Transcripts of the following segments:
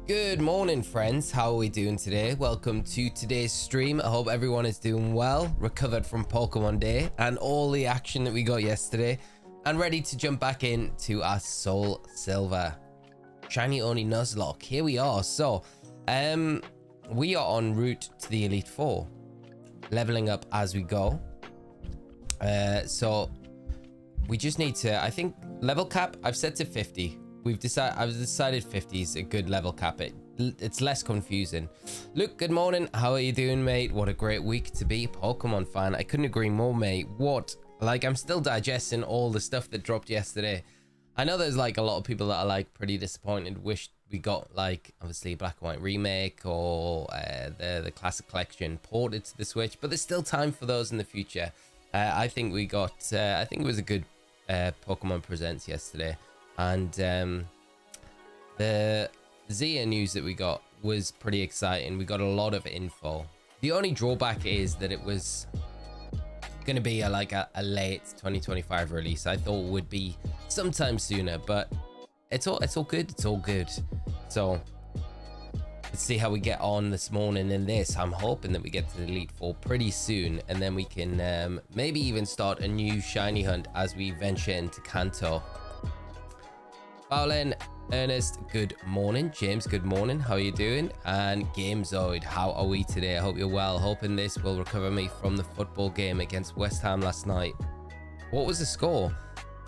Good morning, friends. How are we doing today? Welcome to today's stream. I hope everyone is doing well, recovered from Pokemon Day and all the action that we got yesterday, and ready to jump back into our Soul Silver Shiny only Nuzlocke. Here we are. So, we are en route to the Elite Four, leveling up as we go. So we just need to, I think, level cap I've set to 50. I've decided 50 is a good level cap. It's less confusing. Luke, good morning. How are you doing, mate? What a great week to be a Pokemon fan. I couldn't agree more, mate. I'm still digesting all the stuff that dropped yesterday. I know there's like a lot of people that are like pretty disappointed, wish we got like obviously Black and White remake or the classic collection ported to the Switch, but there's still time for those in the future. I think we got I think it was a good Pokemon Presents yesterday. And the Zia news that we got was pretty exciting. We got a lot of info. The only drawback is that it was going to be a late 2025 release. I thought it would be sometime sooner, but it's all good. It's all good. So let's see how we get on this morning in this. I'm hoping that we get to the Elite Four pretty soon, and then we can maybe even start a new shiny hunt as we venture into Cannnot. Paulin, Ernest, good morning. James, good morning. How are you doing? And Gamezoid, how are we today? I hope you're well. Hoping this will recover me from the football game against West Ham last night. What was the score?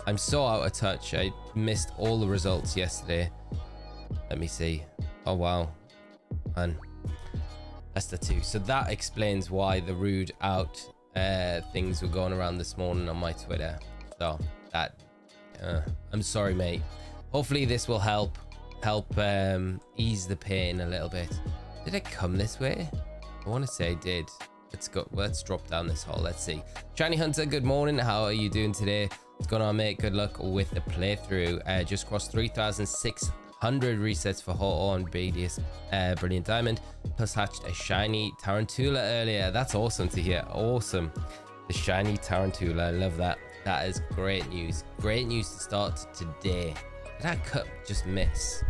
I'm so out of touch. I missed all the results yesterday. Let me see. Oh, wow. And Leicester 2. So that explains why the rude out things were going around this morning on my Twitter. So that, I'm sorry, mate. Hopefully this will help ease the pain a little bit. Did it come this way? I want to say it did. Let's drop down this hole. Let's see. Shiny Hunter, good morning. How are you doing today? What's going on, mate? Good luck with the playthrough. Just crossed 3,600 resets for Ho-Oh and Brilliant Diamond. Plus hatched a shiny Tarantula earlier. That's awesome to hear. Awesome. The shiny Tarantula. I love that. That is great news. Great news to start today. Did that cut just miss?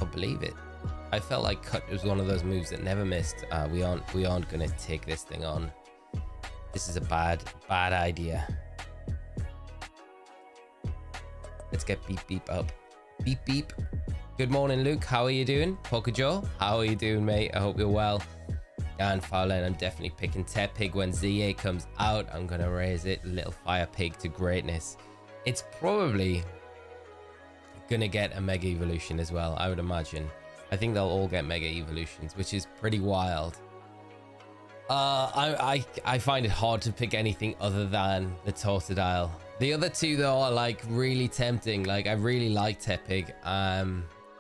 I believe it. I felt like cut was one of those moves that never missed. We aren't gonna take this thing on. This is a bad idea. Let's get beep beep up. Beep beep. Good morning, Luke. How are you doing? Pokejoe, how are you doing, mate? I hope you're well. And Fowlin, I'm definitely picking Tepig when ZA comes out. I'm gonna raise it, little fire pig, to greatness. It's probably gonna get a mega evolution as well, I would imagine. I think they'll all get mega evolutions, which is pretty wild. I find it hard to pick anything other than the Totodile. The other two though are like really tempting. Like I really like Tepig.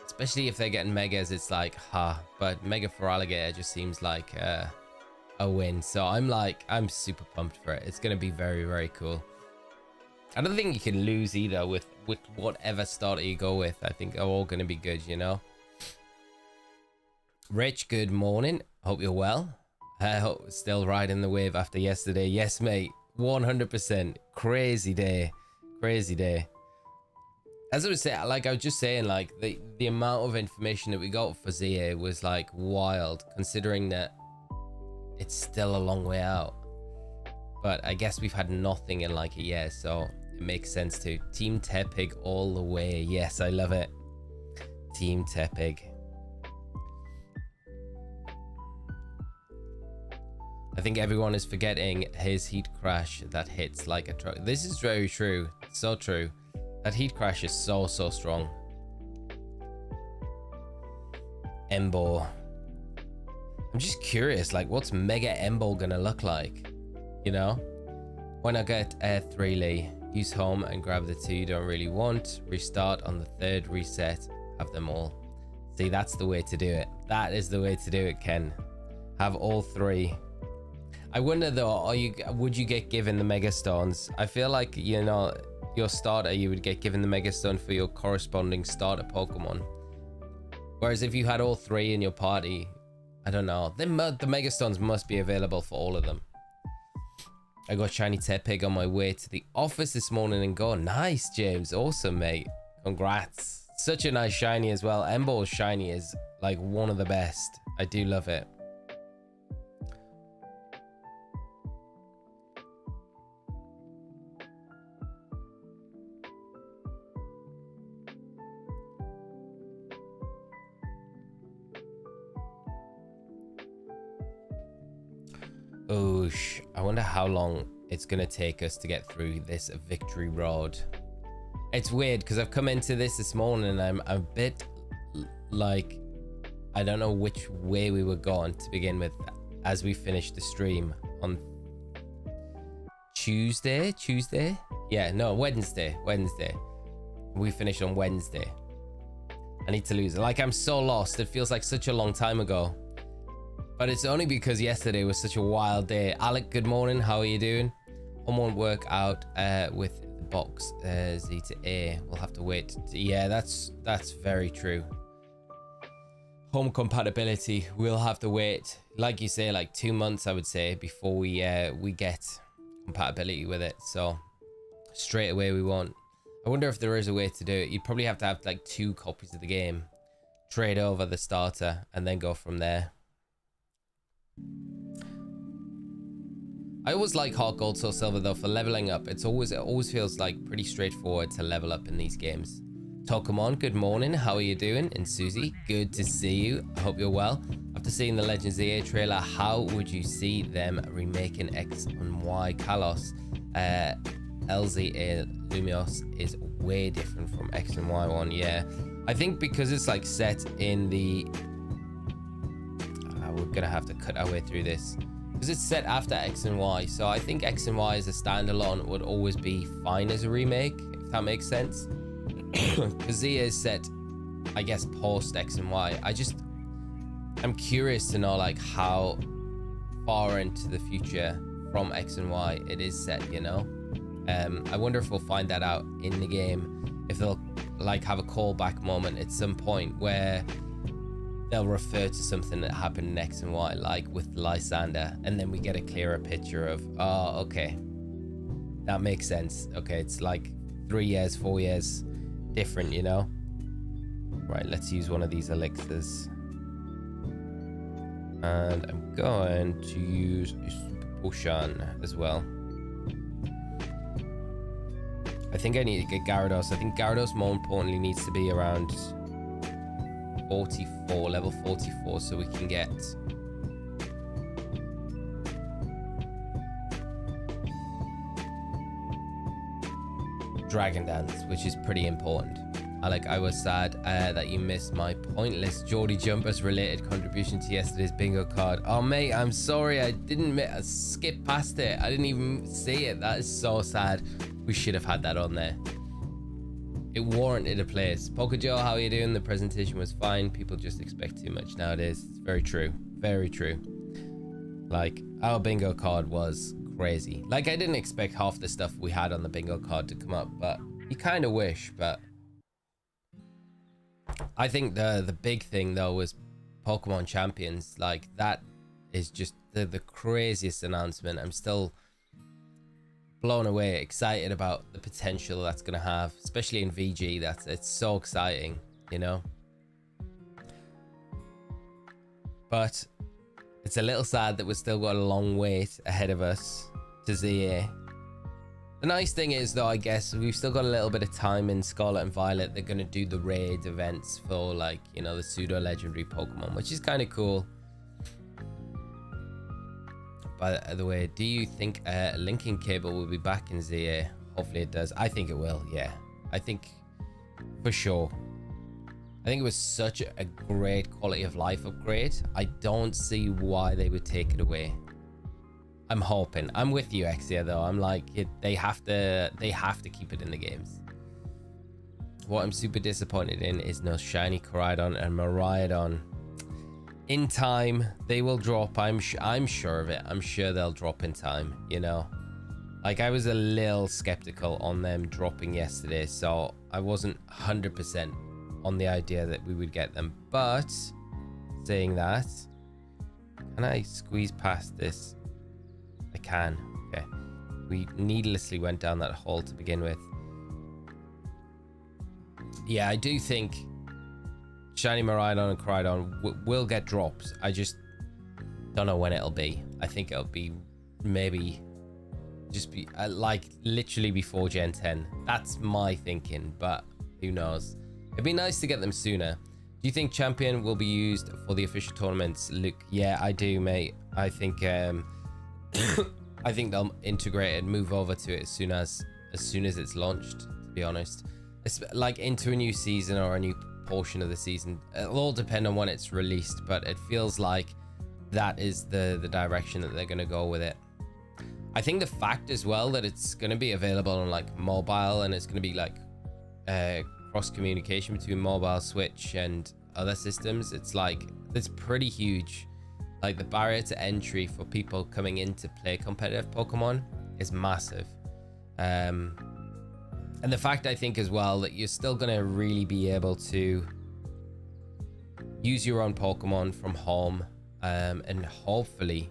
Especially if they're getting megas, it's like, but mega for Alligator just seems like a win. So I'm super pumped for it. It's going to be very, very cool. I don't think you can lose either with whatever starter you go with. I think they're all going to be good, you know. Rich, good morning. Hope you're well. I hope still riding the wave after yesterday. Yes, mate. 100%. Crazy day. Crazy day. As I was saying, like I was just saying, like the amount of information that we got for ZA was like wild, considering that it's still a long way out. But I guess we've had nothing in like a year, so it makes sense to. Team Tepig all the way. Yes, I love it. Team Tepig. I think everyone is forgetting his heat crash that hits like a truck. This is very true. So true. That heat crash is so strong. Embo. I'm just curious, like, what's Mega Embo gonna look like? You know? When I get Three, use home and grab the two you don't really want. Restart on the third reset. Have them all. See, that's the way to do it. That is the way to do it, Ken. Have all three. I wonder though, would you get given the Mega Stones? I feel like, you know, your starter, you would get given the Mega Stone for your corresponding starter Pokemon. Whereas if you had all three in your party, I don't know. The Mega Stones must be available for all of them. I got shiny Tepig on my way to the office this morning and go. Nice, James. Awesome, mate. Congrats. Such a nice shiny as well. Embol's shiny is like one of the best. I do love it. Oh, I wonder how long it's going to take us to get through this victory road. It's weird because I've come into this morning and I'm a bit like, I don't know which way we were going to begin with as we finished the stream on Tuesday. Yeah, no, Wednesday. We finished on Wednesday. I need to lose it. Like, I'm so lost. It feels like such a long time ago. But it's only because yesterday was such a wild day. Alec, good morning. How are you doing? Home won't work out with the box Z to A. We'll have to wait. Yeah, that's very true. Home compatibility. We'll have to wait. Like you say, like 2 months, I would say, before we get compatibility with it. So straight away we won't. I wonder if there is a way to do it. You'd probably have to have like 2 copies of the game, trade over the starter, and then go from there. I always like Heart Gold, Soul Silver though for leveling up. It always feels like pretty straightforward to level up in these games. Pokémon, good morning. How are you doing? And Susie, good to see you. I hope you're well. After seeing the Legends EA trailer, how would you see them remaking X and Y Kalos? LZA Lumios is way different from X and Y one. Yeah, I think because it's like set in the we're gonna have to cut our way through this because it's set after X and Y, so I think X and Y as a standalone would always be fine as a remake, if that makes sense. Because Z is set, I guess, post X and Y. I'm curious to know like how far into the future from X and Y it is set, you know. I wonder if we'll find that out in the game, if they'll like have a callback moment at some point where they'll refer to something that happened in X and Y, like with Lysander, and then we get a clearer picture of, oh, okay, that makes sense. Okay, it's like 3 years, 4 years different, you know? Right, let's use one of these elixirs. And I'm going to use a super potion as well. I think I need to get Gyarados. I think Gyarados more importantly needs to be around 44, level 44, so we can get Dragon Dance, which is pretty important. Alec, I was sad that you missed my pointless Geordie Jumpers related contribution to yesterday's bingo card. Oh mate, I'm sorry, I skipped past it. I didn't even see it. That is so sad. We should have had that on there. It warranted a place. Pokejoe, how are you doing? The presentation was fine. People just expect too much nowadays. It's very true. Very true. Like, our bingo card was crazy. Like, I didn't expect half the stuff we had on the bingo card to come up, but you kind of wish. But I think the big thing, though, was Pokemon Champions. Like, that is just the craziest announcement. I'm still blown away, excited about the potential that's going to have, especially in VG. It's so exciting, you know. But it's a little sad that we've still got a long wait ahead of us to ZA. The nice thing is, though, I guess we've still got a little bit of time in Scarlet and Violet. They're going to do the raid events for, like, you know, the pseudo legendary Pokemon, which is kind of cool. By the way, do you think a linking cable will be back in ZA? Hopefully it does. I think it will, yeah. I think for sure. I think it was such a great quality of life upgrade. I don't see why they would take it away. I'm hoping. I'm with you, Exia, though. I'm like, they have to keep it in the games. What I'm super disappointed in is no shiny Koraidon and Miraidon. In time, they will drop. I'm sure of it. I'm sure they'll drop in time, you know. Like, I was a little skeptical on them dropping yesterday, so I wasn't 100% on the idea that we would get them. But saying that, can I squeeze past this? I can. Okay. We needlessly went down that hole to begin with. Yeah, I do think Shiny Miraidon and Crydon will get drops. I just don't know when it'll be. I think it'll be maybe just be like literally before Gen 10. That's my thinking, but who knows? It'd be nice to get them sooner. Do you think Champion will be used for the official tournaments, Luke? Yeah, I do, mate. I think I think they'll integrate it and move over to it as soon as it's launched, to be honest. It's like into a new season or a new portion of the season. It'll all depend on when it's released, but it feels like that is the direction that they're going to go with it. I think the fact as well that it's going to be available on like mobile, and it's going to be like cross communication between mobile, Switch and other systems, it's pretty huge. Like the barrier to entry for people coming in to play competitive Pokemon is massive. And the fact, I think as well, that you're still going to really be able to use your own Pokemon from home, and hopefully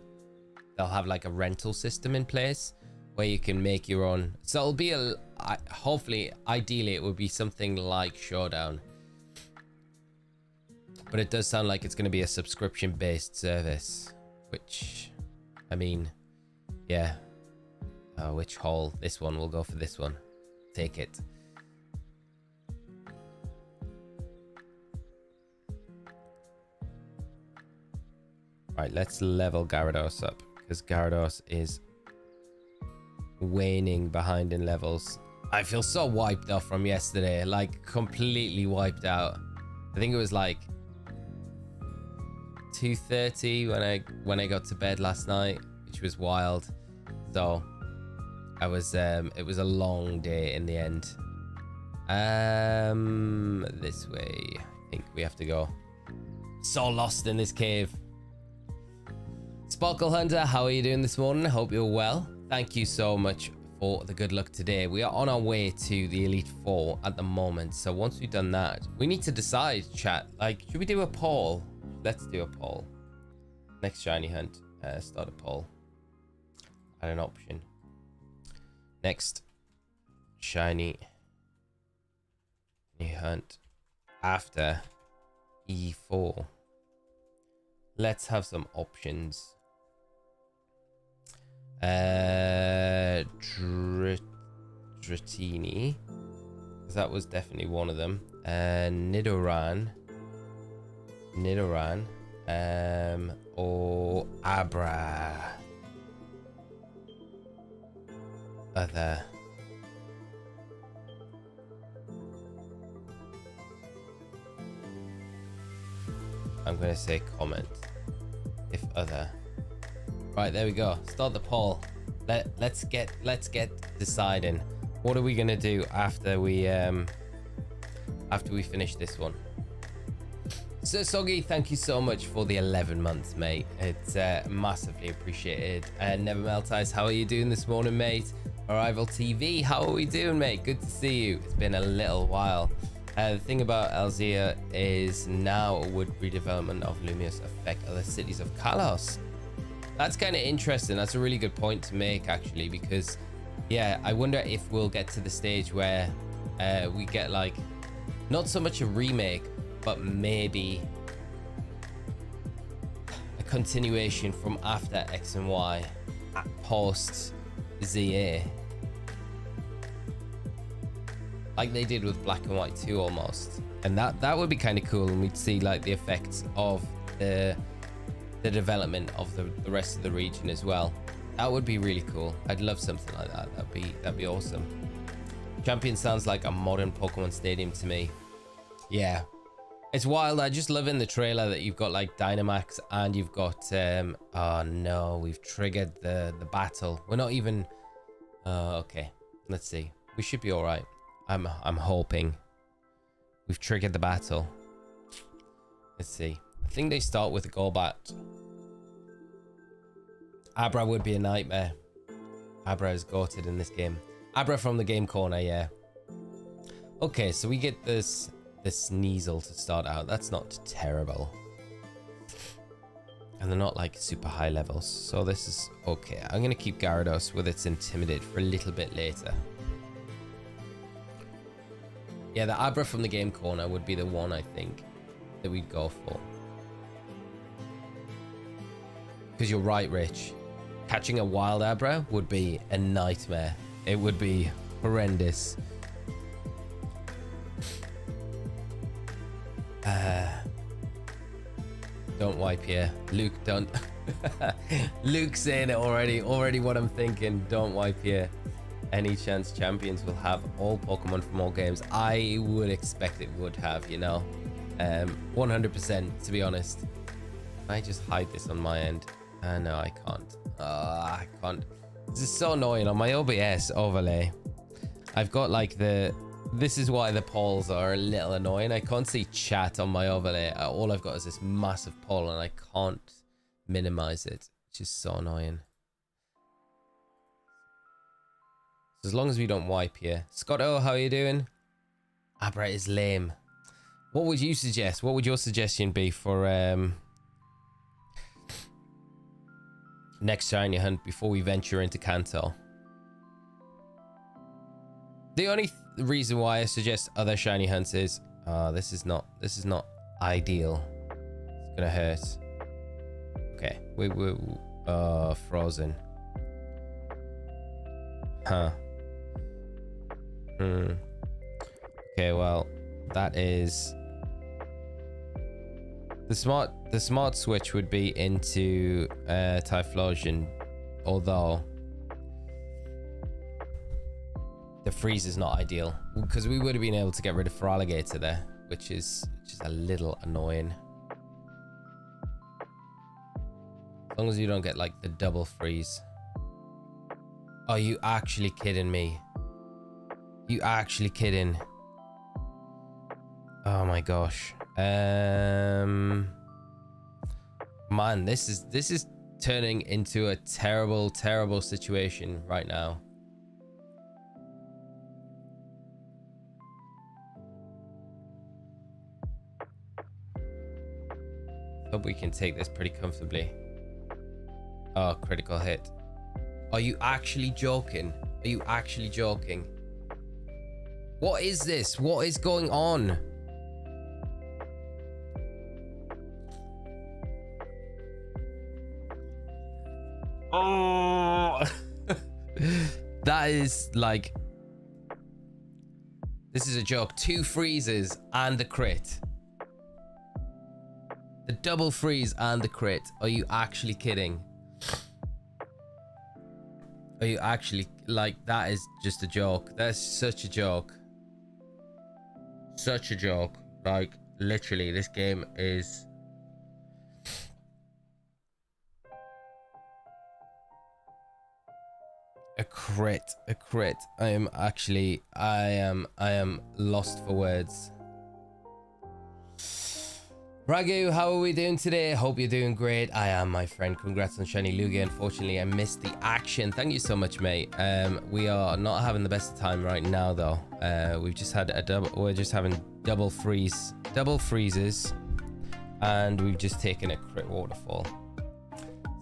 they'll have like a rental system in place where you can make your own. So it'll be hopefully, ideally it would be something like Showdown, but it does sound like it's going to be a subscription based service, which, I mean, yeah. Which hole? This one. We'll go for this one. Take it. Right, let's level Gyarados up, because Gyarados is waning behind in levels. I feel so wiped off from yesterday, like completely wiped out. I think it was like 2:30 when I got to bed last night, which was wild. So I was it was a long day in the end. This way I think we have to go. So lost in this cave. Sparkle Hunter, how are you doing this morning? Hope you're well. Thank you so much for the good luck today. We are on our way to the Elite Four at the moment, so once we've done that, we need to decide, chat, like, should we do a poll? Let's do a poll. Next shiny hunt, start a poll. Add an option. Next shiny hunt after E4. Let's have some options. Dratini, because that was definitely one of them. Nidoran, or Abra. Other. I'm gonna say comment if other. Right, there we go. Start the poll. Let's get deciding. What are we gonna do after we finish this one? So Soggy, thank you so much for the 11 months, mate. It's massively appreciated. And Never Melt Ice, how are you doing this morning, mate? Arrival TV, how are we doing, mate? Good to see you. It's been a little while. The thing about Alzia is now would redevelopment of Lumious affect other cities of Kalos? That's kind of interesting. That's a really good point to make, actually, because yeah, I wonder if we'll get to the stage where we get like not so much a remake, but maybe a continuation from after X and Y post ZA, like they did with Black and White 2 almost. And that would be kind of cool, and we'd see like the effects of the development of the rest of the region as well. That would be really cool. I'd love something like that. That'd be awesome. Champion sounds like a modern Pokemon Stadium to me. Yeah, it's wild. I just love in the trailer that you've got like Dynamax and you've got oh no, we've triggered the battle. We're not even okay, let's see. We should be all right. I'm hoping. We've triggered the battle. Let's see. I think they start with a Golbat. Abra would be a nightmare. Abra is goated in this game. Abra from the game corner, yeah. Okay, so we get this Sneasel to start out. That's not terrible. And they're not like super high levels. So this is okay. I'm going to keep Gyarados with its Intimidate for a little bit later. Yeah, the Abra from the game corner would be the one, I think, that we'd go for. Because you're right, Rich. Catching a wild Abra would be a nightmare. It would be horrendous. Don't wipe here. Luke, don't. Luke's saying it already. Already what I'm thinking. Don't wipe here. Any chance champions will have all Pokemon from all games? I would expect it would have, you know. 100%, to be honest. Can I just hide this on my end? No, I can't. I can't. This is so annoying. On my OBS overlay, I've got like the... This is why the polls are a little annoying. I can't see chat on my overlay. All I've got is this massive poll and I can't minimize it. It's just so annoying. So as long as we don't wipe here. Scotto, how are you doing? Abra is lame. What would you suggest? What would your suggestion be for next shiny hunt before we venture into Kanto? The only reason why I suggest other shiny hunts is this is not ideal. It's gonna hurt. Okay, we're frozen. Huh. Okay, well, that is the smart switch would be into Typhlosion, although the freeze is not ideal because we would have been able to get rid of Feraligatr there, which is a little annoying. As long as you don't get like the double freeze. Are you actually kidding me? You actually kidding? Oh my gosh. Man, this is turning into a terrible situation right now. Hope we can take this pretty comfortably. Oh, critical hit. Are you actually joking? Are you actually joking? What is this? What is going on? Oh, that is like, this is a joke. 2 freezes and the crit. The double freeze and the crit. Are you actually kidding? Are you actually, like, that is just a joke. That's such a joke. Such a joke. Like, literally, this game is... A crit. I am lost for words. Ragu, how are we doing today? Hope you're doing great. I am, my friend. Congrats on shiny Lugia. Unfortunately, I missed the action. Thank you so much, mate. We are not having the best of time right now, though. We've just had a double. We're just having double freezes, and we've just taken a crit waterfall.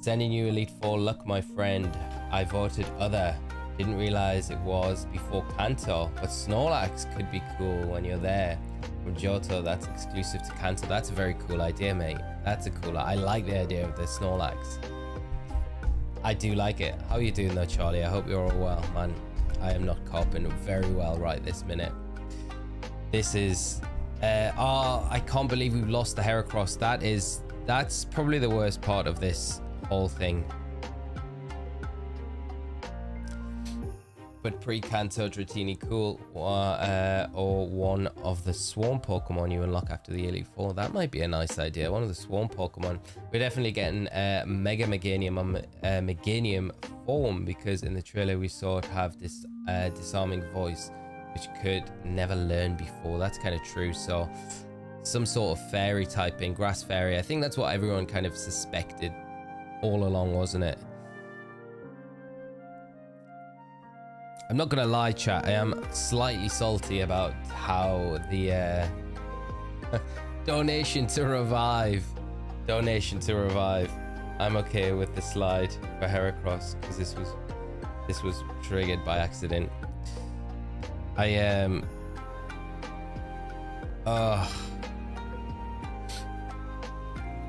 Sending you Elite Four luck, my friend. I voted other. Didn't realize it was before Kanto, but Snorlax could be cool when you're there. From Johto, that's exclusive to Kanto. That's a very cool idea, mate. That's a cool... I like the idea of the Snorlax. I do like it. How are you doing though, Charlie? I hope you're all well, man. I am not coping very well right this minute. This is... I can't believe we've lost the Heracross. That's probably the worst part of this whole thing. But pre-Kanto Dratini cool, or one of the Swarm Pokemon you unlock after the Elite Four. That might be a nice idea. One of the Swarm Pokemon. We're definitely getting Mega Meganium on Meganium form, because in the trailer we saw it have this disarming voice, which could never learn before. That's kind of true. So some sort of fairy typing, grass fairy. I think that's what everyone kind of suspected all along, wasn't it? I'm not gonna lie, chat, I am slightly salty about how the donation to revive I'm okay with the slide for Heracross because this was triggered by accident. I am.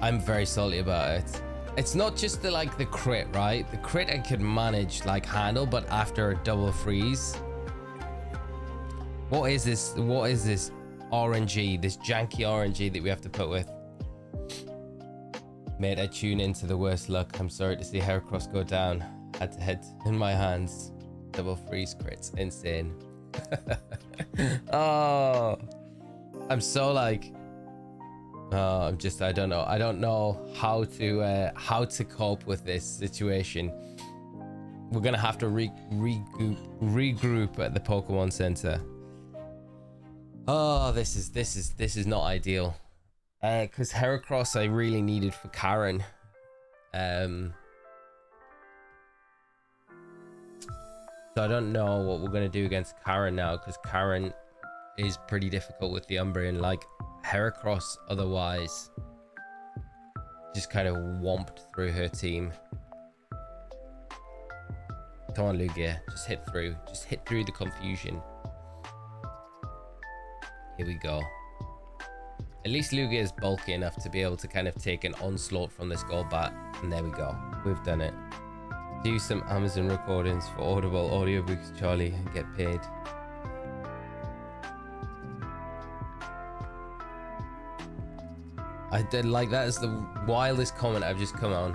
I'm very salty about it. It's not just the like the crit, right? The crit I could manage like handle, but after a double freeze. What is this? What is this RNG? This janky RNG that we have to put with? Mate, I tune into the worst luck. I'm sorry to see Heracross go down. Had to head in my hands. Double freeze crits. Insane. Oh, I'm so like, I don't know. I don't know how to cope with this situation. We're gonna have to regroup at the Pokemon Center. Oh, this is not ideal. Because Heracross I really needed for Karen. So I don't know what we're going to do against Karen now, because Karen is pretty difficult with the Umbreon. Like, Heracross otherwise just kind of whomped through her team. Come on, Lugia. Just hit through. Just hit through the confusion. Here we go. At least Lugia is bulky enough to be able to kind of take an onslaught from this Golbat. And there we go. We've done it. Do some Amazon recordings for Audible audiobooks, Charlie, and get paid. I did like that is the wildest comment I've just come on.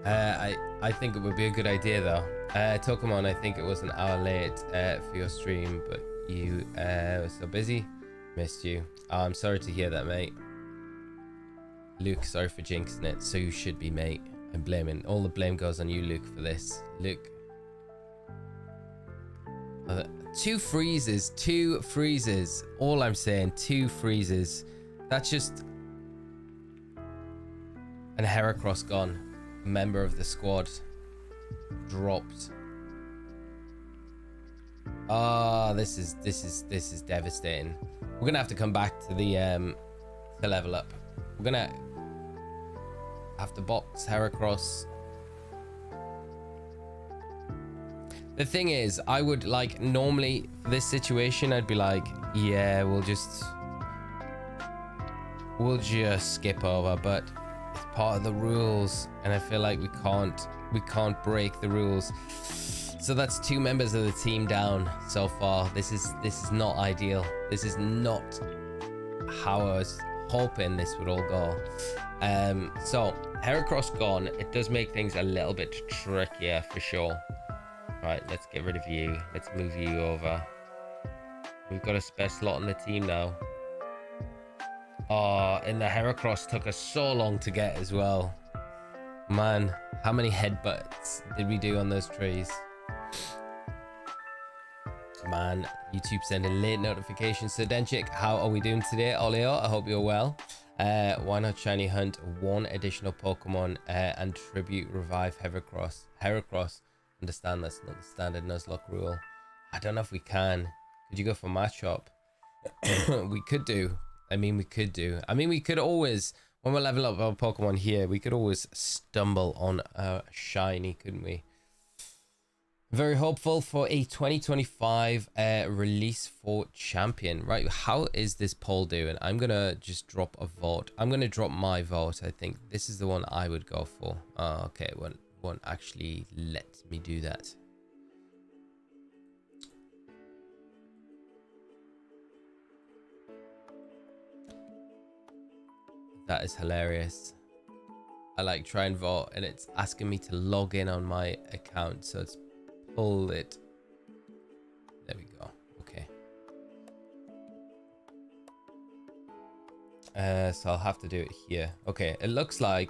I think it would be a good idea though. Pokemon, I think it was an hour late for your stream, but you were so busy. Missed you. Oh, I'm sorry to hear that, mate. Luke, sorry for jinxing it. So you should be, mate. I'm blaming. All the blame goes on you, Luke, for this. Luke. 2 freezes. 2 freezes. All I'm saying, 2 freezes. That's just... And Heracross gone. A member of the squad. Dropped. Oh, this is devastating. We're gonna have to come back to the to level up. We're gonna have to box Heracross. The thing is, I would like normally for this situation, I'd be like, yeah, we'll just skip over, but it's part of the rules, and I feel like we can't break the rules. So that's 2 members of the team down so far. This is not ideal. This is not how I was hoping this would all go. So Heracross gone. It does make things a little bit trickier for sure. Right, let's get rid of you. Let's move you over. We've got a spare slot on the team now. Oh, and the Heracross took us so long to get as well. Man, how many headbutts did we do on those trees? Man, YouTube sending late notifications. So Denchik, how are we doing today? Oleo, I hope you're well. Why not shiny hunt 1 additional Pokemon and tribute revive Heracross? Understand that's not the standard Nuzlocke rule. I don't know if we can. Could you go for matchup? We could do. We could always, when we level up our Pokemon here, we could always stumble on a shiny, couldn't we? Very hopeful for a 2025 release for champion. Right, how is this poll doing? I'm gonna just drop a vote. I'm gonna drop my vote. I think this is the one I would go for. Oh, okay, it won't actually let me do that. That is hilarious. I like try and vote and it's asking me to log in on my account, so it's pull it. There we go. Okay. So I'll have to do it here. Okay, it looks like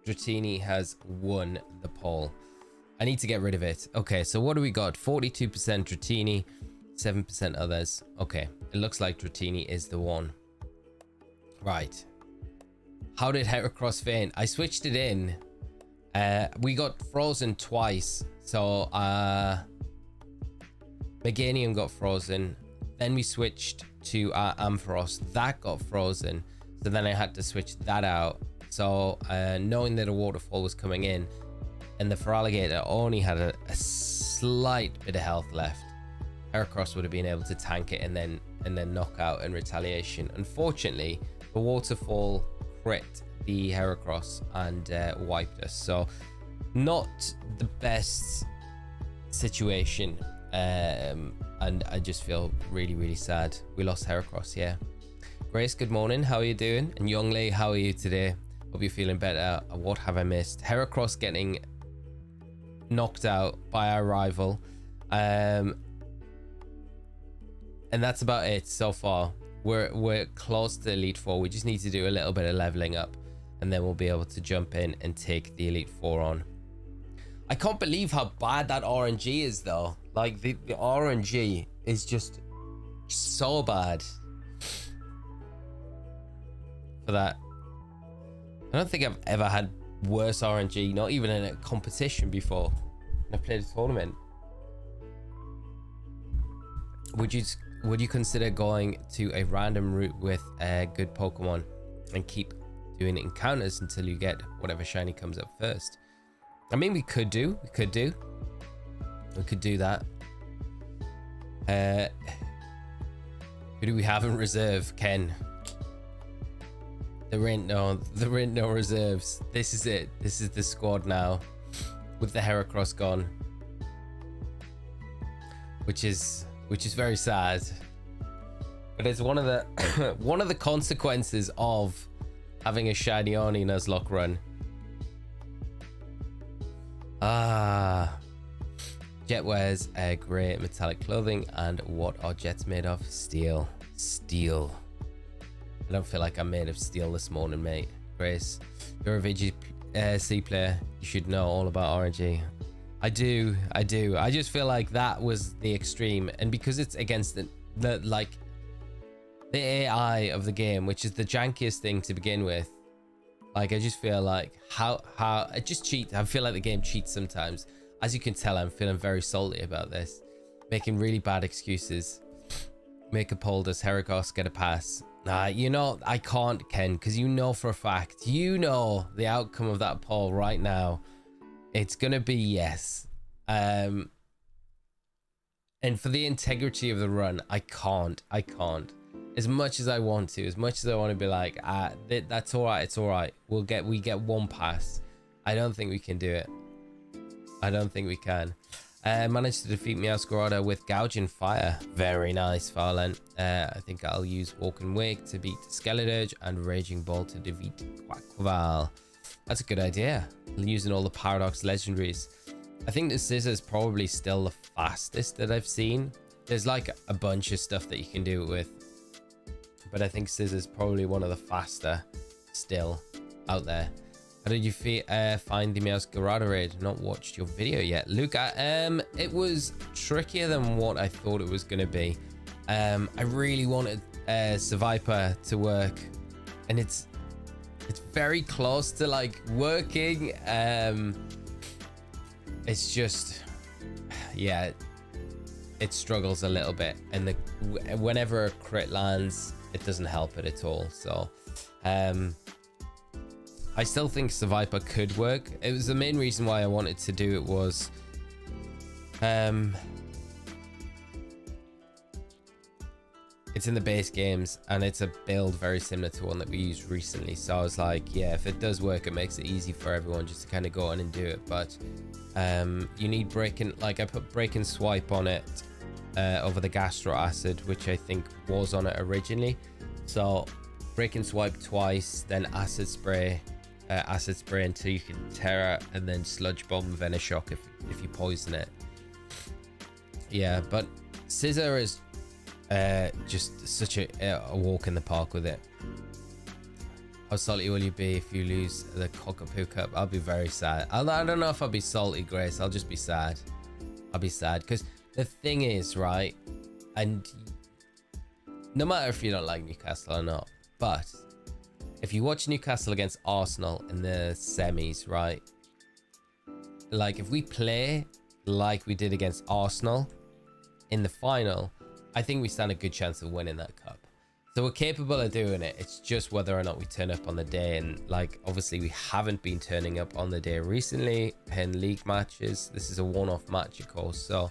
Dratini has won the poll. I need to get rid of it. Okay, so what do we got? 42% Dratini, 7% others. Okay, it looks like Dratini is the one. Right. How did Heracross faint? I switched it in. We got frozen twice. So Meganium got frozen. Then we switched to Ampharos. That got frozen. So then I had to switch that out. So knowing that a waterfall was coming in and the Feraligatr only had a slight bit of health left, Heracross would have been able to tank it and then knock out in retaliation. Unfortunately, the waterfall crit the Heracross and wiped us. So not the best situation. And I just feel really sad. We lost Heracross, yeah. Grace, good morning. How are you doing? And Youngley, how are you today? Hope you're feeling better. What have I missed? Heracross getting knocked out by our rival. And that's about it so far. We're close to Elite Four. We just need to do a little bit of leveling up, and then we'll be able to jump in and take the Elite Four on. I can't believe how bad that RNG is, though. Like the RNG is just so bad for that. I don't think I've ever had worse RNG, not even in a competition before. I played a tournament. Would you consider going to a random route with a good Pokemon and keep doing encounters until you get whatever shiny comes up first? I mean, we could do that. Who do we have in reserve? Ken. There ain't no reserves. This is it. This is the squad now, with the Heracross gone, which is very sad. But it's one of the one of the consequences of having a shiny Oni Nuzlocke run. Jet wears a grey metallic clothing, and what are jets made of? Steel. I don't feel like I'm made of steel this morning, mate. Grace, you're a VGC player. You should know all about RNG. I do. I just feel like that was the extreme, and because it's against the AI of the game, which is the jankiest thing to begin with. Like, I just feel like how I just cheat. I feel like the game cheats sometimes. As you can tell, I'm feeling very salty about this, making really bad excuses. Make a poll, does Heracross get a pass? You know, I can't, Ken, because you know for a fact, you know the outcome of that poll right now. It's gonna be yes. And for the integrity of the run, I can't. As much as I want to, as much as I want to be like, that's all right, it's all right. We get one pass. I don't think we can do it. I don't think we can. Managed to defeat Meowscarada with Gouging Fire. Very nice, Farland. I think I'll use Walk and Wake to beat Skeleturge and Raging Ball to defeat Quackval. That's a good idea. Using all the Paradox legendaries. I think the Scissor is probably still the fastest that I've seen. There's like a bunch of stuff that you can do it with, but I think Scissor is probably one of the faster still out there. How did you find the Meowscarada raid? Not watched your video yet, Luke. It was trickier than what I thought it was going to be. I really wanted Seviper to work, and it's very close to like working. It's just, yeah, it struggles a little bit, and whenever a crit lands, it doesn't help it at all. So I still think Seviper could work. It was the main reason why I wanted to do it was it's in the base games, and it's a build very similar to one that we used recently. So I was like, yeah, if it does work, it makes it easy for everyone just to kind of go on and do it. But you need breaking, like I put break and swipe on it over the Gastro Acid, which I think was on it originally. So break and swipe twice, then acid spray until you can Terra, and then Sludge Bomb, Venoshock if you poison it. Yeah, but Scissor is just such a walk in the park with it. How salty will you be if you lose the Cockapoo Cup? I'll be very sad. I don't know if I'll be salty, Grace. I'll just be sad. I'll be sad because the thing is, right, and no matter if you don't like Newcastle or not, but if you watch Newcastle against Arsenal in the semis, right, like if we play like we did against Arsenal in the final, I think we stand a good chance of winning that cup. So we're capable of doing it. It's just whether or not we turn up on the day. And like, obviously we haven't been turning up on the day recently in league matches. This is a one-off match, of course. So,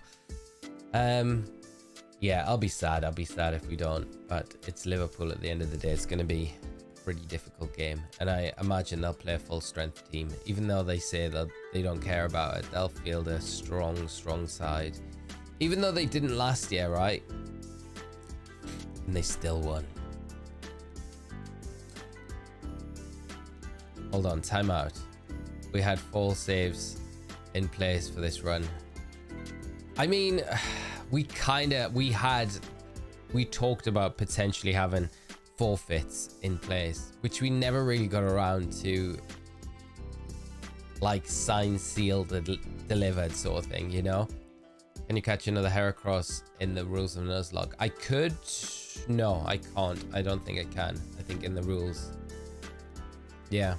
yeah, I'll be sad. I'll be sad if we don't. But it's Liverpool at the end of the day. It's going to be a pretty difficult game. And I imagine they'll play a full-strength team. Even though they say that they don't care about it, they'll field a strong, strong side. Even though they didn't last year, right? And they still won. Hold on, timeout. We had 4 saves in place for this run. I mean, we talked about potentially having forfeits in place, which we never really got around to, like, signed, sealed, delivered sort of thing, you know? Can you catch another Heracross in the rules of Nuzlocke? I could. No, I can't. I don't think I can. I think in the rules. Yeah.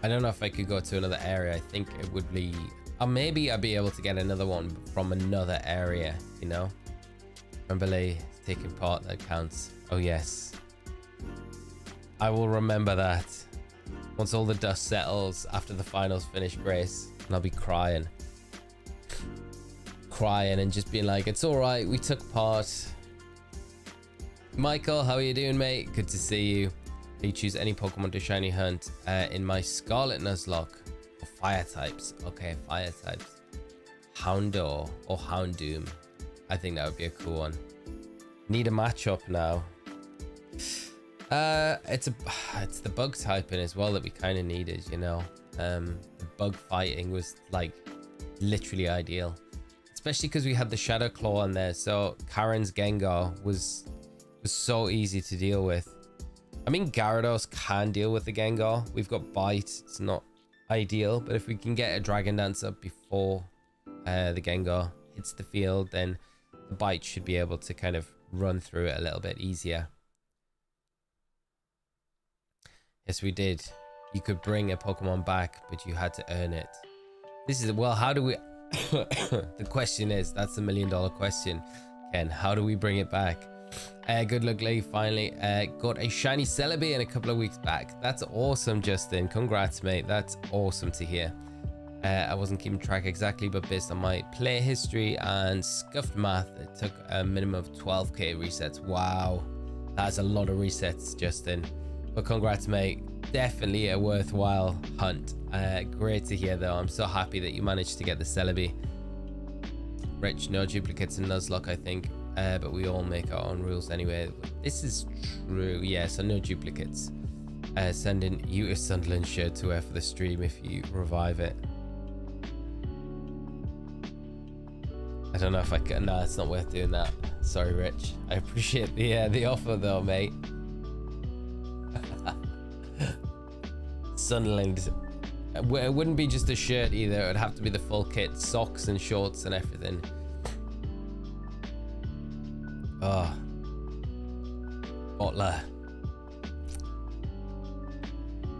I don't know if I could go to another area. I think it would be... Or maybe I'd be able to get another one from another area, you know? Remember taking part, that counts. Oh, yes. I will remember that. Once all the dust settles after the finals finish, Grace. And I'll be crying. Crying and just being like, it's alright, we took part. Michael, how are you doing, mate? Good to see you. You choose any Pokemon to shiny hunt in my Scarlet Nuzlocke or fire types. Okay, fire types. Houndour or Houndoom. I think that would be a cool one. Need a matchup now. It's the bug typing as well that we kind of needed, you know. The bug fighting was like literally ideal, especially because we had the Shadow Claw on there. So Karen's Gengar was so easy to deal with. I mean, Gyarados can deal with the Gengar. We've got Bite. It's not ideal, but if we can get a Dragon Dance up before the Gengar hits the field, then the Bite should be able to kind of run through it a little bit easier. Yes, we did. You could bring a Pokemon back, but you had to earn it. This is, well, how do we... The question is, that's the $1 million question, Ken. How do we bring it back? Good luck, Lee. Finally got a shiny Celebi in a couple of weeks back. That's awesome, Justin. Congrats, mate. That's awesome to hear. I wasn't keeping track exactly, but based on my play history and scuffed math, it took a minimum of 12k resets. Wow, that's a lot of resets, Justin. But congrats, mate. Definitely a worthwhile hunt. Great to hear, though. I'm so happy that you managed to get the Celebi. Rich, no duplicates in Nuzlocke, I think. But we all make our own rules anyway. This is true. Yeah, so no duplicates. Sending you a Sunderland shirt to wear for the stream if you revive it. I don't know if I can. No, it's not worth doing that. Sorry, Rich. I appreciate the offer though, mate. Sunderland. It wouldn't be just a shirt either. It would have to be the full kit, socks and shorts and everything. Oh, Bottler.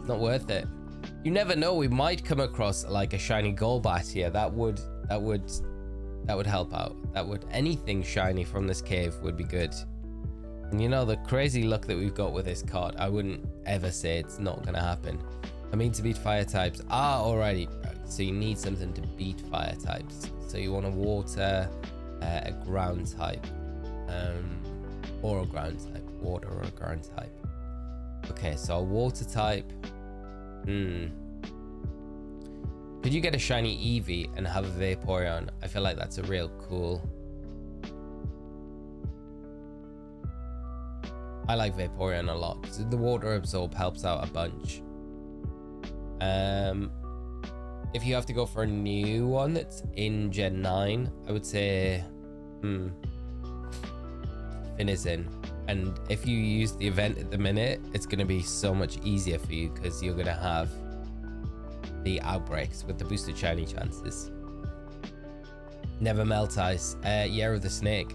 It's not worth it. You never know. We might come across like a shiny Golbat here. That would help out. Anything shiny from this cave would be good. And you know, the crazy luck that we've got with this card, I wouldn't ever say it's not gonna happen. I mean, to beat fire types. Alrighty. So you need something to beat fire types. So you want a water, a ground type. Or a ground type. Water or a ground type. Okay, so a water type. Could you get a shiny Eevee and have a Vaporeon? I feel like that's a real cool. I like Vaporeon a lot because the water absorb helps out a bunch. If you have to go for a new one that's in Gen 9, I would say Finizen. And if you use the event at the minute, it's going to be so much easier for you because you're going to have the outbreaks with the boosted shiny chances. Never Melt Ice, Year of the Snake,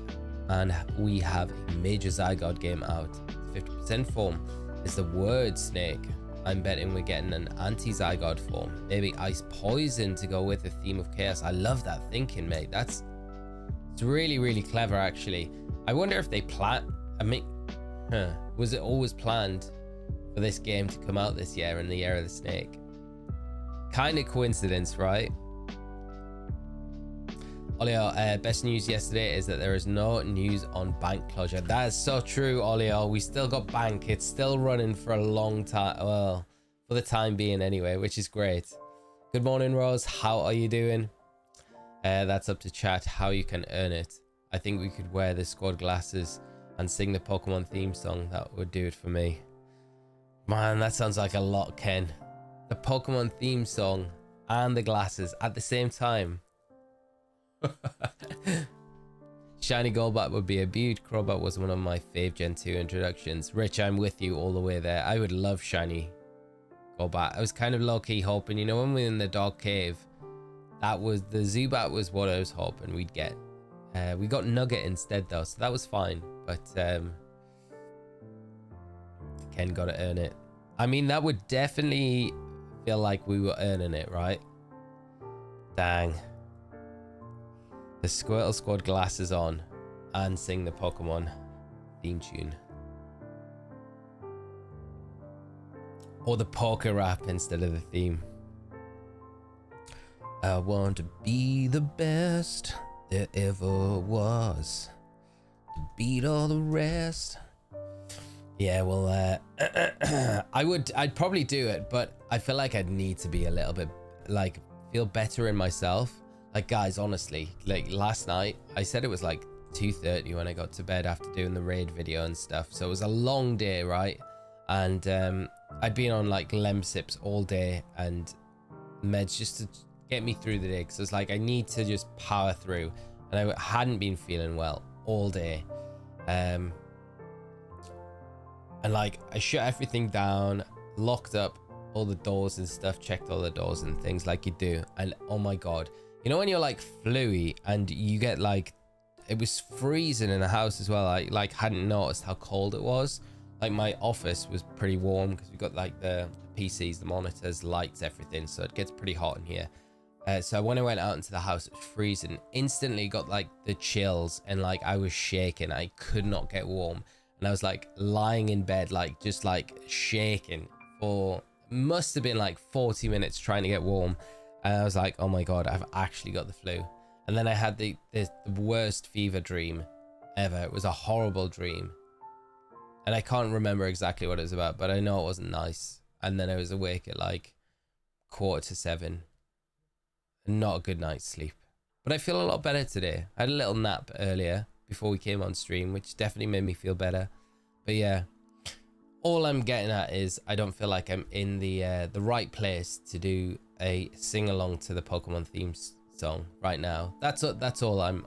and we have a major Zygarde game out. 50% form is the word Snake. I'm betting we're getting an anti-Zygarde form. Maybe Ice Poison to go with the theme of Chaos. I love that thinking, mate. It's really, really clever, actually. I wonder if they was it always planned for this game to come out this year in the year of the snake? Kind of coincidence, right? Olio, best news yesterday is that there is no news on bank closure. That is so true, Olio. We still got bank. It's still running for a long time. Well, for the time being anyway, which is great. Good morning, Rose. How are you doing? That's up to chat how you can earn it. I think we could wear the squad glasses and sing the Pokemon theme song. That would do it for me. Man, that sounds like a lot, Ken. The Pokemon theme song and the glasses at the same time. Shiny Golbat would be a beaut. Crobat was one of my fave Gen 2 introductions. Rich, I'm with you all the way there. I would love Shiny Golbat. I was kind of low-key hoping, you know, when we were in the dog cave, that was the Zubat was what I was hoping we'd get. We got Nugget instead though, so that was fine. But Ken got to earn it. I mean, that would definitely feel like we were earning it, right? Dang. The Squirtle Squad glasses on and sing the Pokemon theme tune. Or the poker rap instead of the theme. I want to be the best there ever was, to beat all the rest. Yeah, well, I'd probably do it, but I feel like I'd need to be a little bit, like, feel better in myself. Like, guys, honestly, like last night, I said it was like 2:30 when I got to bed after doing the raid video and stuff. So it was a long day, right? And I'd been on like Lemsips all day and meds just to get me through the day, because it's like I need to just power through, and I hadn't been feeling well all day. And like I shut everything down, locked up all the doors and stuff, checked all the doors and things like you do, and oh my god, you know when you're like fluey and you get like, it was freezing in the house as well. I like hadn't noticed how cold it was. Like my office was pretty warm because we got like the PCs, the monitors, lights, everything, so it gets pretty hot in here. So when I went out into the house, it was freezing. Instantly got like the chills, and like I was shaking. I could not get warm, and I was like lying in bed, like just like shaking for must have been like 40 minutes trying to get warm. And I was like, oh my god, I've actually got the flu. And then I had the worst fever dream ever. It was a horrible dream, and I can't remember exactly what it was about, but I know it wasn't nice. And then I was awake at like 6:45. Not a good night's sleep, but I feel a lot better today. I had a little nap earlier before we came on stream, which definitely made me feel better. But yeah, all I'm getting at is I don't feel like I'm in the right place to do a sing along to the Pokemon theme song right now. That's all I'm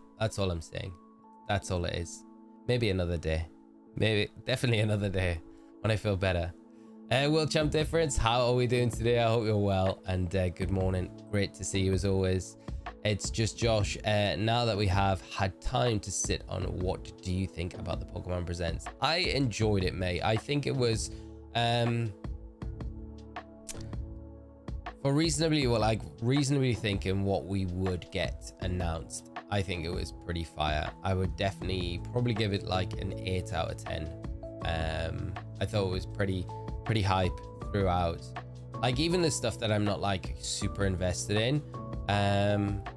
saying. That's all it is. Maybe another day. Definitely another day when I feel better. World Champ Difference, how are we doing today? I hope you're well, and good morning. Great to see you as always. It's just Josh. Now that we have had time to sit on what do you think about the Pokemon Presents, I enjoyed it, mate. I think it was for reasonably thinking what we would get announced. I think it was pretty fire. I would definitely probably give it like an 8 out of 10. I thought it was pretty hype throughout. Like even the stuff that I'm not like super invested in,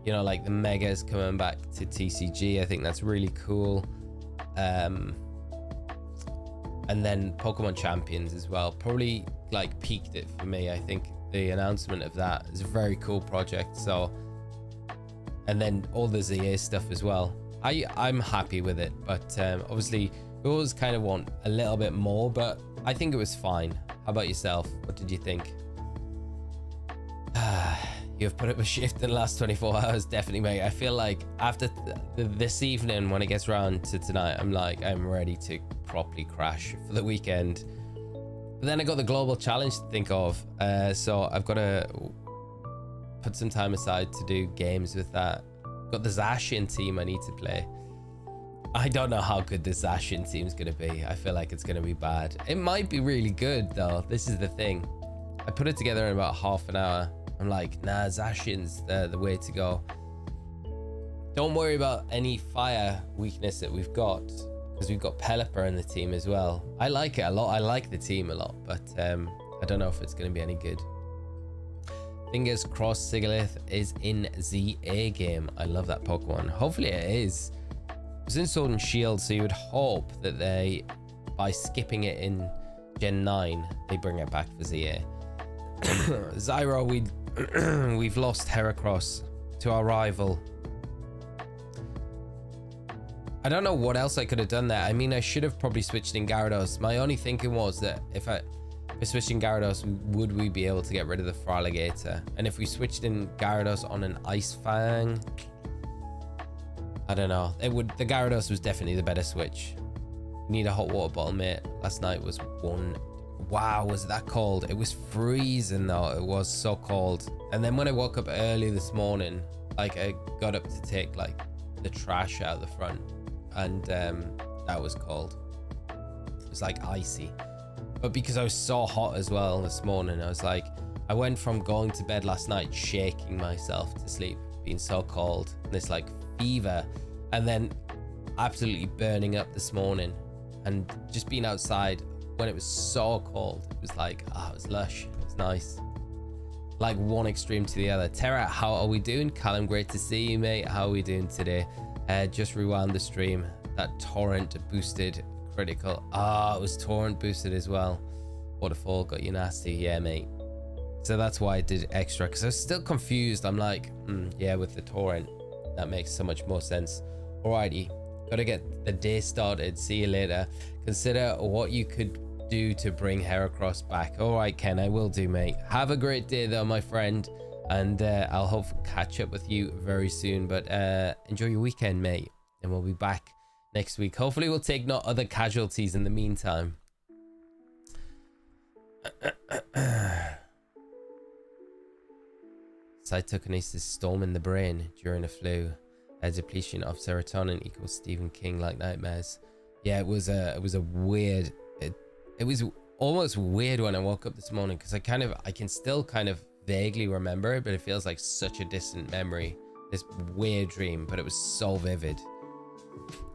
you know, like the megas coming back to TCG, I think that's really cool. And then Pokemon Champions as well probably like peaked it for me. I think the announcement of that is a very cool project. So, and then all the ZA stuff as well. I'm happy with it, but obviously we always kind of want a little bit more, but I think it was fine. How about yourself? What did you think? You've put up a shift in the last 24 hours, definitely, mate. I feel like after this evening, when it gets round to tonight, I'm ready to properly crash for the weekend. But then I got the global challenge to think of, so I've got to put some time aside to do games with that. Got the Zacian team I need to play. I don't know how good this Zacian team's gonna be. I feel like it's gonna be bad. It might be really good though. This is the thing. I put it together in about half an hour. I'm like, nah, Zacian's the way to go. Don't worry about any fire weakness that we've got, because we've got Pelipper in the team as well. I like it a lot. I like the team a lot, but I don't know if it's going to be any good. Fingers crossed Sigalith is in the A game. I love that Pokemon. Hopefully it is. It was in Sword and Shield, so you would hope that they, by skipping it in Gen 9, they bring it back for ZA. Zyro, we've lost Heracross to our rival. I don't know what else I could have done there. I mean, I should have probably switched in Gyarados. My only thinking was that if I switched in Gyarados, would we be able to get rid of the Feraligatr? And if we switched in Gyarados on an Ice Fang, I don't know. The Gyarados was definitely the better switch. Need a hot water bottle, mate. Last night was one. Wow, was that cold? It was freezing though. It was so cold. And then when I woke up early this morning, like I got up to take like the trash out of the front, and that was cold. It was like icy. But because I was so hot as well this morning, I was like, I went from going to bed last night shaking myself to sleep, being so cold, and this like fever, and then absolutely burning up this morning, and just being outside when it was so cold, it was like, it was lush. It was nice. Like one extreme to the other. Terra, how are we doing? Callum, great to see you, mate. How are we doing today? Just rewound the stream. That torrent boosted critical. It was torrent boosted as well. Waterfall got you nasty. Yeah, mate. So that's why I did extra, because I was still confused. I'm like, yeah, with the torrent, that makes so much more sense. Alrighty, gotta get the day started. See you later. Consider what you could do to bring Heracross back. All right, Ken, I will do, mate. Have a great day though, my friend, and I'll hope to catch up with you very soon. But enjoy your weekend, mate, and we'll be back next week. Hopefully we'll take no other casualties in the meantime. Cytokinesis storm in the brain during a flu. A depletion of serotonin equals Stephen King like nightmares. Yeah, it was a weird. It was almost weird when I woke up this morning, because I can still kind of vaguely remember it, but it feels like such a distant memory. This weird dream, but it was so vivid.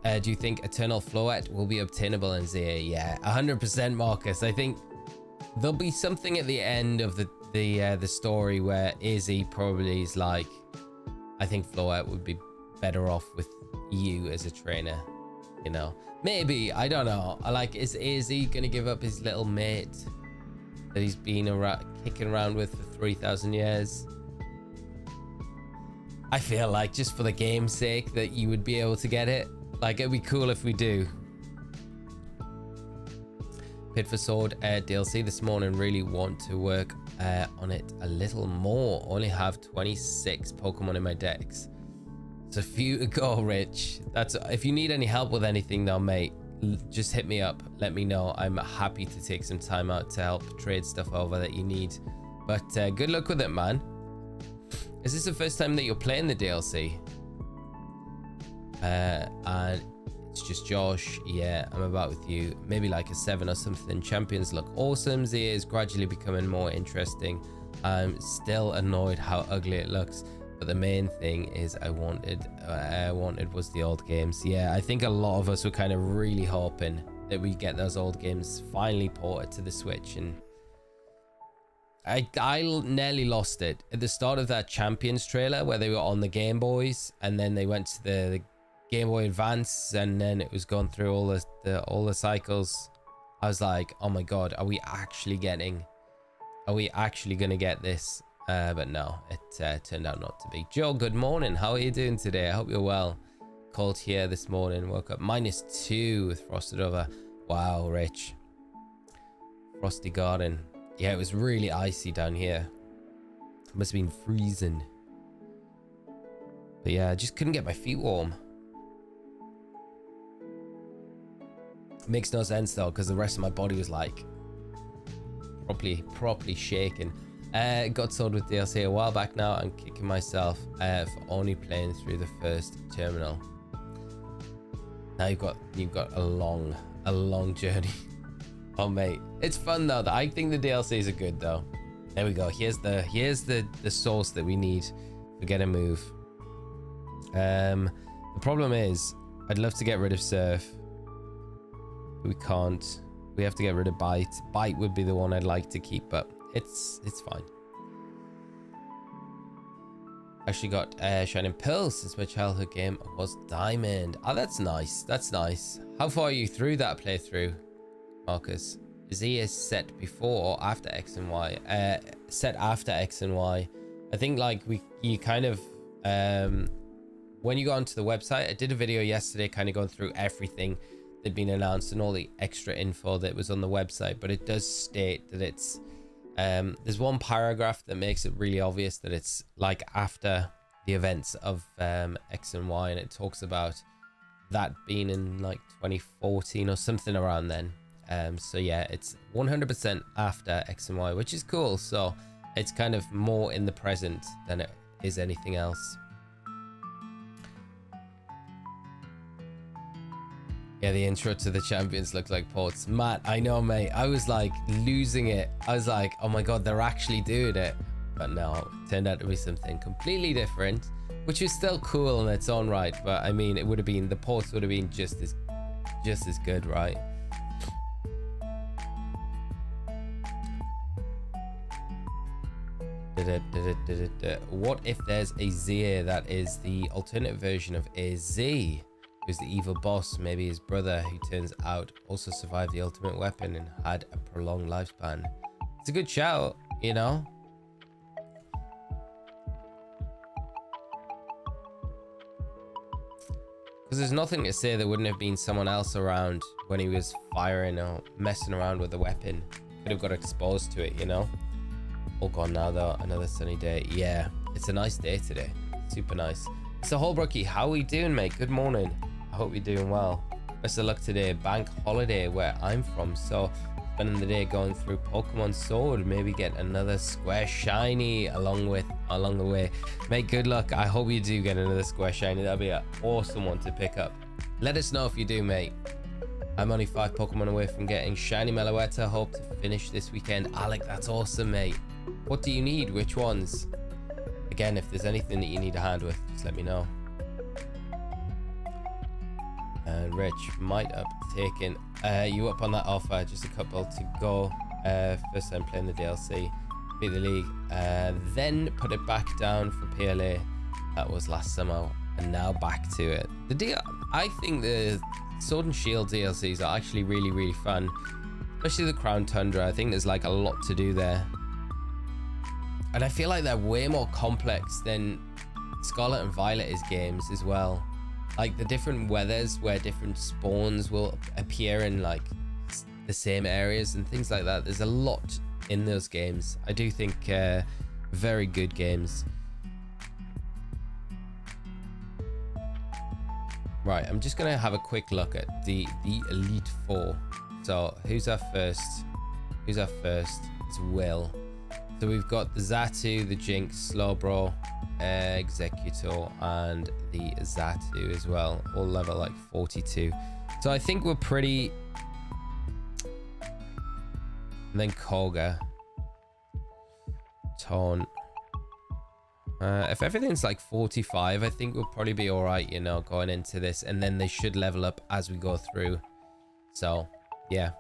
Do you think Eternal Floette will be obtainable in ZA? Yeah, 100%, Marcus. I think there'll be something at the end of the story where Izzy probably is like, I think Floette would be better off with you as a trainer, you know. Maybe, I don't know. Is he gonna give up his little mate that he's been kicking around with for 3,000 years? I feel like just for the game's sake that you would be able to get it. Like, it'd be cool if we do. Pit for Sword DLC this morning. Really want to work on it a little more. Only have 26 Pokemon in my decks. It's a few to go, Rich. If you need any help with anything though, mate, just hit me up. Let me know. I'm happy to take some time out to help trade stuff over that you need. But good luck with it, man. Is this the first time that you're playing the DLC? And it's just Josh. Yeah, I'm about with you. Maybe like a 7 or something. Champions look awesome. ZA is gradually becoming more interesting. I'm still annoyed how ugly it looks. But the main thing is I wanted was the old games. Yeah, I think a lot of us were kind of really hoping that we get those old games finally ported to the Switch, and I nearly lost it at the start of that Champions trailer where they were on the Game Boys, and then they went to the Game Boy Advance, and then it was going through all the cycles. I was like, oh my god, are we actually gonna get this? But no, it turned out not to be. Joe, good morning. How are you doing today? I hope you're well. Cold here this morning. Woke up -2 with frosted over. Wow, Rich. Frosty Garden. Yeah, it was really icy down here. It must have been freezing. But yeah, I just couldn't get my feet warm. Makes no sense though, because the rest of my body was like properly shaking. Got sold with DLC a while back now. I'm kicking myself for only playing through the first terminal. Now you've got a long journey. Oh mate, it's fun though. I think the DLCs are good though. There we go. Here's the source that we need to get a move. The problem is, I'd love to get rid of Surf. We can't. We have to get rid of Bite. Bite would be the one I'd like to keep, but it's fine. Actually got Shining Pearls since my childhood game was Diamond. Oh, that's nice. That's nice. How far are you through that playthrough, Marcus? Z is set before or after X and Y? Set after X and Y. I think like you kind of when you go onto the website, I did a video yesterday kind of going through everything that'd been announced and all the extra info that was on the website, but it does state that it's there's one paragraph that makes it really obvious that it's like after the events of X and Y, and it talks about that being in like 2014 or something around then. So yeah, it's 100% after X and Y, which is cool. So it's kind of more in the present than it is anything else. Yeah, the intro to the champions looked like ports. Matt, I know, mate. I was like losing it. I was like, oh my God, they're actually doing it. But no, it turned out to be something completely different, which is still cool in its own right. But I mean, it would have been, the ports would have been just as good, right? What if there's a Zia that is the alternate version of AZ? Who's the evil boss, maybe his brother, who turns out also survived the ultimate weapon and had a prolonged lifespan. It's a good shout, you know? Because there's nothing to say there wouldn't have been someone else around when he was firing or messing around with the weapon. Could have got exposed to it, you know? All gone now though, another sunny day. Yeah, it's a nice day today. Super nice. So Holbrookie, how are we doing, mate? Good morning. I hope you're doing well. Best of luck today. Bank holiday where I'm from, so spending the day going through Pokemon Sword. Maybe get another square shiny along the way. Mate, good luck. I hope you do get another square shiny. That'd be an awesome one to pick up. Let us know if you do, mate. I'm only 5 Pokemon away from getting shiny Meloetta. Hope to finish this weekend. Alec, that's awesome, mate. What do you need? Which ones? Again, if there's anything that you need a hand with, just let me know. And Rich might have taken you up on that offer. Just a couple to go. First time playing the DLC, beat the league, then put it back down for PLA. That was last summer, and now back to it. I think the Sword and Shield DLCs are actually really, really fun, especially the Crown Tundra. I think there's like a lot to do there. And I feel like they're way more complex than Scarlet and Violet's games as well. Like the different weathers where different spawns will appear in like the same areas and things like that. There's a lot in those games. I do think very good games. Right, I'm just going to have a quick look at the Elite Four. So who's our first? Who's our first? It's Will. So we've got the Xatu, the Jinx, Slowbro, Executor, and the Xatu as well. All level like 42. So I think we're pretty... And then Koga. Taunt. If everything's like 45, I think we'll probably be alright, you know, going into this. And then they should level up as we go through. So, yeah.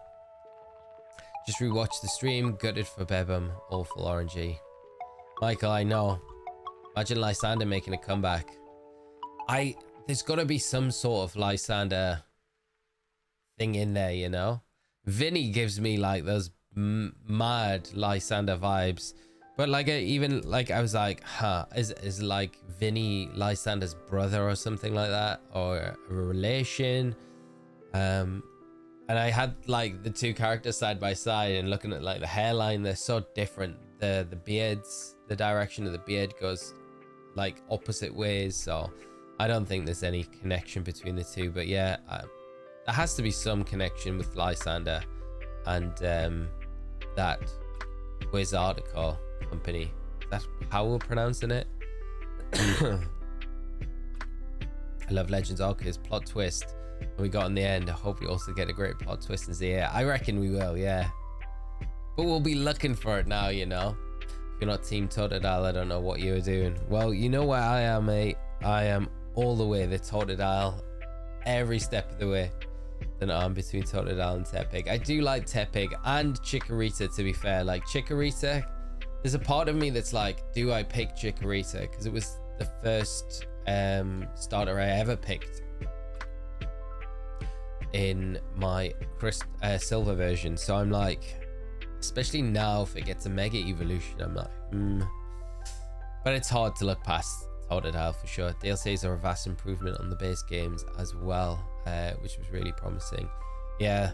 Just rewatch the stream. Gutted for Bebum. Awful RNG. Michael, I know. Imagine Lysander making a comeback. There's got to be some sort of Lysander thing in there, you know? Vinny gives me like those mad Lysander vibes. But like I was like, huh, is like Vinny Lysander's brother or something like that, or a relation? And I had like the two characters side by side and looking at like the hairline, they're so different. The beards, the direction of the beard goes like opposite ways. So I don't think there's any connection between the two. But yeah, there has to be some connection with Lysander and that Wizardical company. Is that how we're pronouncing it? I love Legends Arceus plot twist. And we got in the end. I hope we also get a great plot twist in Zia. I reckon we will, yeah. But we'll be looking for it now, you know. If you're not Team Totodile, I don't know what you were doing. Well, you know where I am, mate. I am all the way. The Totodile, every step of the way. Than I'm between Totodile and Tepig. I do like Tepig and Chikorita, to be fair. Like Chikorita, there's a part of me that's like, do I pick Chikorita? Because it was the first starter I ever picked in my silver version. So I'm like, especially now if it gets a Mega Evolution, I'm like, But it's hard to look past Totodile for sure. DLCs are a vast improvement on the base games as well, which was really promising. Yeah,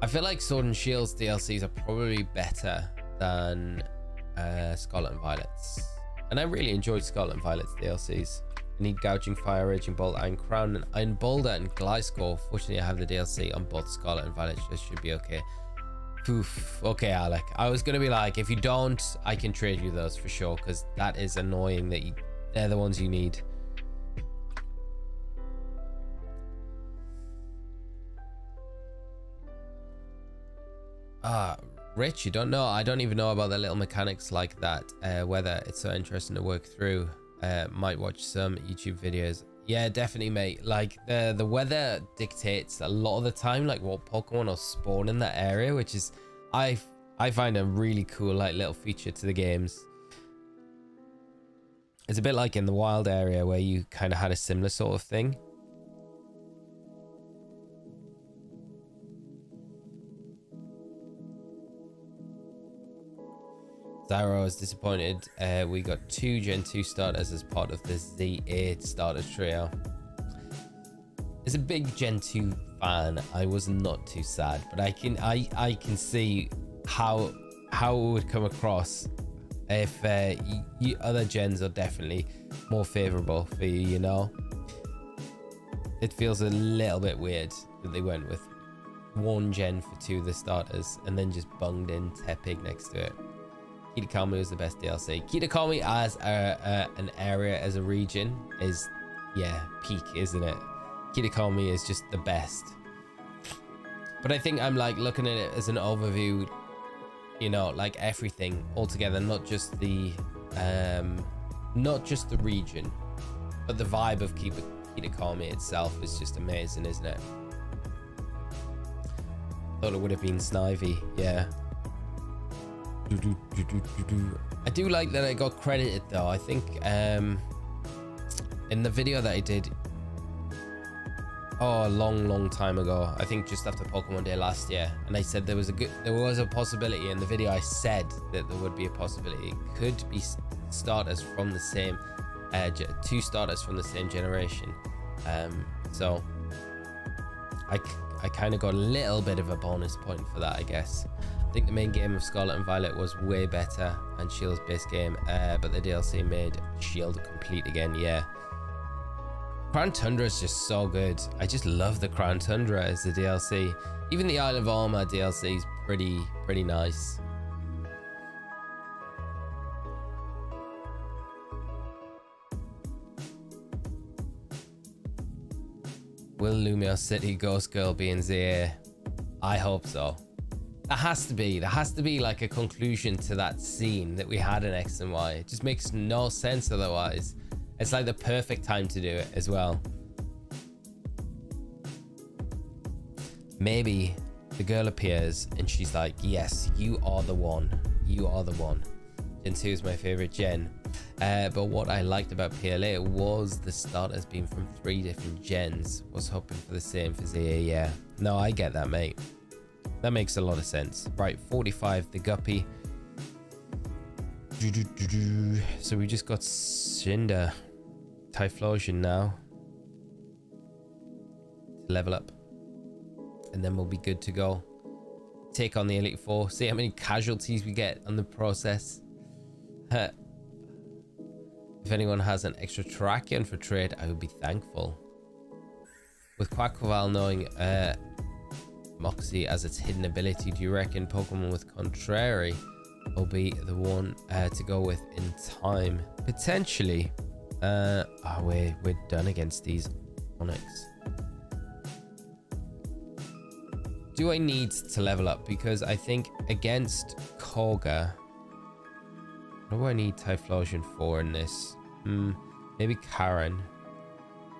I feel like Sword and Shield's DLCs are probably better than Scarlet and Violet's, and I really enjoyed Scarlet and Violet's DLCs. I need Gouging Fire, Raging Bolt, Iron Crown, Iron Boulder, and Gliscor. Fortunately, I have the DLC on both Scarlet and Violet, so it should be okay. Oof. Okay, Alec. I was gonna be like, if you don't, I can trade you those for sure, because that is annoying that they're the ones you need. Rich, you don't know? I don't even know about the little mechanics like that. Whether it's so interesting to work through. Might watch some YouTube videos. Yeah, definitely, mate. Like the weather dictates a lot of the time, like what Pokemon will spawn in that area, which is I find a really cool like little feature to the games. It's a bit like in the wild area where you kind of had a similar sort of thing. Zyro is disappointed. We got 2 Gen 2 starters as part of the Z8 starter trio. As a big Gen 2 fan, I was not too sad, but I can see how it would come across if other gens are definitely more favorable for you, you know. It feels a little bit weird that they went with 1 gen for 2 of the starters and then just bunged in Tepig next to it. Kitakami was the best DLC. Kitakami as an area, as a region, is, yeah, peak, isn't it? Kitakami is just the best. But I think I'm like looking at it as an overview, you know, like everything altogether, not just the region, but the vibe of Kitakami itself is just amazing, isn't it? Thought it would have been Snivy, yeah. I do like that I got credited though. I think in the video that I did a long time ago, I think just after Pokemon Day last year, and I said there was a possibility. In the video I said that there would be a possibility. It could be starters from the same 2 starters from the same generation. So I kind of got a little bit of a bonus point for that, I guess. I think the main game of Scarlet and Violet was way better than Shield's base game, but the DLC made Shield complete again. Yeah, Crown Tundra is just so good. I just love the Crown Tundra as the DLC. Even the Isle of Armor DLC is pretty nice. Will Lumio City Ghost Girl be in ZA? I hope so. There has to be like a conclusion to that scene that we had in X and Y. It just makes no sense otherwise. It's like the perfect time to do it as well. Maybe the girl appears and she's like, yes, you are the one. You are the one. Gen 2 is my favorite gen. But what I liked about PLA was the starters being from 3 different gens. Was hoping for the same for ZA, yeah. No, I get that, mate. That makes a lot of sense. Right, 45, the Guppy. So we just got Cinder. Typhlosion now. To level up. And then we'll be good to go. Take on the Elite Four. See how many casualties we get on the process. If anyone has an extra Terrakion for trade, I would be thankful. With Quaquaval knowing Moxie as its hidden ability, do you reckon Pokemon with Contrary will be the one to go with in time? Potentially. We're done against these Onyx. Do I need to level up? Because I think against Koga, what do I need Typhlosion for in this? Maybe Karen.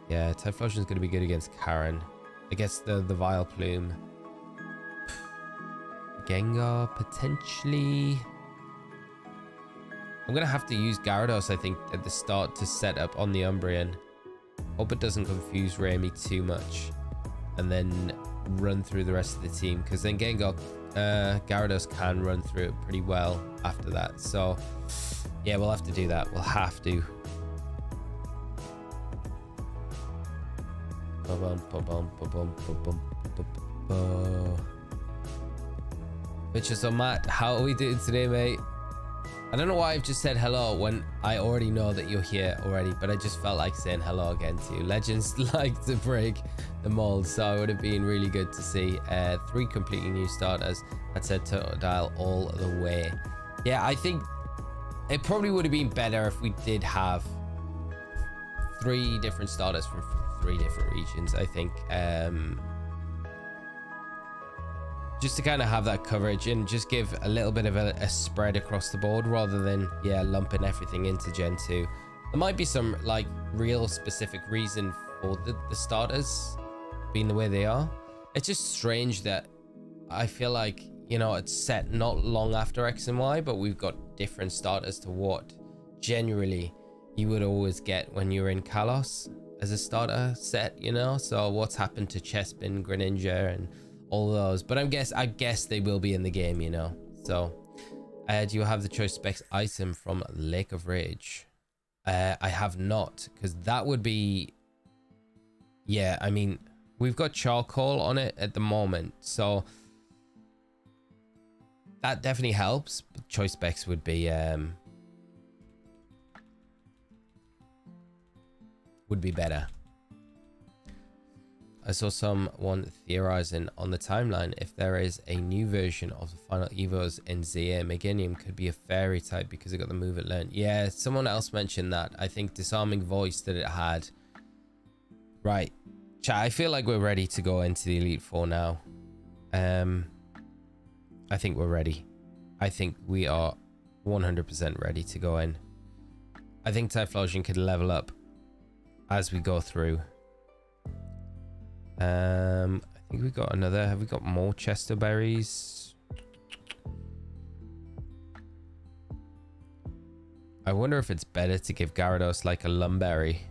Yeah, Typhlosion is going to be good against Karen. Against the Vile Plume. Gengar, potentially. I'm going to have to use Gyarados, I think, at the start to set up on the Umbreon. Hope it doesn't confuse Raimi too much. And then run through the rest of the team. Because then Gyarados can run through it pretty well after that. So, yeah, we'll have to do that. We'll have to. Bitches, so Matt, how are we doing today, mate? I don't know why I've just said hello when I already know that you're here already, but I just felt like saying hello again to you. Legends like to break the mold, so it would have been really good to see 3 completely new starters. That said, Totodile all the way. Yeah, I think it probably would have been better if we did have 3 different starters from 3 different regions, I think. Just to kind of have that coverage and just give a little bit of a spread across the board rather than, yeah, lumping everything into Gen 2. There might be some, like, real specific reason for the starters being the way they are. It's just strange that I feel like, you know, it's set not long after X and Y, but we've got different starters to what generally you would always get when you're in Kalos as a starter set, you know? So what's happened to Chespin, Greninja, and all those? But I guess they will be in the game, you know? So do you have the choice specs item from Lake of Rage? I have not, because that would be, yeah, I mean, we've got charcoal on it at the moment, so that definitely helps. But choice specs would be better. I saw someone theorizing on the timeline if there is a new version of the final Evos in ZA, Meganium could be a fairy type because it got the move it learned. Yeah, someone else mentioned that. I think Disarming Voice that it had. Right. Chat, I feel like we're ready to go into the Elite Four now. I think we're ready. I think we are 100% ready to go in. I think Typhlosion could level up as we go through. I think we got another. Have we got more Chester berries? I wonder if it's better to give Gyarados like a Lumberry,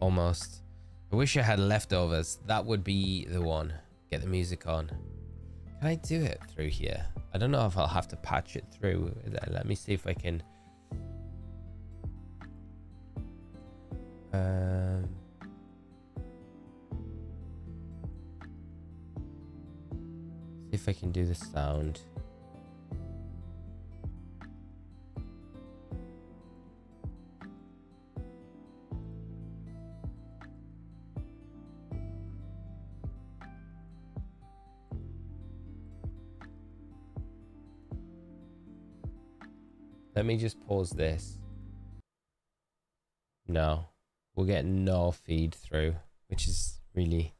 almost. I wish I had leftovers. That would be the one. Get the music on. Can I do it through here? I don't know if I'll have to patch it through. Let me see if I can. See if I can do the sound. Let me just pause this. No, we'll get no feed through, which is really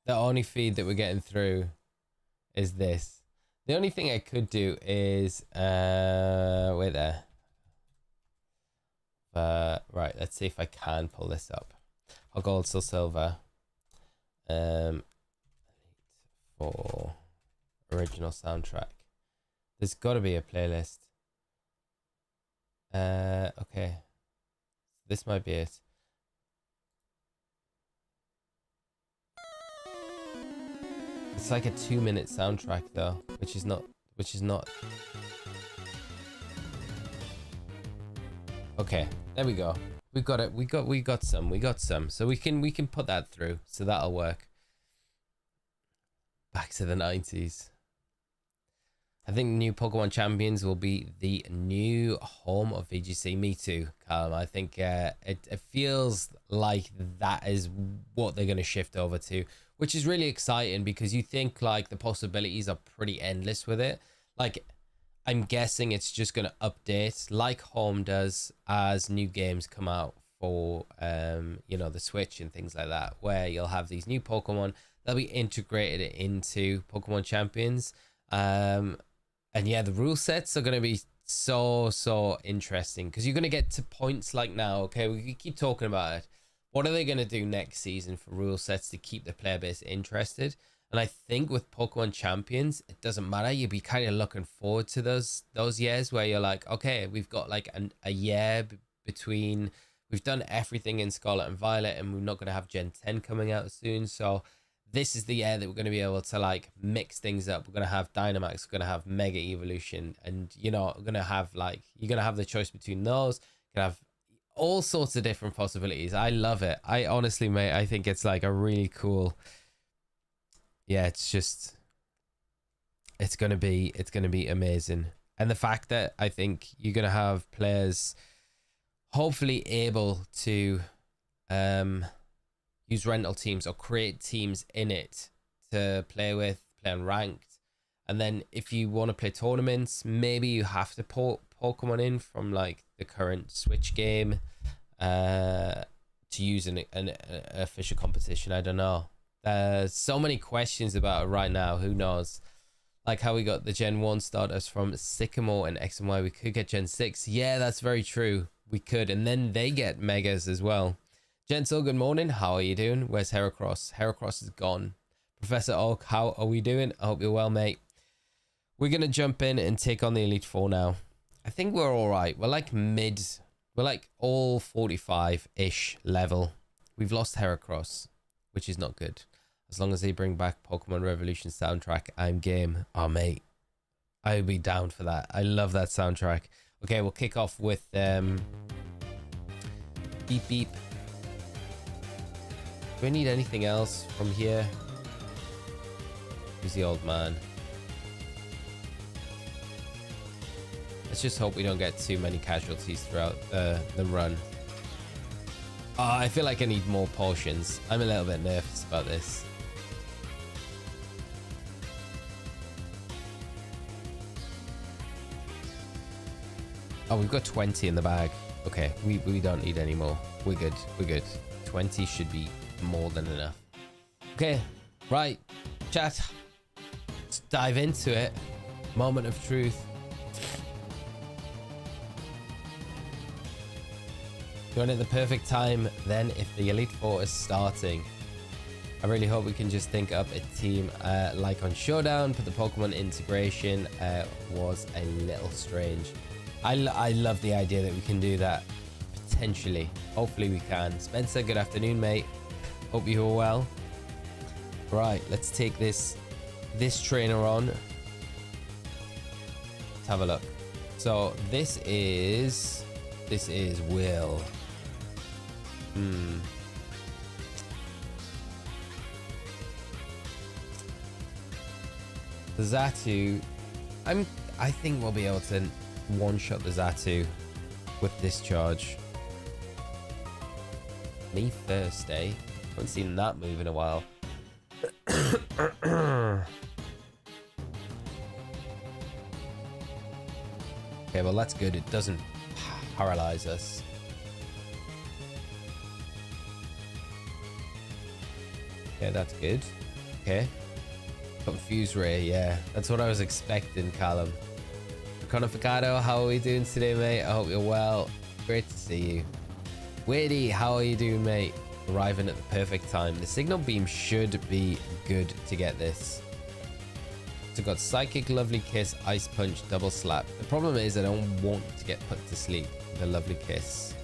the only feed that we're getting through is this. The only thing I could do is wait there. Right, let's see if I can pull this up. I'll gold, still silver. For original soundtrack. There's got to be a playlist. Okay. This might be it. It's like a 2-minute soundtrack though, which is not. Okay, there we go. We've got it. We got some. So we can put that through. So that'll work. Back to the 90s. I think new Pokemon Champions will be the new home of VGC. Me too, Callum. I think it feels like that is what they're going to shift over to, which is really exciting because you think like the possibilities are pretty endless with it. Like, I'm guessing it's just going to update like home does as new games come out for, you know, the Switch and things like that, where you'll have these new Pokemon. They'll be integrated into Pokemon Champions. And yeah, the rule sets are going to be so interesting, because you're going to get to points like now. Okay, we keep talking about it. What are they going to do next season for rule sets to keep the player base interested? And I think with Pokemon Champions, it doesn't matter. You'll be kind of looking forward to those years where you're like, okay, we've got like a year between, we've done everything in Scarlet and Violet, and we're not going to have Gen 10 coming out soon. So this is the year that we're going to be able to like mix things up. We're going to have Dynamax, we're going to have Mega Evolution, and you know, we're going to have like, you're going to have the choice between those. You're going to have all sorts of different possibilities. I love it. I honestly, mate, I think it's like a really cool, yeah, it's just, it's going to be amazing. And the fact that I think you're going to have players hopefully able to use rental teams or create teams in it to play with, play on ranked. And then if you want to play tournaments, maybe you have to put Pokemon in from like the current Switch game to use an official competition. I don't know. There's so many questions about it right now. Who knows? Like how we got the Gen 1 starters from Sycamore and X and Y. We could get Gen 6. Yeah, that's very true. We could. And then they get Megas as well. Gentle, good morning. How are you doing? Where's Heracross? Heracross is gone. Professor Oak, how are we doing? I hope you're well, mate. We're going to jump in and take on the Elite Four now. I think we're all right. We're like mid. We're like all 45-ish level. We've lost Heracross, which is not good. As long as they bring back Pokemon Revolution soundtrack, I'm game. Oh, mate. I would be down for that. I love that soundtrack. Okay, we'll kick off with Beep Beep. Do I need anything else from here? Who's the old man? Let's just hope we don't get too many casualties throughout the run. Oh, I feel like I need more potions. I'm a little bit nervous about this. Oh, we've got 20 in the bag. Okay, we don't need any more. We're good. We're good. 20 should be more than enough. Okay, right. Chat. Let's dive into it. Moment of truth. Join at the perfect time then if the Elite Four is starting. I really hope we can just think up a team like on Showdown, but the Pokemon integration was a little strange. I love the idea that we can do that, potentially. Hopefully we can. Spencer, good afternoon, mate. Hope you're well. Right, let's take this trainer on. Let's have a look. So this is Will. The Xatu, I think we'll be able to one-shot the Xatu with this charge. Me first, eh? Haven't seen that move in a while. Okay, well that's good. It doesn't paralyze us. Okay, that's good. Okay. Confused Ray, yeah. That's what I was expecting, Callum. Conificado, how are we doing today, mate? I hope you're well. Great to see you. Weirdy, how are you doing, mate? Arriving at the perfect time. The Signal Beam should be good to get this. So got Psychic, Lovely Kiss, Ice Punch, Double Slap. The problem is I don't want to get put to sleep with a Lovely Kiss.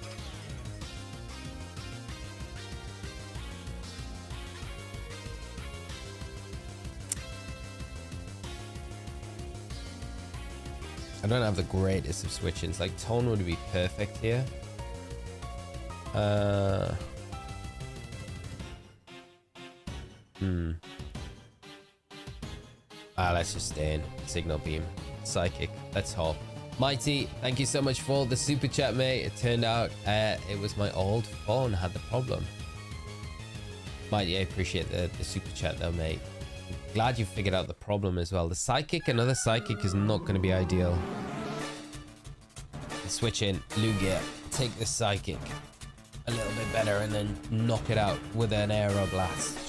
I don't have the greatest of switch-ins. Like, Tone would be perfect here. Let's just stay in. Signal Beam. Psychic. Let's hope. Mighty, thank you so much for the super chat, mate. It turned out it was my old phone had the problem. Mighty, I appreciate the super chat though, mate. Glad you figured out the problem as well. The Psychic, another Psychic is not going to be ideal. Switch in, Lugia, take the Psychic a little bit better and then knock it out with an Aeroblast.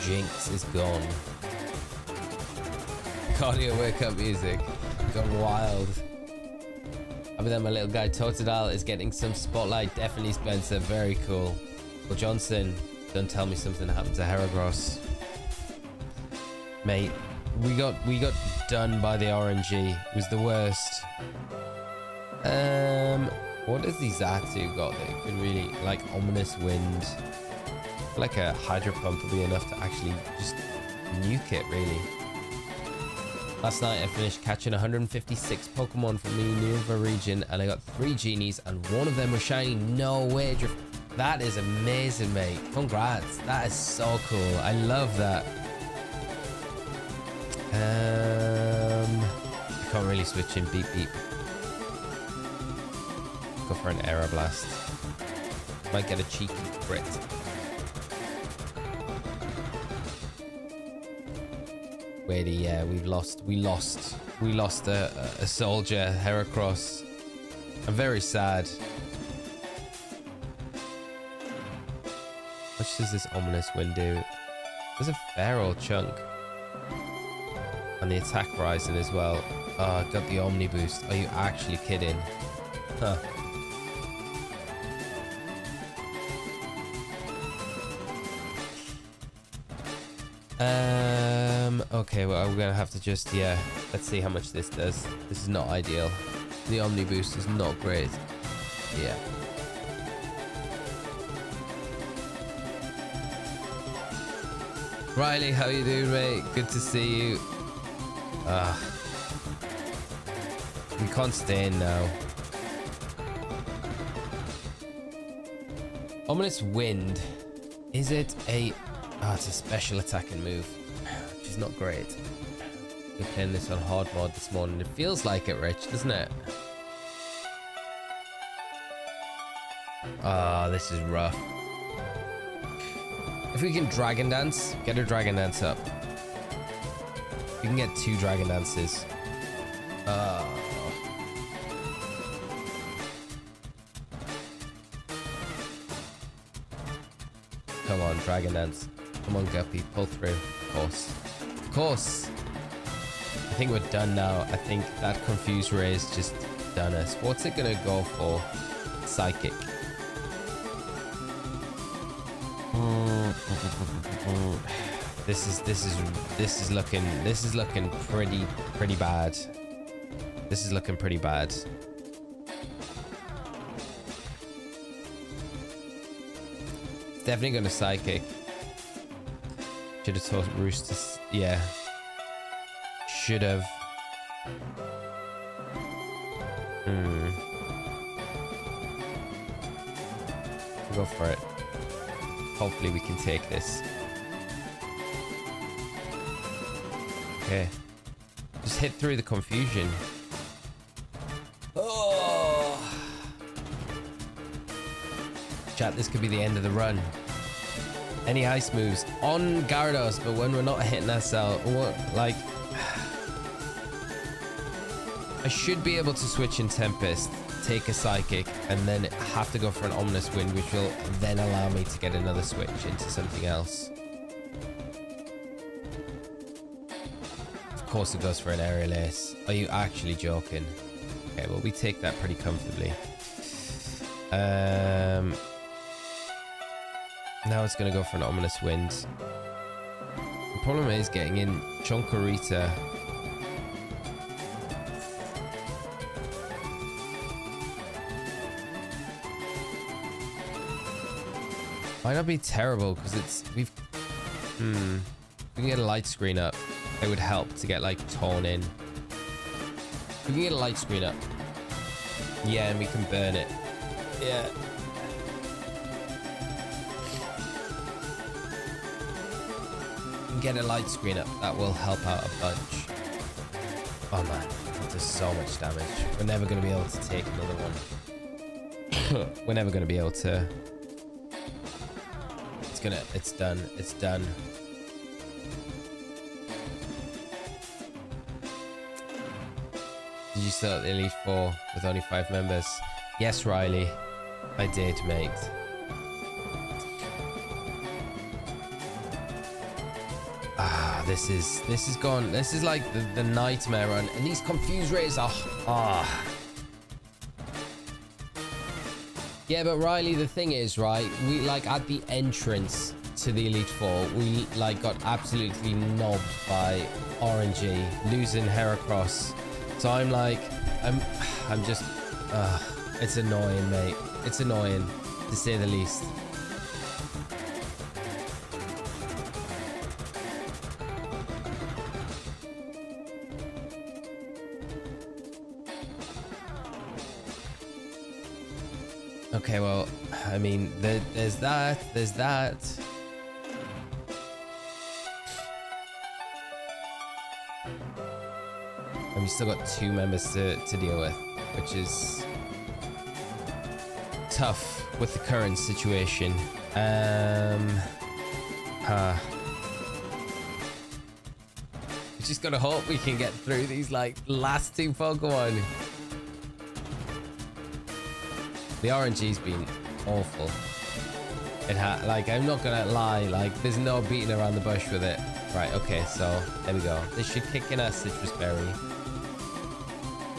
jinx is gone. Cardio workout music. Gone wild. I mean, then my little guy Totodile is getting some spotlight. Definitely, Spencer. Very cool. Well, Johnson, don't tell me something happened to Heracross. Mate, we got done by the RNG. It was the worst. What has the Xatu got that could really, like, ominous wind? Like a hydro pump would be enough to actually just nuke it, really. Last night I finished catching 156 Pokemon from the Unova region, and I got 3 genies, and one of them was shiny. No way. That is amazing, mate. Congrats. That is so cool. I love that. I can't really switch in. Beep beep. Go for an Air Blast. Might get a cheeky crit. Wait, yeah, we lost a soldier, Heracross. I'm very sad. What does this ominous wind do? There's a fair old chunk. And the attack rising as well. Oh, I got the Omni boost. Are you actually kidding? Huh. Okay, well, we're gonna have to just, yeah, let's see how much this does. This is not ideal. The Omni boost is not great. Yeah. Riley, how you doing, mate? Good to see you. We can't stay in now. Ominous wind. Is it a... Oh, it's a special attacking move. Which is not great. We're playing this on hard mode this morning. It feels like it, Rich, doesn't it? Ah, this is rough. If we can Dragon Dance, get a Dragon Dance up. We can get 2 Dragon Dances. Come on, Dragon Dance. Come on, Guppy, pull through. Of course. Of course. I think we're done now. I think that Confused Ray's just done us. What's it gonna go for? Psychic. This is looking pretty bad. This is looking pretty bad. It's definitely gonna psychic. Should have taught Roost to, yeah. Should have. Go for it. Hopefully we can take this. Okay. Just hit through the confusion. Oh. Chat, this could be the end of the run. Any ice moves on Gyarados, but when we're not hitting that cell, what, like... I should be able to switch in Tempest, take a Psychic, and then have to go for an Ominous Wind, which will then allow me to get another switch into something else. Of course it goes for an Aerial Ace. Are you actually joking? Okay, well, we take that pretty comfortably. Now it's going to go for an Ominous Wind. The problem is getting in Chonkarita. Might not be terrible because it's... We can get a light screen up. It would help to get, like, torn in. We can get a light screen up. Yeah, and we can burn it. Yeah. Get a light screen up. That will help out a bunch. Oh man, that does so much damage. We're never going to be able to take another one. We're never going to be able to. It's done. It's done. Did you start the Elite Four with only 5 members? Yes, Riley. I did, mate. this is gone. This is like the nightmare run. And these confused rays are... Ah. Yeah, but Riley, the thing is, right? We, like, at the entrance to the Elite Four, we, like, got absolutely knobbed by RNG, losing Heracross. So I'm like... I'm just... it's annoying, mate. It's annoying, to say the least. Okay, well, I mean, there's that. And we still got 2 members to deal with, which is tough with the current situation. We just gotta hope we can get through these, like, last 2 Pokemon. The RNG's been awful. Like, I'm not gonna lie, like, there's no beating around the bush with it. Right, okay, so there we go. This should kick in our Citrus Berry.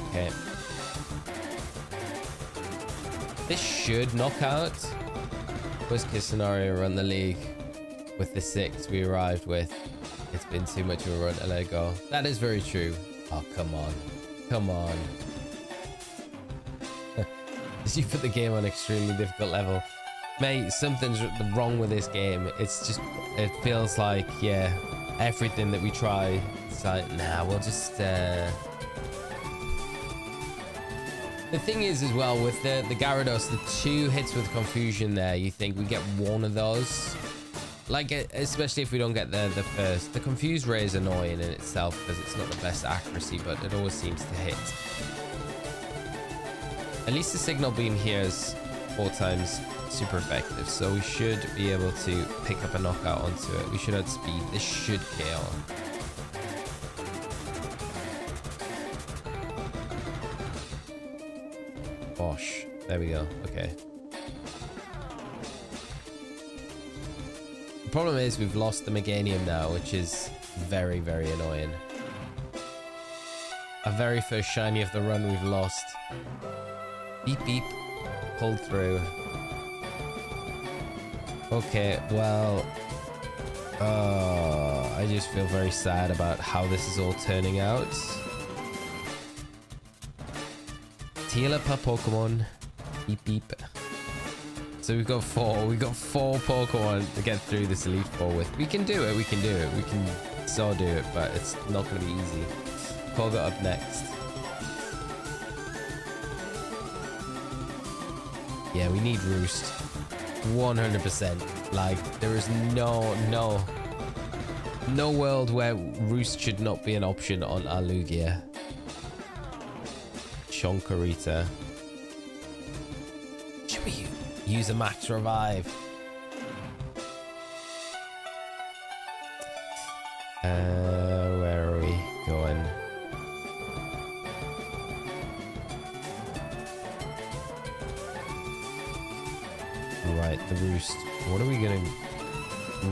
Okay. This should knock out. Worst case scenario, run the league with the 6 we arrived with. It's been too much of a run to let it go. That is very true. Oh, come on. Come on. You put the game on extremely difficult level. Mate, something's wrong with this game. It's just, it feels like, yeah, everything that we try, it's like, nah, we'll just, The thing is as well, with the Gyarados, the 2 hits with confusion there, you think we get 1 of those. Like, especially if we don't get the first. The confused ray is annoying in itself because it's not the best accuracy, but it always seems to hit. At least the signal beam here is 4 times super effective, so we should be able to pick up a knockout onto it. We should have speed. This should kill. Bosh. There we go. Okay. The problem is we've lost the Meganium now, which is very, very annoying. Our very first shiny of the run we've lost. Beep, beep. Pulled through. Okay, well... I just feel very sad about how this is all turning out. Healer per Pokemon. Beep, beep. So we've got 4. We've got 4 Pokemon to get through this Elite Four with. We can do it. We can do it. We can so do it, but it's not going to be easy. Koga up next. Yeah, we need Roost. 100%. Like, there is no world where Roost should not be an option on our Lugia. Chonkarita. Should we use a Max Revive? Where are we going? Right, the Roost. What are we gonna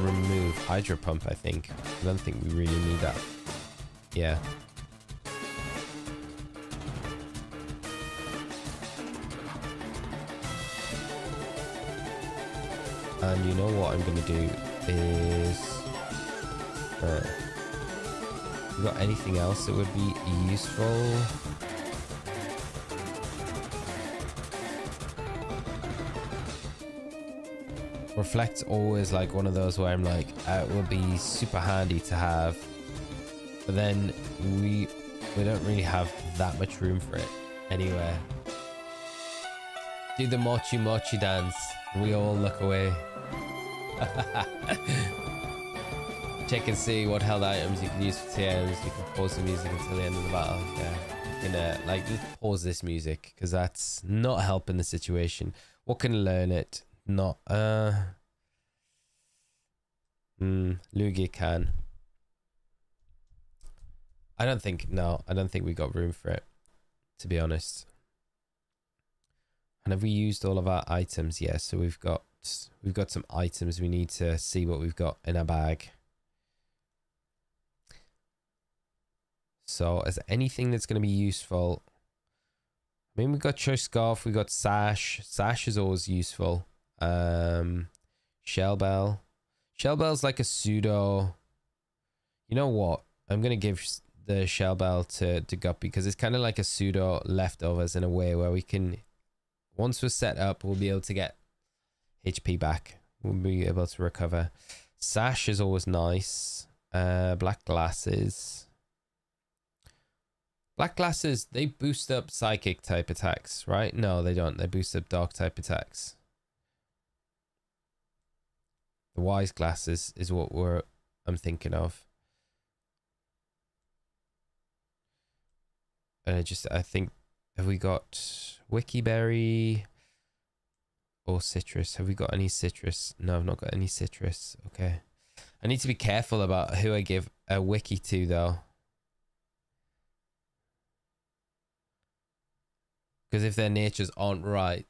remove? Hydro Pump, I think. I don't think we really need that. Yeah. And you know what I'm gonna do is... you got anything else that would be useful? Reflect's always like one of those where I'm like, it would be super handy to have, but then we don't really have that much room for it anywhere. Do the mochi mochi dance. We all look away. Check and see what held items you can use for TMs. You can pause the music until the end of the battle. Yeah, you can like let's pause this music because that's not helping the situation. What can learn it? Not Lugia can. I don't think we got room for it, to be honest. And have we used all of our items? Yes, so we've got some items. We need to see what we've got in our bag. So is there anything that's going to be useful? I mean, we got Choice Scarf, we got Sash. Sash is always useful. Shell Bell. Shell Bell's like a pseudo. You know what? I'm going to give the Shell Bell to Guppy because it's kind of like a pseudo leftovers in a way where we can, once we're set up, we'll be able to get HP back. We'll be able to recover. Sash is always nice. Black Glasses. Black Glasses, they boost up psychic type attacks, right? No, they don't. They boost up dark type attacks. The Wise Glasses is what I'm thinking of. And I think, have we got Wikiberry or Citrus? Have we got any Citrus? No, I've not got any Citrus. Okay. I need to be careful about who I give a Wiki to, though. Because if their natures aren't right,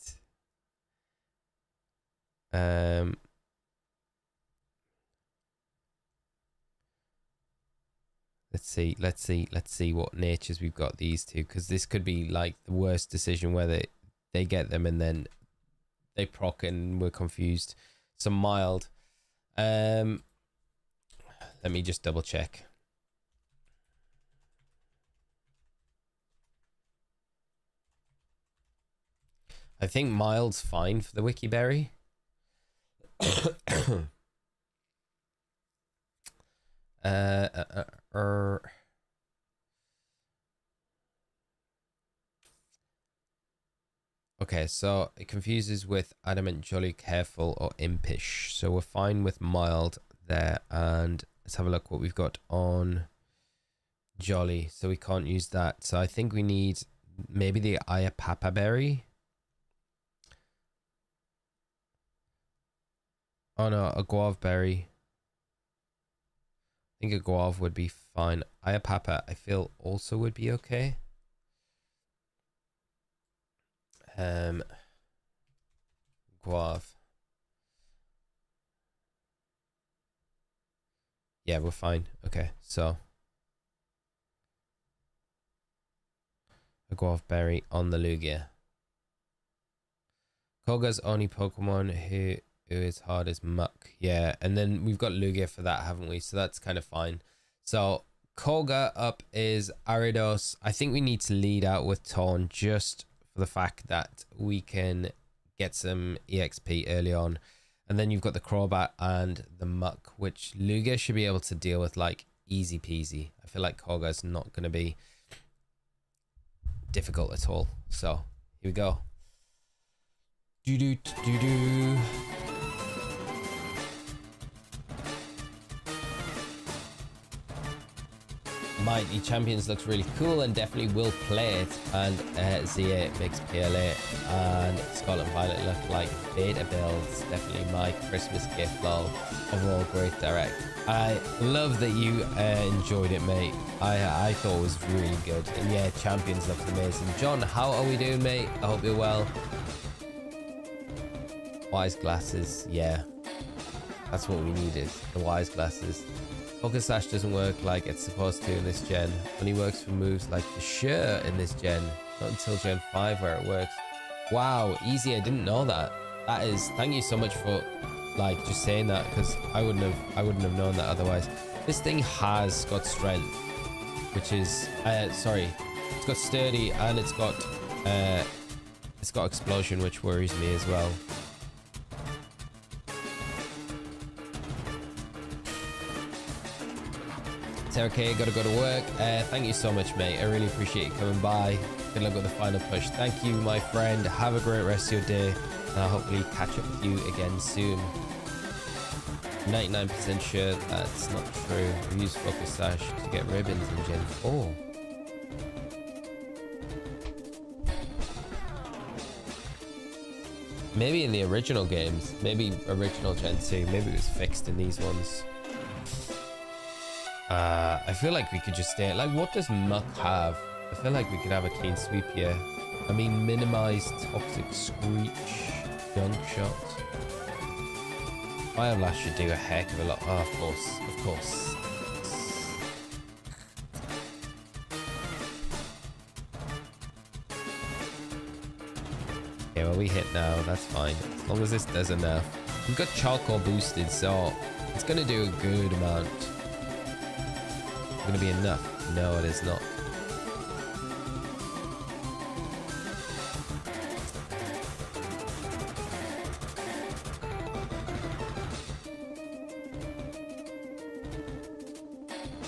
let's see what natures we've got these two, because this could be like the worst decision where they get them and then they proc and we're confused. So mild. Let me just double check. I think mild's fine for the Wikiberry. Okay, so it confuses with adamant, jolly, careful, or impish. So we're fine with mild there. And let's have a look what we've got on jolly. So we can't use that. So I think we need maybe the Ayapapa berry. Oh no, a guava berry. I think a guava would be fine. Ayapapa, I feel also would be okay. Guava. Yeah, we're fine. Okay, so a guava berry on the Lugia. Koga's only Pokemon who is hard as muck. Yeah, and then we've got Lugia for that, haven't we? So that's kind of fine. So Koga up is Aridos. I think we need to lead out with Torn just for the fact that we can get some EXP early on. And then you've got the Crobat and the Muck, which Lugia should be able to deal with like easy peasy. I feel like Koga's not going to be difficult at all. So here we go. Do-do-do-do. Mighty Champions looks really cool and definitely will play it. And Z8 makes PLA and Scarlet and Violet look like beta builds. Definitely my Christmas gift, lol. Overall great direct. I love that you enjoyed it, mate. I thought it was really good. And yeah, Champions looked amazing. John, how are we doing, mate? I hope you're well. Wise Glasses, yeah. That's what we needed, the Wise Glasses. Focus Sash doesn't work like it's supposed to in this gen. Only works for moves like the Sure in this gen. Not until Gen 5 where it works. Wow, easy, I didn't know that. That is, thank you so much for like just saying that, because I wouldn't have known that otherwise. This thing has got strength, which is sorry, it's got sturdy and it's got explosion, which worries me as well. Okay, gotta go to work. Thank you so much, mate. I really appreciate you coming by. Good luck with the final push. Thank you, my friend. Have a great rest of your day, and I'll hopefully catch up with you again soon. 99% sure that's not true. We use Focus Sash to get ribbons in Gen 4. Maybe in the original games. Maybe original Gen 2. Maybe it was fixed in these ones. I feel like we could just stay. Like, what does Muck have? I feel like we could have a clean sweep here. I mean, minimize Toxic Screech, Gunk Shot. Bioblast should do a heck of a lot. Oh, of course, of course. Okay, well we hit now, that's fine. As long as this does enough. We've got charcoal boosted, so it's gonna do a good amount. It's gonna be enough. No, it is not.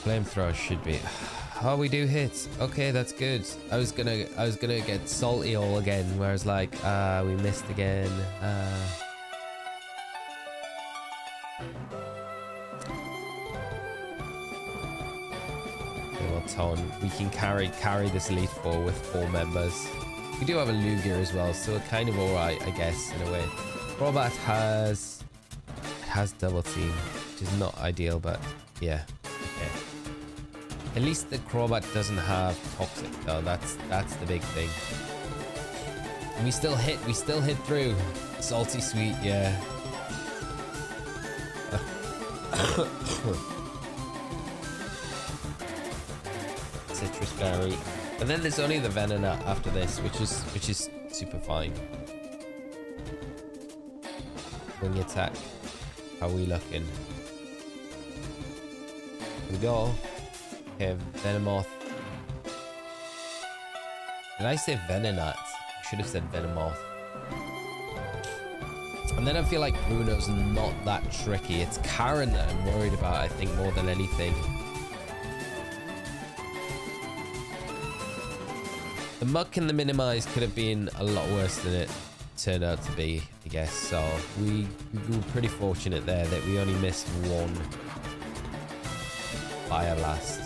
Flamethrower should be. Oh, we do hit. Okay, that's good. I was gonna get salty all again, whereas like we missed again. Okay, well, Ton, we can carry this Elite Four with 4 members. We do have a Lugia as well, so kind of alright, I guess, in a way. Crobat has double team, which is not ideal, but yeah. Okay. At least the Crobat doesn't have Toxic though. That's the big thing. And we still hit through. Salty sweet, yeah. Citrus berry. And then there's only the Venonat after this, which is super fine. Wing attack. How are we looking? Here we go. Okay, Venomoth. Did I say Venonat? I should have said Venomoth. And then I feel like Bruno's not that tricky. It's Karen that I'm worried about, I think, more than anything. The Muck and the Minimize could have been a lot worse than it turned out to be, I guess. So we were pretty fortunate there that we only missed 1 Fire Blast.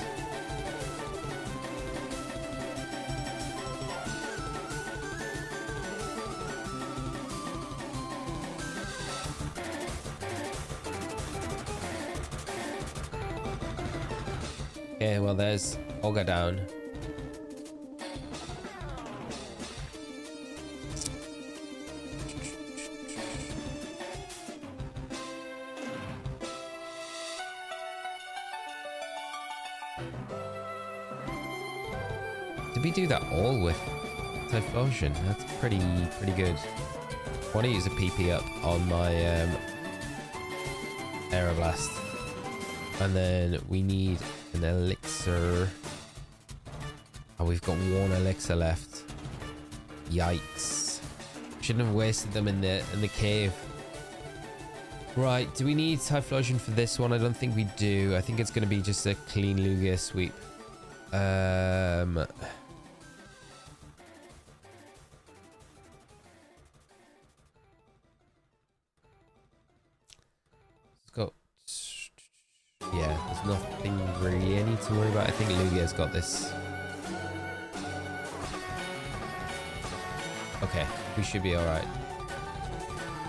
Okay, well there's Olga down. Did we do that all with Typhlosion? That's pretty good. I want to use a PP up on my Aeroblast. And then we need an elixir. Oh, we've got 1 elixir left. Yikes. Shouldn't have wasted them in the cave. Right, do we need Typhlosion for this one? I don't think we do. I think it's going to be just a clean Lugia sweep. Let's go. Yeah, there's nothing really I need to worry about. I think Lugia's got this. Okay, we should be alright.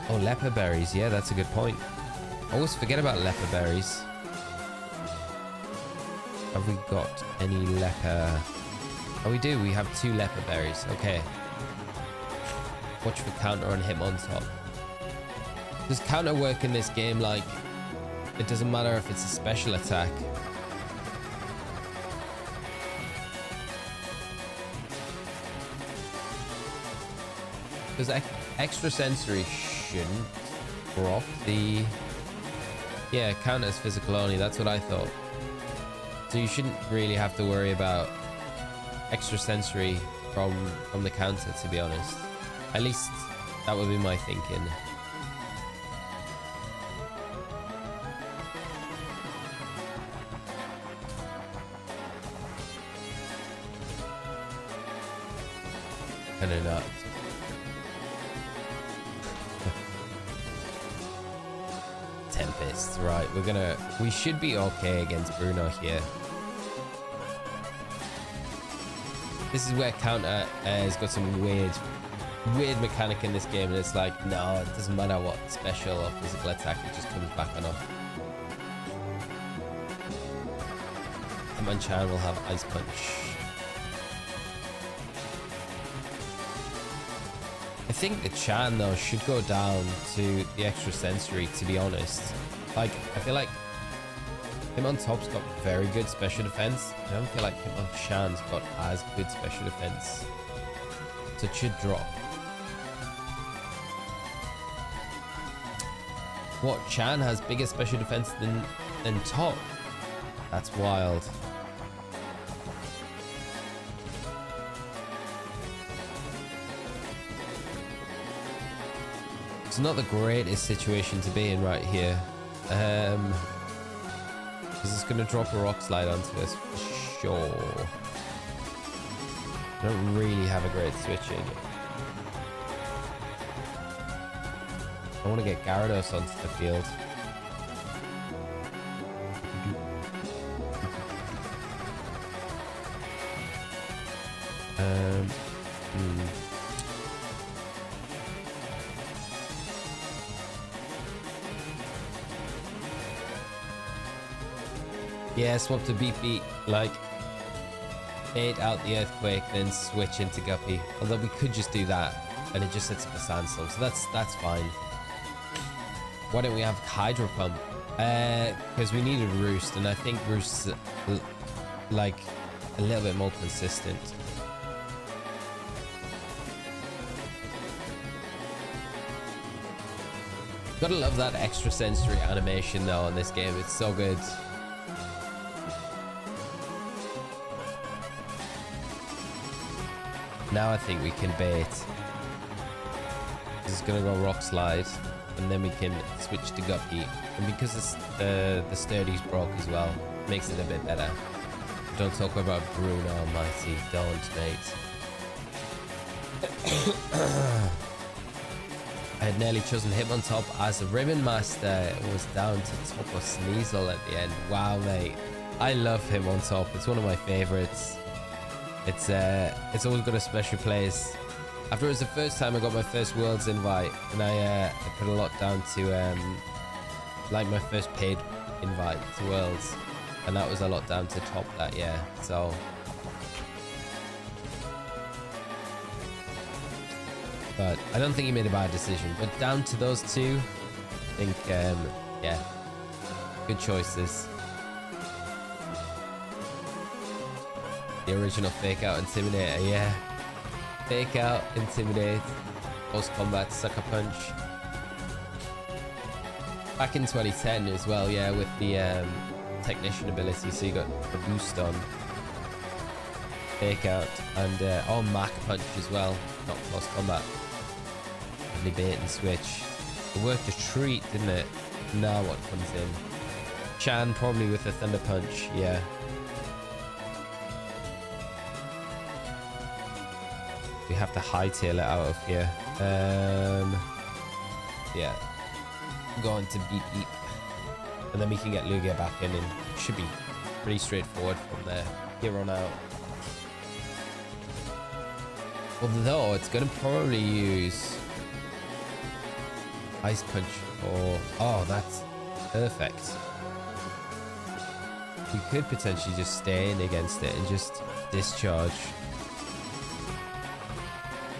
Oh, leper berries. Yeah, that's a good point. I always forget about leper berries. Have we got any leper? Oh, we do. We have 2 leper berries. Okay. Watch for counter on him on top. Does counter work in this game? Like, it doesn't matter if it's a special attack. Because extra sensory shouldn't drop the... Yeah, counter is physical only. That's what I thought. So you shouldn't really have to worry about extra sensory from the counter, to be honest. At least that would be my thinking. Cannnot. Tempest, right? We should be okay against Bruno here. This is where counter has got some weird mechanic in this game, and it's like, no, it doesn't matter what special or physical attack, it just comes back on off. Hitmonchan will have Ice Punch. I think the Chan though should go down to the extra sensory, to be honest. Like, I feel like Hitmontop's got very good special defense. I don't feel like Hitmonchan's got as good special defense. So it should drop. What? Chan has bigger special defense than Top? That's wild. It's not the greatest situation to be in right here. Is this going to drop a rock slide onto us? For sure. I don't really have a great switching. I want to get Gyarados onto the field. Yeah, swap to Beat, like bait out the Earthquake, then switch into Guppy. Although we could just do that, and it just sets up a Sandstorm, so that's fine. Why don't we have Hydro Pump? Because we needed Roost, and I think Roost's like a little bit more consistent. Gotta love that extra sensory animation though in this game. It's so good. Now I think we can bait. This is gonna go Rock Slide, and then we can switch to Guppy. And because it's, the Sturdy's broke as well, makes it a bit better. Don't talk about Bruno Almighty. Don't, mate. I had nearly chosen Hitmontop as a Ribbon Master. It was down to Tapu Sneasel at the end. Wow, mate. I love Hitmontop. It's one of my favorites. It's always got a special place. After it was the first time I got my first Worlds invite, and I put a lot down to like my first paid invite to Worlds, and that was a lot down to Top that year. So but I don't think he made a bad decision. But down to those two, I think yeah, good choices. The original Fake Out Intimidator, yeah. Fake Out, Intimidate, Post Combat, Sucker Punch. Back in 2010 as well, yeah, with the Technician ability, so you got the boost on Fake Out, and oh, Mach Punch as well, not Post Combat. Lovely bait and switch. It worked a treat, didn't it? Now what comes in? Chan probably with the Thunder Punch, yeah. We have to hightail it out of here. Yeah. Go on to Beep Beep. And then we can get Lugia back in, and it should be pretty straightforward from there, here on out. Although it's going to probably use Ice Punch or... Oh, that's perfect. We could potentially just stay in against it and just discharge.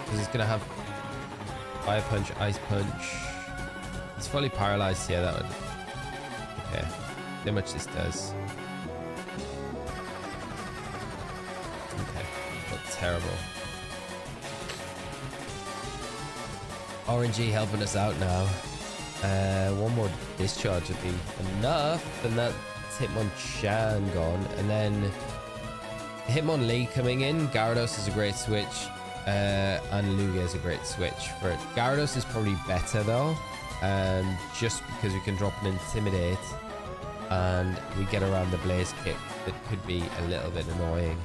Because it's going to have Fire Punch, Ice Punch. It's fully paralyzed here, that would... Okay, see how much this does. Okay, not terrible. RNG helping us out now. One more discharge would be enough. Then that's Hitmonchan gone. And then Hitmonlee coming in. Gyarados is a great switch. And Lugia is a great switch for it. Gyarados is probably better though, just because we can drop an Intimidate and we get around the Blaze Kick that could be a little bit annoying.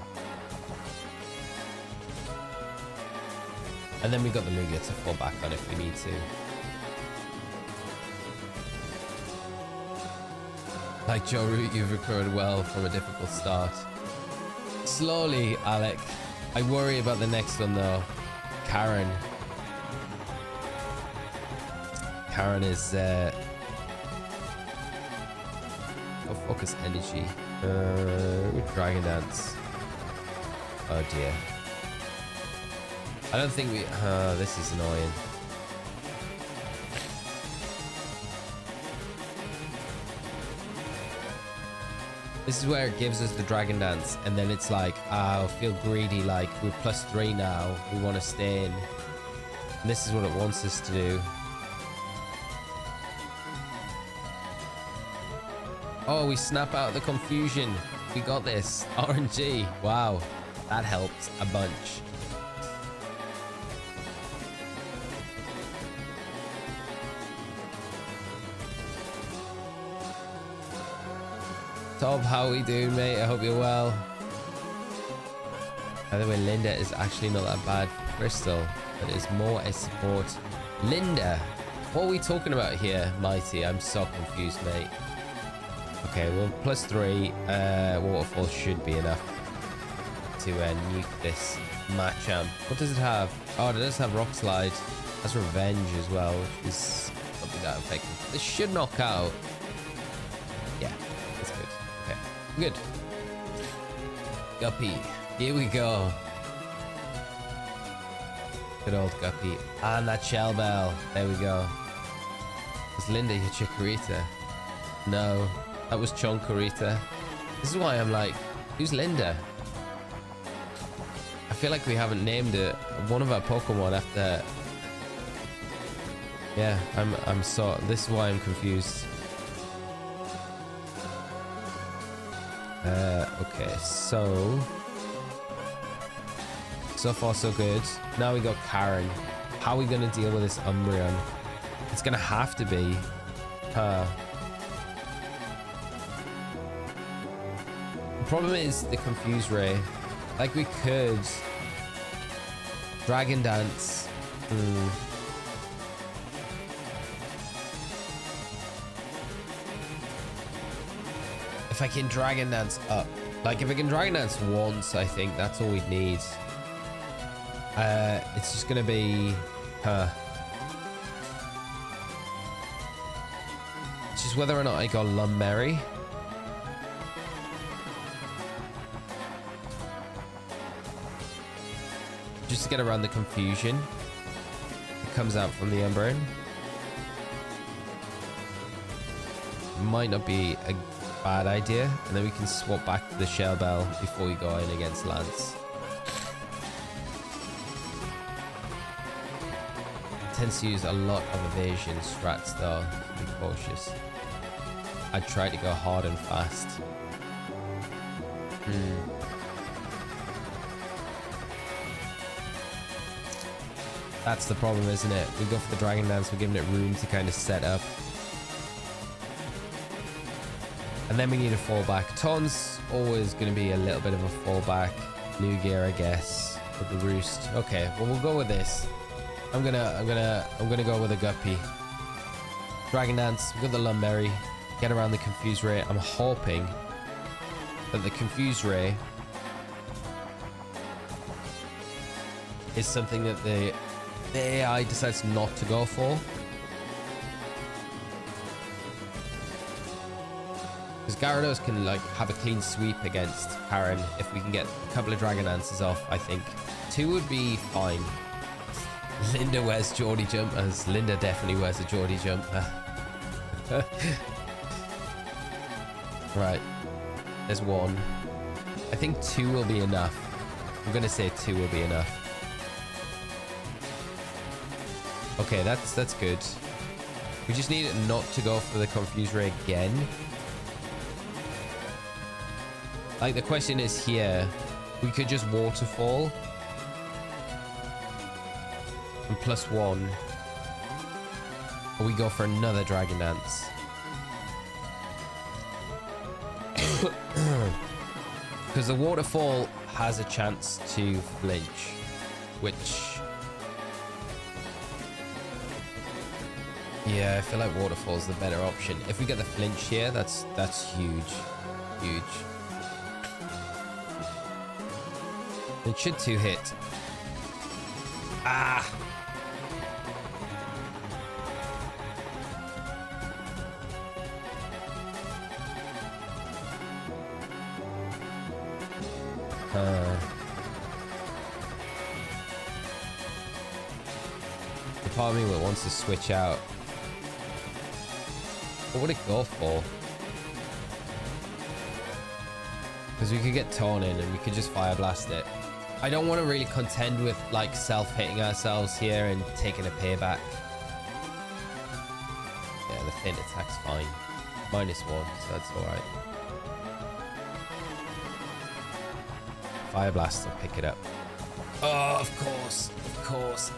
And then we got the Lugia to fall back on if we need to. Like Joe Root, you've recovered well from a difficult start. Slowly, Alec. I worry about the next one though. Karen. Karen is oh, focus energy. Dragon Dance. Oh dear. I don't think we... this is annoying. This is where it gives us the Dragon Dance, and then it's like, I feel greedy, like we're +3 now, we want to stay in. And this is what it wants us to do. Oh, we snap out the confusion. We got this. RNG. Wow. That helped a bunch. Tob, how are we doing, mate? I hope you're well. By the way, Linda is actually not that bad for Crystal, but is more a support. Linda, what are we talking about here, Mighty? I'm so confused, mate. Okay, well, +3 waterfall should be enough to nuke this Machamp. What does it have? Oh, it does have Rock Slide. It has Revenge as well, which is not be that effective. This should knock out. Yeah, that's good. Okay, good. Guppy, here we go. Good old Guppy. And that Shell Bell. There we go. Was Linda your Chikorita? No, that was Chonkarita. This is why I'm like, who's Linda? I feel like we haven't named one of our Pokemon after. Yeah, I'm so. This is why I'm confused. Okay, so far so good. Now we got Karen. How are we gonna deal with this Umbreon? It's gonna have to be her. The problem is the Confuse Ray. Like, we could Dragon Dance. If I can Dragon Dance up, like if I can Dragon Dance once, I think that's all we'd need. It's just gonna be her. It's just whether or not I got Lumberry. Just to get around the confusion that comes out from the Umbreon. Might not be a bad idea, and then we can swap back to the Shell Bell before we go in against Lance. Tends to use a lot of evasion strats though, so be cautious. I'd try to go hard and fast. That's the problem, isn't it? We go for the Dragon Dance, we're giving it room to kind of set up. And then we need a fallback. Ton's always going to be a little bit of a fallback. New gear, I guess, with the Roost. Okay, well, we'll go with this. I'm gonna go with a Guppy. Dragon Dance, we've got the Lumberry. Get around the Confuse Ray. I'm hoping that the Confuse Ray is something that the AI decides not to go for. Because Gyarados can like have a clean sweep against Karen if we can get a couple of Dragon Dances off. I think 2 would be fine. Linda wears Geordie jumpers. Linda definitely wears a Geordie jumper. Right, there's 1. I think 2 will be enough. I'm gonna say 2 will be enough. Okay, that's good. We just need it not to go for the Confuse Ray again. Like, the question is here, we could just Waterfall and +1, or we go for another Dragon Dance. Because the Waterfall has a chance to flinch, which, yeah, I feel like Waterfall's the better option. If we get the flinch here, that's huge. It should 2-hit. Ah! The part of me that wants to switch out. What would it go for? Because we could get torn in and we could just Fire Blast it. I don't want to really contend with like self-hitting ourselves here and taking a payback. Yeah, the feint attack's fine. -1, so that's alright. Fire Blast will pick it up. Oh, of course. Of course.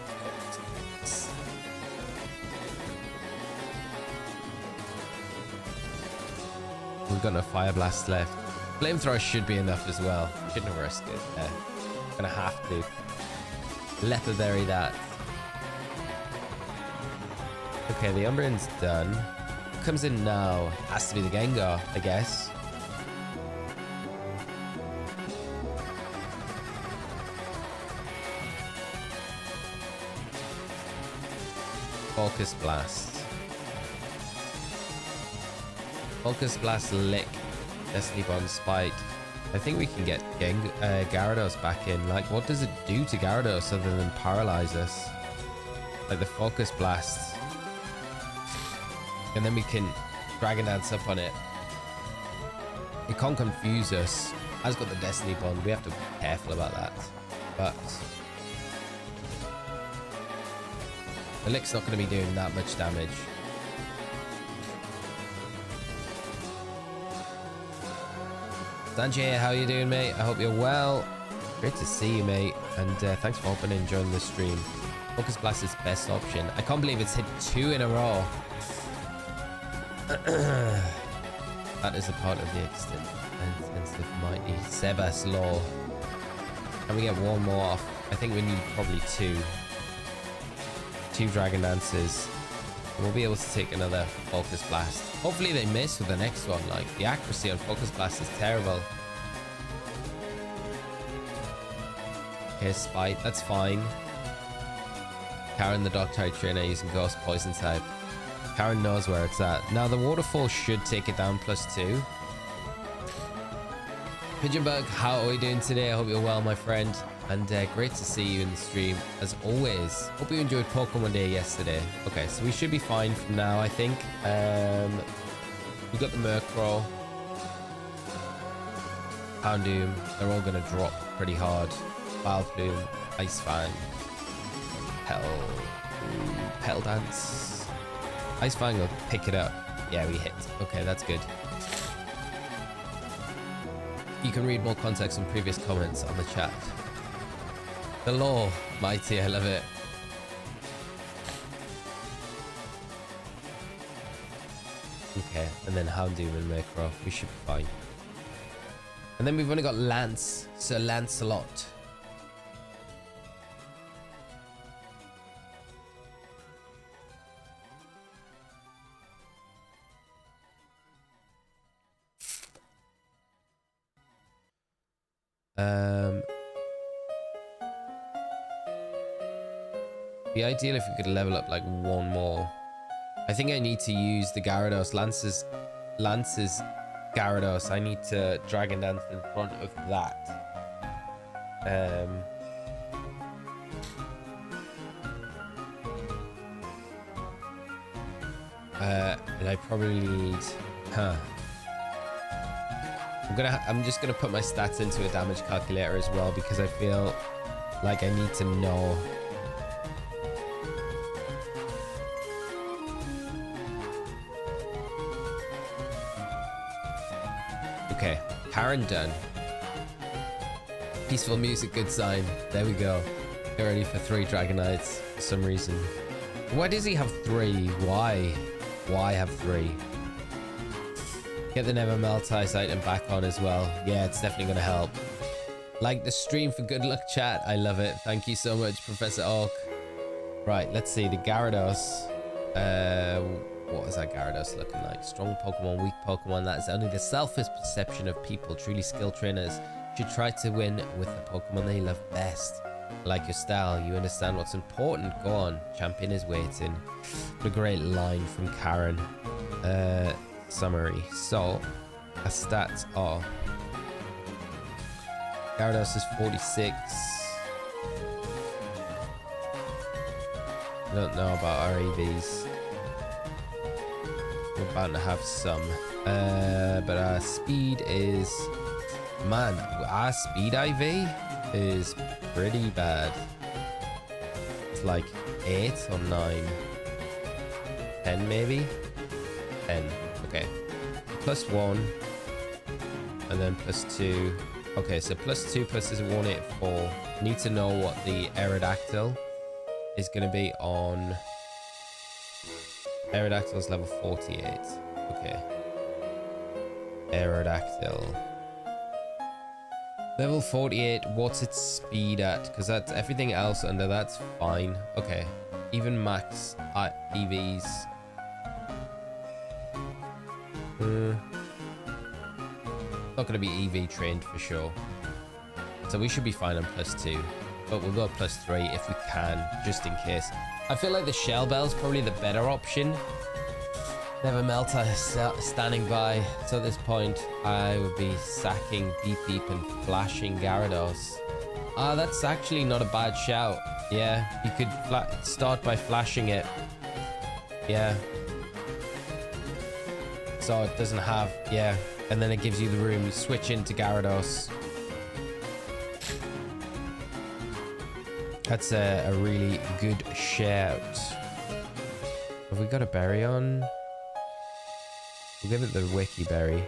We've got no Fire Blast left. Flamethrower should be enough as well. Shouldn't have risked it there. Gonna have to. Leatherberry that. Okay, the Umbreon's done. Comes in now. Has to be the Gengar, I guess. Focus Blast. Focus Blast, Lick. Destiny Bond, Spite. I think we can get Gyarados back in. Like, what does it do to Gyarados other than paralyze us? Like the Focus Blast. And then we can Dragon Dance up on it. It can't confuse us. Has got the Destiny Bond. We have to be careful about that. But the Lick's not going to be doing that much damage. Sanjay, how you doing, mate? I hope you're well. Great to see you, mate. And thanks for hopping in during the stream. Focus Blast is best option. I can't believe it's hit 2 in a row. That is a part of the extensive mighty Sebas law. Can we get one more off? I think we need probably 2. 2 Dragon Dances. And we'll be able to take another Focus Blast. Hopefully they miss with the next one. Like, the accuracy on Focus Blast is terrible. Okay, Spite. That's fine. Karen, the Dark type trainer, using Ghost Poison type. Karen knows where it's at. Now, the Waterfall should take it down +2. Pigeonbug, how are we doing today? I hope you're well, my friend. And great to see you in the stream, as always. Hope you enjoyed Pokemon Day yesterday. Okay, so we should be fine from now, I think. We got the Murkrow. Houndoom. They're all going to drop pretty hard. Vileplume, Ice Fang, Petal Dance. Ice Fang will pick it up. Yeah, we hit. Okay, that's good. You can read more context from previous comments on the chat. The law, mighty, I love it. Okay, and then Houndoom and Murkrow. We should be fine. And then we've only got Lance, Sir Lancelot. Be ideal if we could level up like 1 more. I think I need to use the Gyarados. Lance's Gyarados. I need to Dragon Dance in front of that. And I probably need... I'm just gonna put my stats into a damage calculator as well, because I feel like I need to know. Okay, Karen done. Peaceful music, good sign. There we go. Get ready for 3 Dragonites for some reason. Why does he have 3? Why? Why have 3? Get the Never Melt Ice item back on as well. Yeah, it's definitely going to help. Like the stream for good luck, chat. I love it. Thank you so much, Professor Oak. Right, let's see. The Gyarados. What is that Gyarados looking like? Strong Pokemon, weak Pokemon. That is only the selfish perception of people. Truly skilled trainers should try to win with the Pokemon they love best. Like your style, you understand what's important. Go on. Champion is waiting. What a great line from Karen. Summary. So, our stats are... Gyarados is 46. I don't know about our EVs. We're bound to have some. But our speed is... Man, our speed IV is pretty bad. It's like 8 or 9. 10 maybe? 10. Okay. +1 and then +2. Okay, so +2 plus is 184. Need to know what the Aerodactyl is going to be on. Aerodactyl's level 48. Okay. Aerodactyl. Level 48, what's its speed at? Because that's everything else under that's fine. Okay. Even max EVs. Not going to be EV trained for sure. So we should be fine on +2. But we'll go +3 if we can, just in case. I feel like the Shell Bell's probably the better option. Never Melter standing by. So at this point, I would be sacking Beep Beep and flashing Gyarados. Ah, that's actually not a bad shout. Yeah, you could start by flashing it. Yeah. So it doesn't have, yeah. And then it gives you the room. You switch into Gyarados. That's a really good shout. Have we got a berry on? We'll give it the Wiki Berry.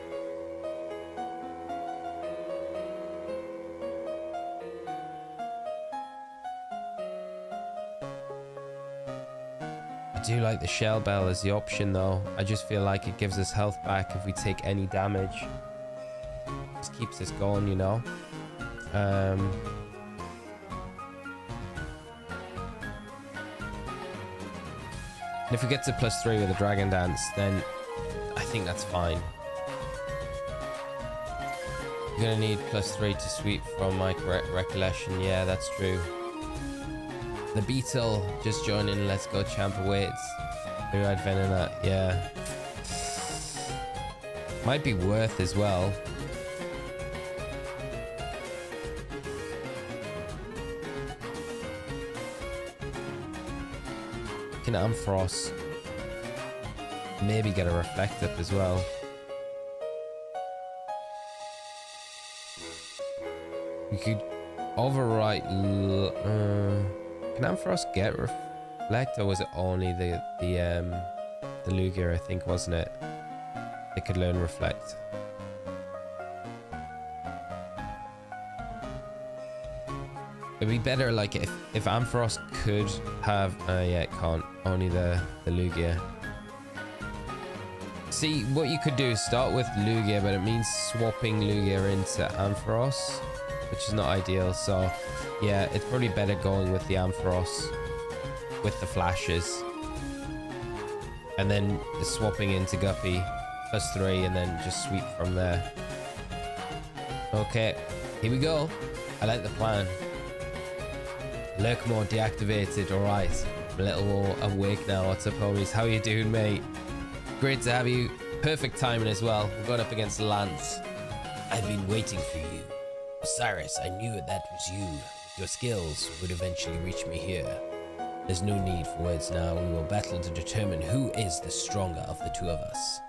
I do like the Shell Bell as the option though. I just feel like it gives us health back if we take any damage. Just keeps us going, you know. And if we get to +3 with a Dragon Dance, then I think that's fine. You're gonna need +3 to sweep from my recollection. Yeah, that's true. The Beetle just joining. Let's go, champ awaits. Blue-eyed Venonat, yeah. Might be worth as well. Can Ampharos maybe get a Reflect up as well? We could overwrite. Can Ampharos get Reflect, or was it only the Lugia? I think, wasn't it? They could learn Reflect. It'd be better like if Ampharos could have yeah, it can't, only the Lugia. See, what you could do is start with Lugia, but it means swapping Lugia into Ampharos, which is not ideal. So yeah, it's probably better going with the Ampharos with the flashes, and then swapping into Guppy +3, and then just sweep from there. Okay, here we go. I like the plan. Lurk mode deactivated. Alright, I'm a little more awake now. What's up, homies? How you doing, mate? Great to have you. Perfect timing as well. We're going up against Lance. I've been waiting for you. Osiris, I knew that was you. Your skills would eventually reach me here. There's no need for words now. We will battle to determine who is the stronger of the two of us.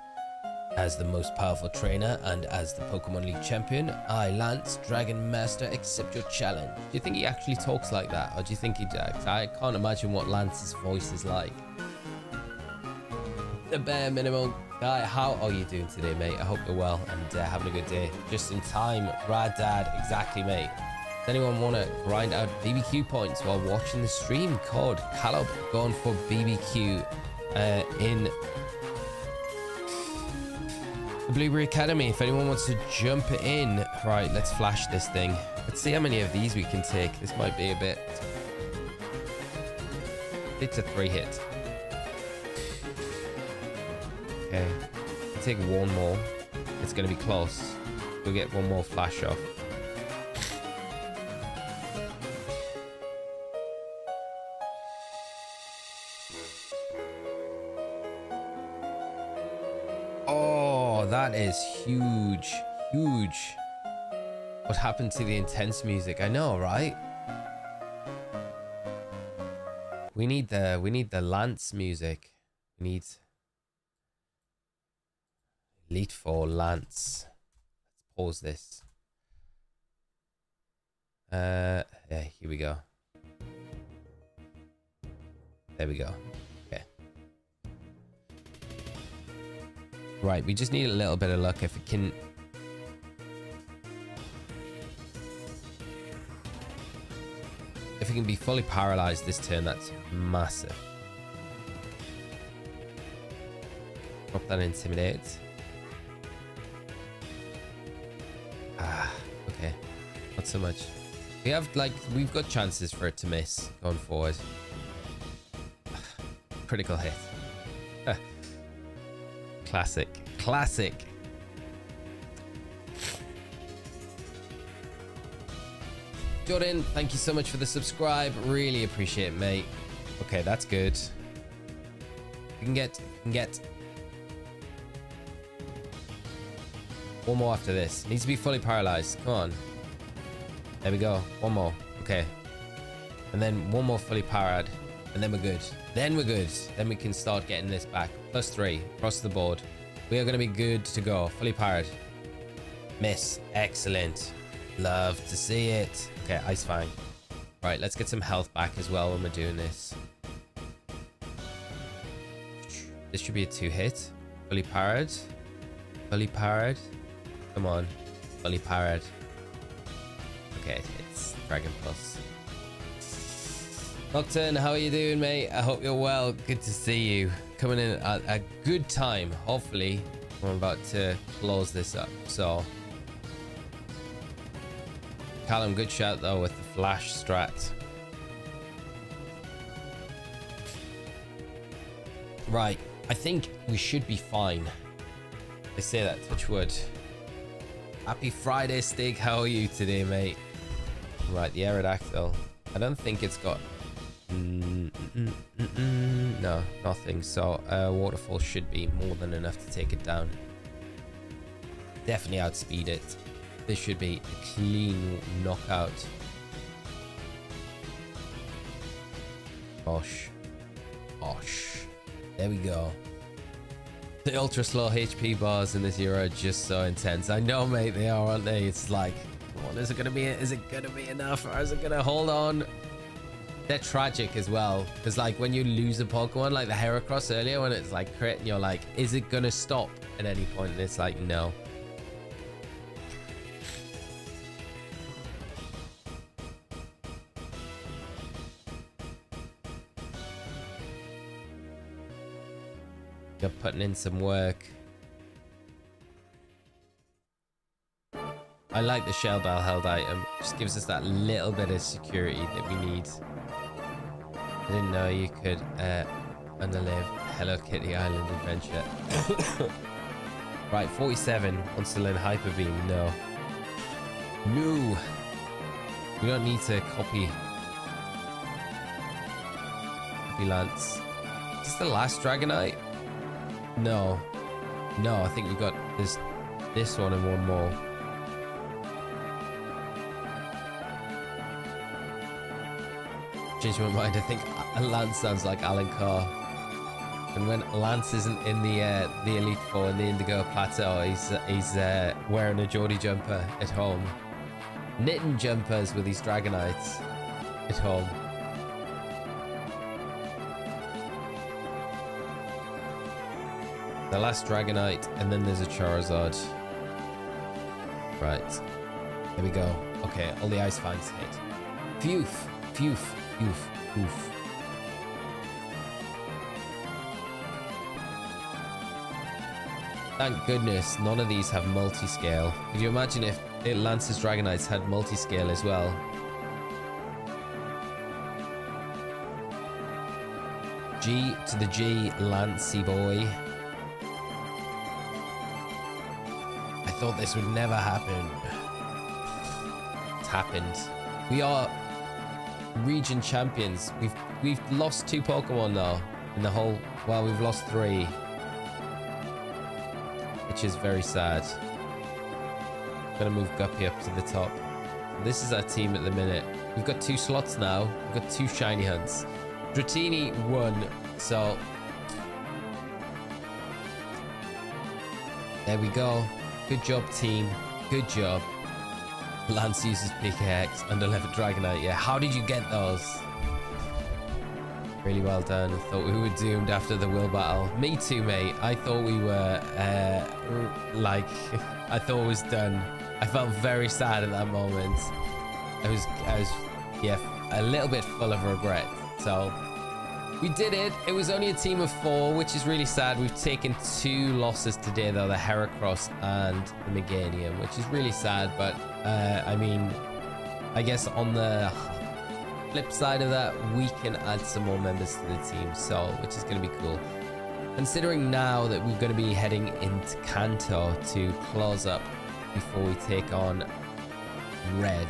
As the most powerful trainer and as the Pokemon League champion, I, Lance, Dragon Master, accept your challenge. Do you think he actually talks like that? Or do you think he does? I can't imagine what Lance's voice is like. The bare minimum. Guy, how are you doing today, mate? I hope you're well and having a good day. Just in time. Rad Dad. Exactly, mate. Does anyone want to grind out BBQ points while watching the stream? Code Caleb going for BBQ in the Blueberry Academy. If anyone wants to jump in. Right, let's flash this thing. Let's see how many of these we can take. This might be a bit. It's a 3-hit. Okay, we'll take one more. It's going to be close. We'll get one more flash off. Oh, that is huge. Huge. What happened to the intense music? I know, right? We need the Lance music. We need Elite Four Lance. Let's pause this. Yeah, here we go. There we go. Okay. Right, we just need a little bit of luck. If it can... If it can be fully paralyzed this turn, that's massive. Drop that Intimidate. Ah, okay. Not so much. We have, like, we've got chances for it to miss going forward. Critical hit. Classic. Classic. Jordan, thank you so much for the subscribe. Really appreciate it, mate. Okay, that's good. You can get one more after this. Needs to be fully paralyzed. Come on. There we go. One more. Okay. And then one more fully parad. And then we're good. Then we're good. Then we can start getting this back. +3 across the board. We are going to be good to go. Fully parad. Miss. Excellent. Love to see it. Okay, Ice Fang. Right, let's get some health back as well when we're doing this. This should be a 2-hit. Fully parad. Fully parad. Come on. Fully parad. Okay, it's Dragon Plus. Nocturne, how are you doing, mate? I hope you're well. Good to see you. Coming in at a good time. Hopefully, I'm about to close this up. So, Callum, good shout though with the flash strat. Right, I think we should be fine. I say that, touch wood. Happy Friday, Stig. How are you today, mate? Right, the Aerodactyl. I don't think it's got... no, nothing. So, Waterfall should be more than enough to take it down. Definitely outspeed it. This should be a clean knockout. Osh. Osh. There we go. The ultra slow HP bars in this era are just so intense. I know, mate, they are, aren't they? It's like, what is it gonna be? Is it gonna be enough, or is it gonna hold on? They're tragic as well, because like when you lose a Pokemon, like the Heracross earlier, when it's like crit, and you're like, is it gonna stop at any point? And it's like, no. You're putting in some work. I like the Shell Bell held item. Just gives us that little bit of security that we need. I didn't know you could underlive Hello Kitty Island Adventure. Right, 47 wants to learn Hyper Beam. No. No. We don't need to copy Lance. Is this the last Dragonite? No. No, I think we've got this one and one more. Change my mind. I think Lance sounds like Alan Carr. And when Lance isn't in the Elite Four in the Indigo Plateau, he's wearing a Geordie jumper at home. Knitting jumpers with these Dragonites at home. The last Dragonite, and then there's a Charizard. Right. There we go. Okay, all the Ice Fangs hit. Phew. Phew. Phew. Phew. Thank goodness none of these have multi-scale. Could you imagine if Lance's Dragonites had multi-scale as well? G to the G, Lancey boy. I thought this would never happen. It's happened. We are region champions. We've lost 2 Pokemon now in the whole... Well, we've lost 3. Which is very sad. I'm gonna move Guppy up to the top. This is our team at the minute. We've got 2 slots now. We've got 2 shiny hunts. Dratini won, so... There we go. Good job, team. Good job. Lance uses PKX, under level Dragonite. Yeah, how did you get those? Really well done. I thought we were doomed after the will battle. Me too, mate. I thought we were, like, I thought it was done. I felt very sad at that moment. I was, yeah, a little bit full of regret. So we did it. It was only a team of 4, which is really sad. We've taken 2 losses today, though, the Heracross and the Meganium, which is really sad. But, I mean, I guess on the flip side of that, we can add some more members to the team, so which is going to be cool. Considering now that we're going to be heading into Cannnot to close up before we take on Red.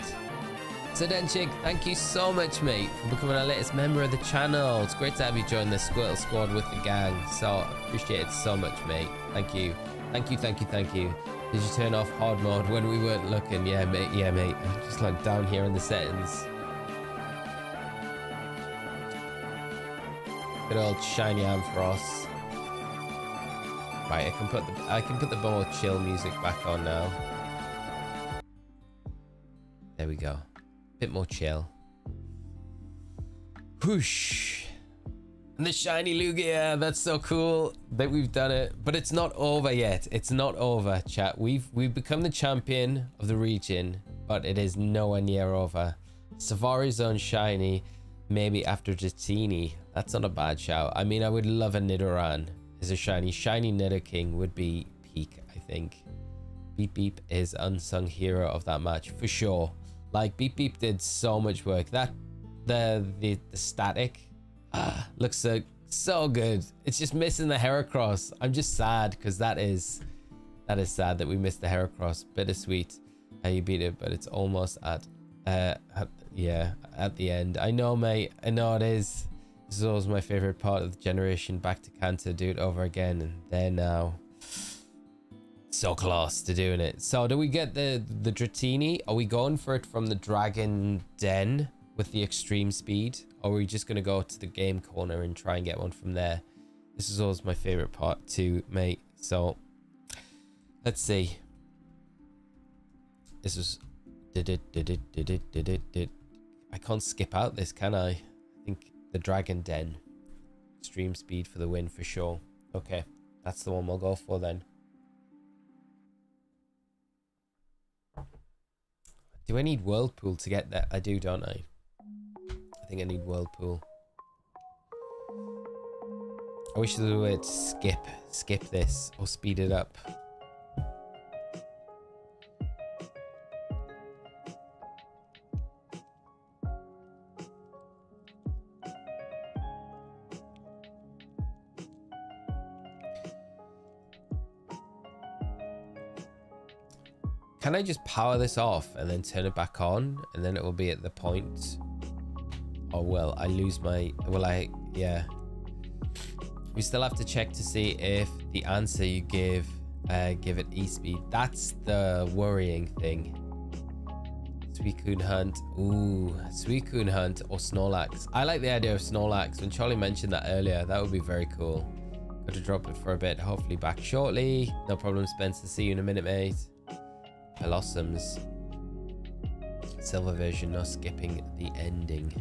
So Denchik, thank you so much, mate, for becoming our latest member of the channel. It's great to have you join the Squirtle Squad with the gang, so appreciate it so much, mate. Thank you. Thank you, thank you, thank you. Did you turn off hard mode when we weren't looking? Yeah, mate. Yeah, mate. Just like down here in the settings. Good old shiny Ampharos. Right, I can put the more chill music back on now. There we go. Bit more chill. Whoosh. And the shiny Lugia, that's so cool that we've done it. But it's not over yet. It's not over, chat. We've become the champion of the region, but it is nowhere near over. Savari's own shiny, maybe after Dratini. That's not a bad shout. I mean, I would love a Nidoran as a shiny. Shiny Nidoking would be peak, I think. Beep Beep is unsung hero of that match for sure. Like, Beep Beep did so much work. That the static looks so good. It's just missing the Heracross. I'm just sad because that is sad that we missed the Heracross. Bittersweet how you beat it, but it's almost at the end. I know, mate. I know it is. This is always my favorite part of the generation. Back to Canto, do it over again, and there now. So close to doing it. So do we get the Dratini? Are we going for it from the Dragon Den with the extreme speed, or are we just going to go to the game corner and try and get one from there? This is always my favorite part too, mate. So let's see. This is I can't skip out this, can I? I think the Dragon Den. Extreme speed for the win for sure. Okay, that's the one we'll go for then. Do I need Whirlpool to get that? I do, don't I? I think I need Whirlpool. I wish there was a way to skip this or speed it up. Can I just power this off and then turn it back on, and then it will be at the point? Or will I lose my... Will I... Yeah. We still have to check to see if the answer you give it E-speed. That's the worrying thing. Suicune Hunt. Ooh, Suicune Hunt or Snorlax. I like the idea of Snorlax. When Charlie mentioned that earlier, that would be very cool. Got to drop it for a bit. Hopefully back shortly. No problem, Spencer. See you in a minute, mate. Blossoms. Silver version, no skipping the ending.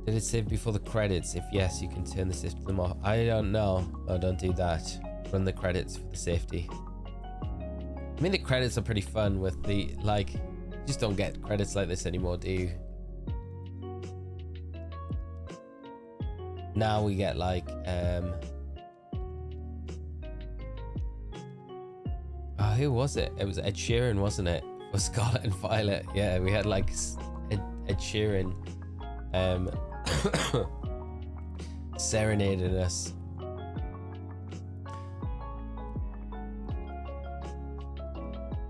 Did it save before the credits? If yes, you can turn the system off. I don't know. Oh, don't do that. Run the credits for the safety. I mean, the credits are pretty fun with the, like, you just don't get credits like this anymore, do you? Now we get like, oh, who was it? It was Ed Sheeran, wasn't it? For Scarlet and Violet. Yeah, we had like Ed Sheeran serenading us.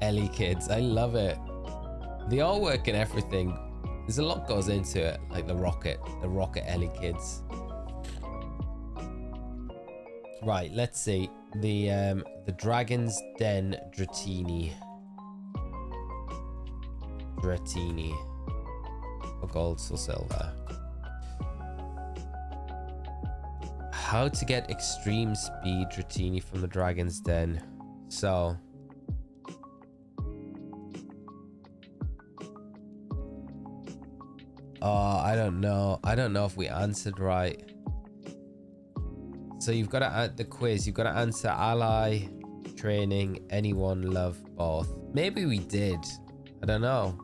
Ellie kids, I love it. The artwork and everything. There's a lot goes into it, like the rocket Ellie kids. Right, let's see. The Dragon's Den Dratini. For gold or silver. How to get extreme speed Dratini from the Dragon's Den. So Oh, I don't know. I don't know if we answered right. So you've got to the quiz. You've got to answer ally, training, anyone, love, both. Maybe we did. I don't know.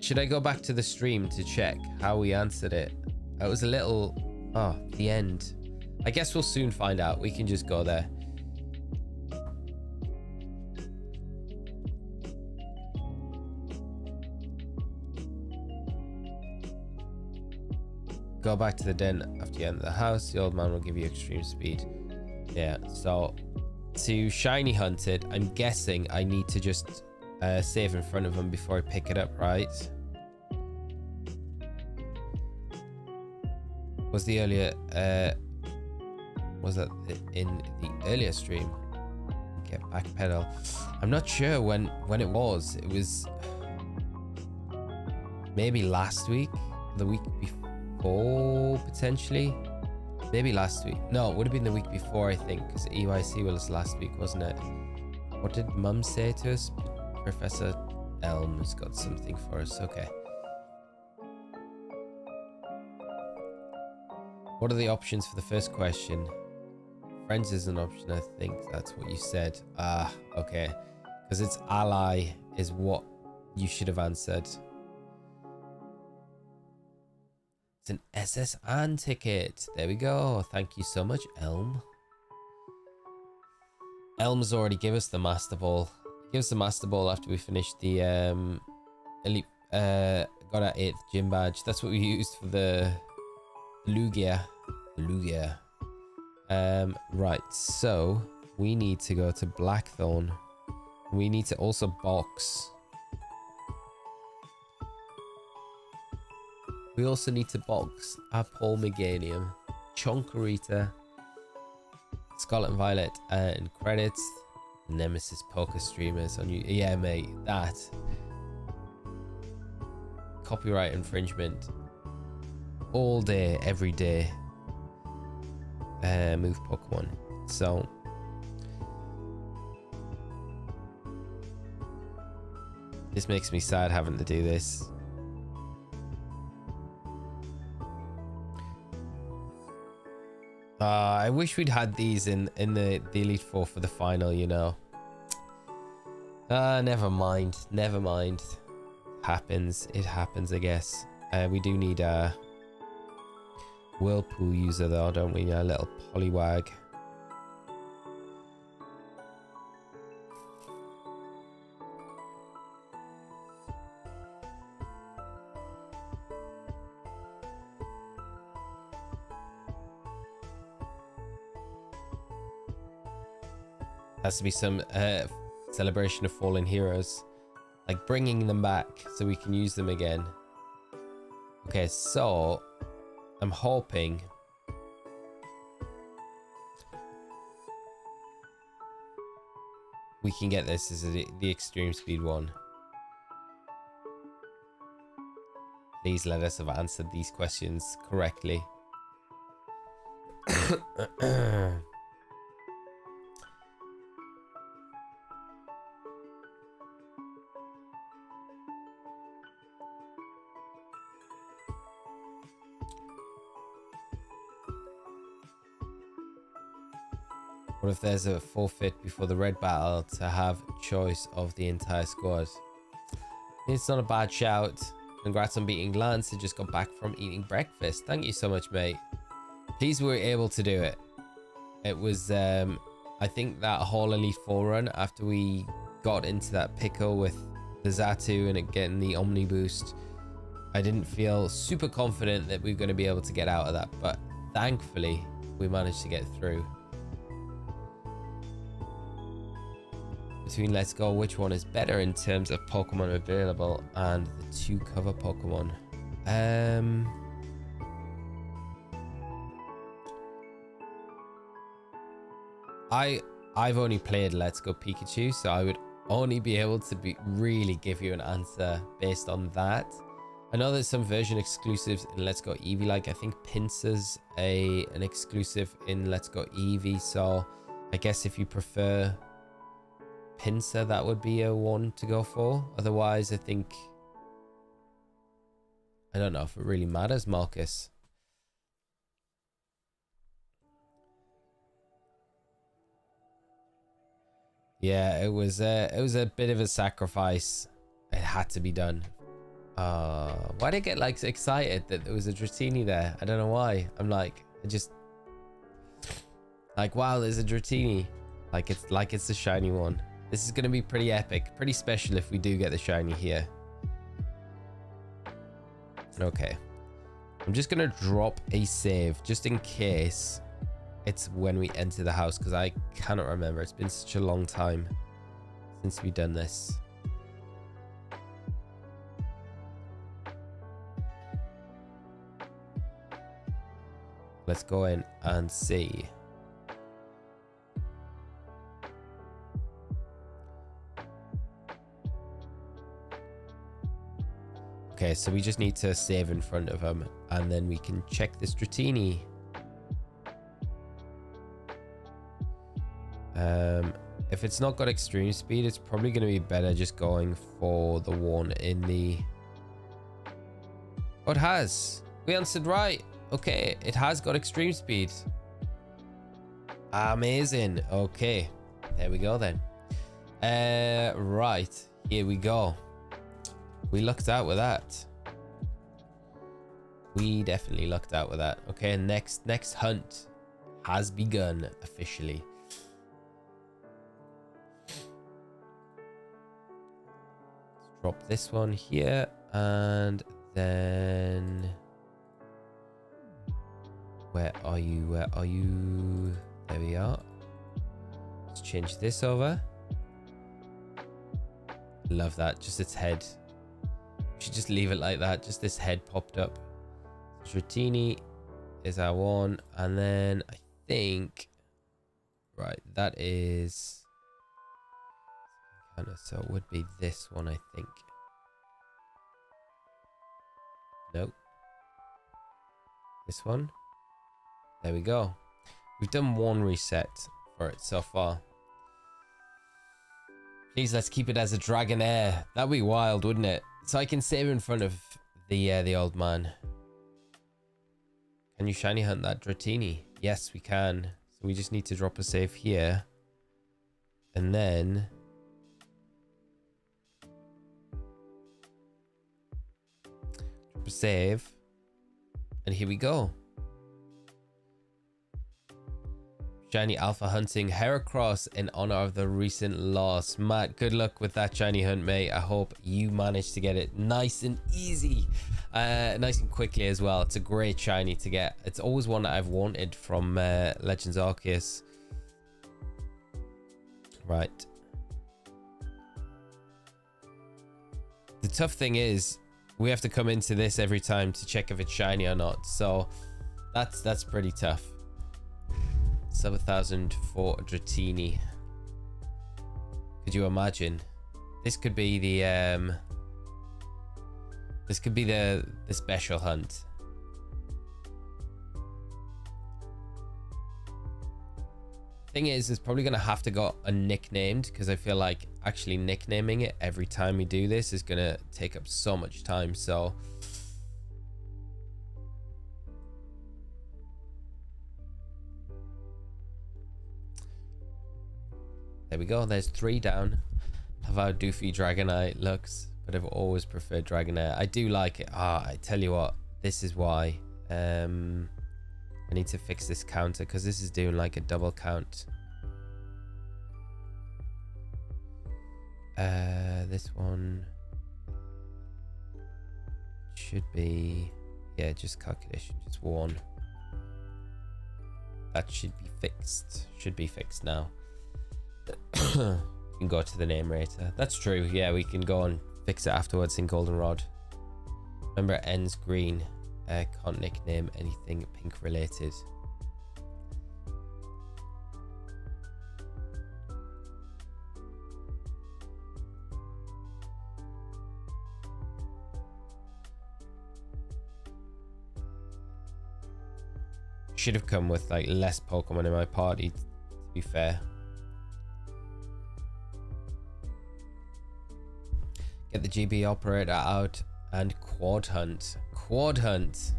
Should I go back to the stream to check how we answered it? It was a little... Oh, the end. I guess we'll soon find out. We can just go there. Go back to the den after you enter the house. The old man will give you extreme speed. Yeah, so to shiny hunt it, I'm guessing I need to just save in front of him before I pick it up, right? Was the earlier was that in the earlier stream? Get back pedal. I'm not sure when it was. It was maybe last week, the week before, potentially. Maybe last week. No, it would have been the week before, I think, because EYC was last week, wasn't it? What did Mum say to us? Professor Elm's got something for us. Okay. What are the options for the first question? Friends is an option, I think. That's what you said. Ah, okay. Because it's ally is what you should have answered. It's an SSN ticket. There we go. Thank you so much, Elm. Elm's already give us the Master Ball. Give us the Master Ball after we finish the elite. Got our 8th gym badge. That's what we used for the Lugia. Right. So we need to go to Blackthorn. We need to also box. We also need to box our Paul Meganium, Chonkarita, Scarlet and Violet, and credits. Nemesis Poker Streamers on you. Yeah, mate, that. Copyright infringement. All day, every day. Move Pokemon. So. This makes me sad having to do this. I wish we'd had these in the Elite Four for the final, you know. Never mind. Never mind. Happens. It happens, I guess. We do need a Whirlpool user, though, don't we? A little Poliwag. Has to be some celebration of fallen heroes, like bringing them back so we can use them again. Okay, so I'm hoping we can get this as the extreme speed one. Please let us have answered these questions correctly. What if there's a forfeit before the red battle to have choice of the entire squad? It's not a bad shout. Congrats on beating Lance. I just got back from eating breakfast. Thank you so much, mate. Pleased we were able to do it. It was, I think that whole Elite Four run after we got into that pickle with the Xatu and it getting the Omni boost, I didn't feel super confident that we were going to be able to get out of that, but thankfully we managed to get through. Between Let's Go, which one is better in terms of Pokemon available and the 2 cover Pokemon? I've only played Let's Go Pikachu, so I would only be able to really give you an answer based on that. I know there's some version exclusives in Let's Go Eevee, like I think Pinsir's an exclusive in Let's Go Eevee, so I guess if you prefer Pinsir, that would be a one to go for. Otherwise, I think I don't know if it really matters, Marcus. Yeah, it was a bit of a sacrifice. It had to be done. Why did I get like excited that there was a Dratini there? I don't know why. I'm like, I just like, wow, there's a Dratini. Like it's the shiny one. This is gonna be pretty epic, pretty special if we do get the shiny here. Okay, I'm just gonna drop a save just in case it's when we enter the house, because I cannot remember. It's been such a long time since we've done this. Let's go in and see. Okay, so we just need to save in front of him, and then we can check this Dratini. If it's not got extreme speed, it's probably going to be better just going for the one in the... Oh, it has. We answered right. Okay, it has got extreme speed. Amazing. Okay, there we go then. Right, here we go. We lucked out with that. We definitely lucked out with that. Okay, next hunt has begun officially. Let's drop this one here, and then where are you? Where are you? There we are. Let's change this over. Love that. Just its head. Should just leave it like that. Just this head popped up. Dratini is our one, and then I think, right, that is kind of, so it would be this one, I think. Nope. This one. There we go. We've done one reset for it so far. Please, let's keep it as a Dragonair. That'd be wild, wouldn't it? So I can save in front of the old man. Can you shiny hunt that Dratini? Yes, we can. So we just need to drop a save here. And then... drop a save. And here we go. Shiny Alpha hunting Heracross in honor of the recent loss. Matt, good luck with that shiny hunt, mate. I hope you manage to get it nice and easy. Nice and quickly as well. It's a great shiny to get. It's always one that I've wanted from Legends Arceus. Right. The tough thing is we have to come into this every time to check if it's shiny or not. So that's pretty tough. Sub 1,000 for Dratini. Could you imagine? This could be the the special hunt. Thing is, it's probably gonna have to go unnicknamed, because I feel like actually nicknaming it every time we do this is gonna take up so much time. So there we go. There's 3 down. Love how doofy Dragonite looks, but I've always preferred Dragonair. I do like it. I tell you what, this is why. I need to fix this counter, because this is doing like a double count. This one should be, yeah, just calculation, just 1. That should be fixed. Should be fixed now. You can go to the name rater. That's true. Yeah, we can go and fix it afterwards in Goldenrod. Remember, it ends green. Can't nickname anything pink related. Should have come with like less Pokemon in my party, to be fair. Get the GB operator out and quad hunt. quad hunt.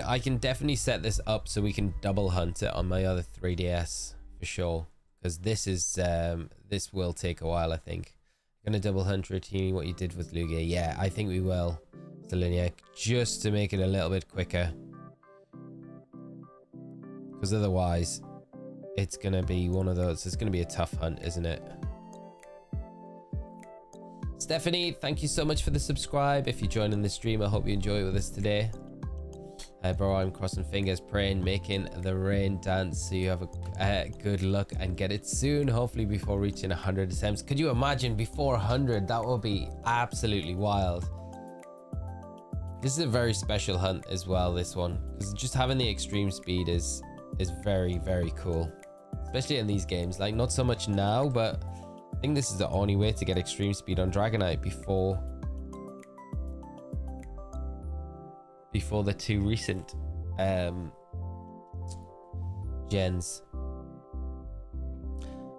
I can definitely set this up so we can double hunt it on my other 3DS for sure. Because this will take a while, I think. Gonna double hunt Dratini, what you did with Lugia. Yeah, I think we will. Seleniac, just to make it a little bit quicker. Because otherwise, it's gonna be one of those. It's gonna be a tough hunt, isn't it? Stephanie, thank you so much for the subscribe. If you're joining the stream, I hope you enjoy it with us today. Bro, I'm crossing fingers, praying, making the rain dance so you have a good luck and get it soon, hopefully before reaching 100 attempts. Could you imagine before 100? That would be absolutely wild. This is a very special hunt as well, this one, because just having the extreme speed is very, very cool, especially in these games. Like, not so much now, but I think this is the only way to get extreme speed on Dragonite before the two recent gens.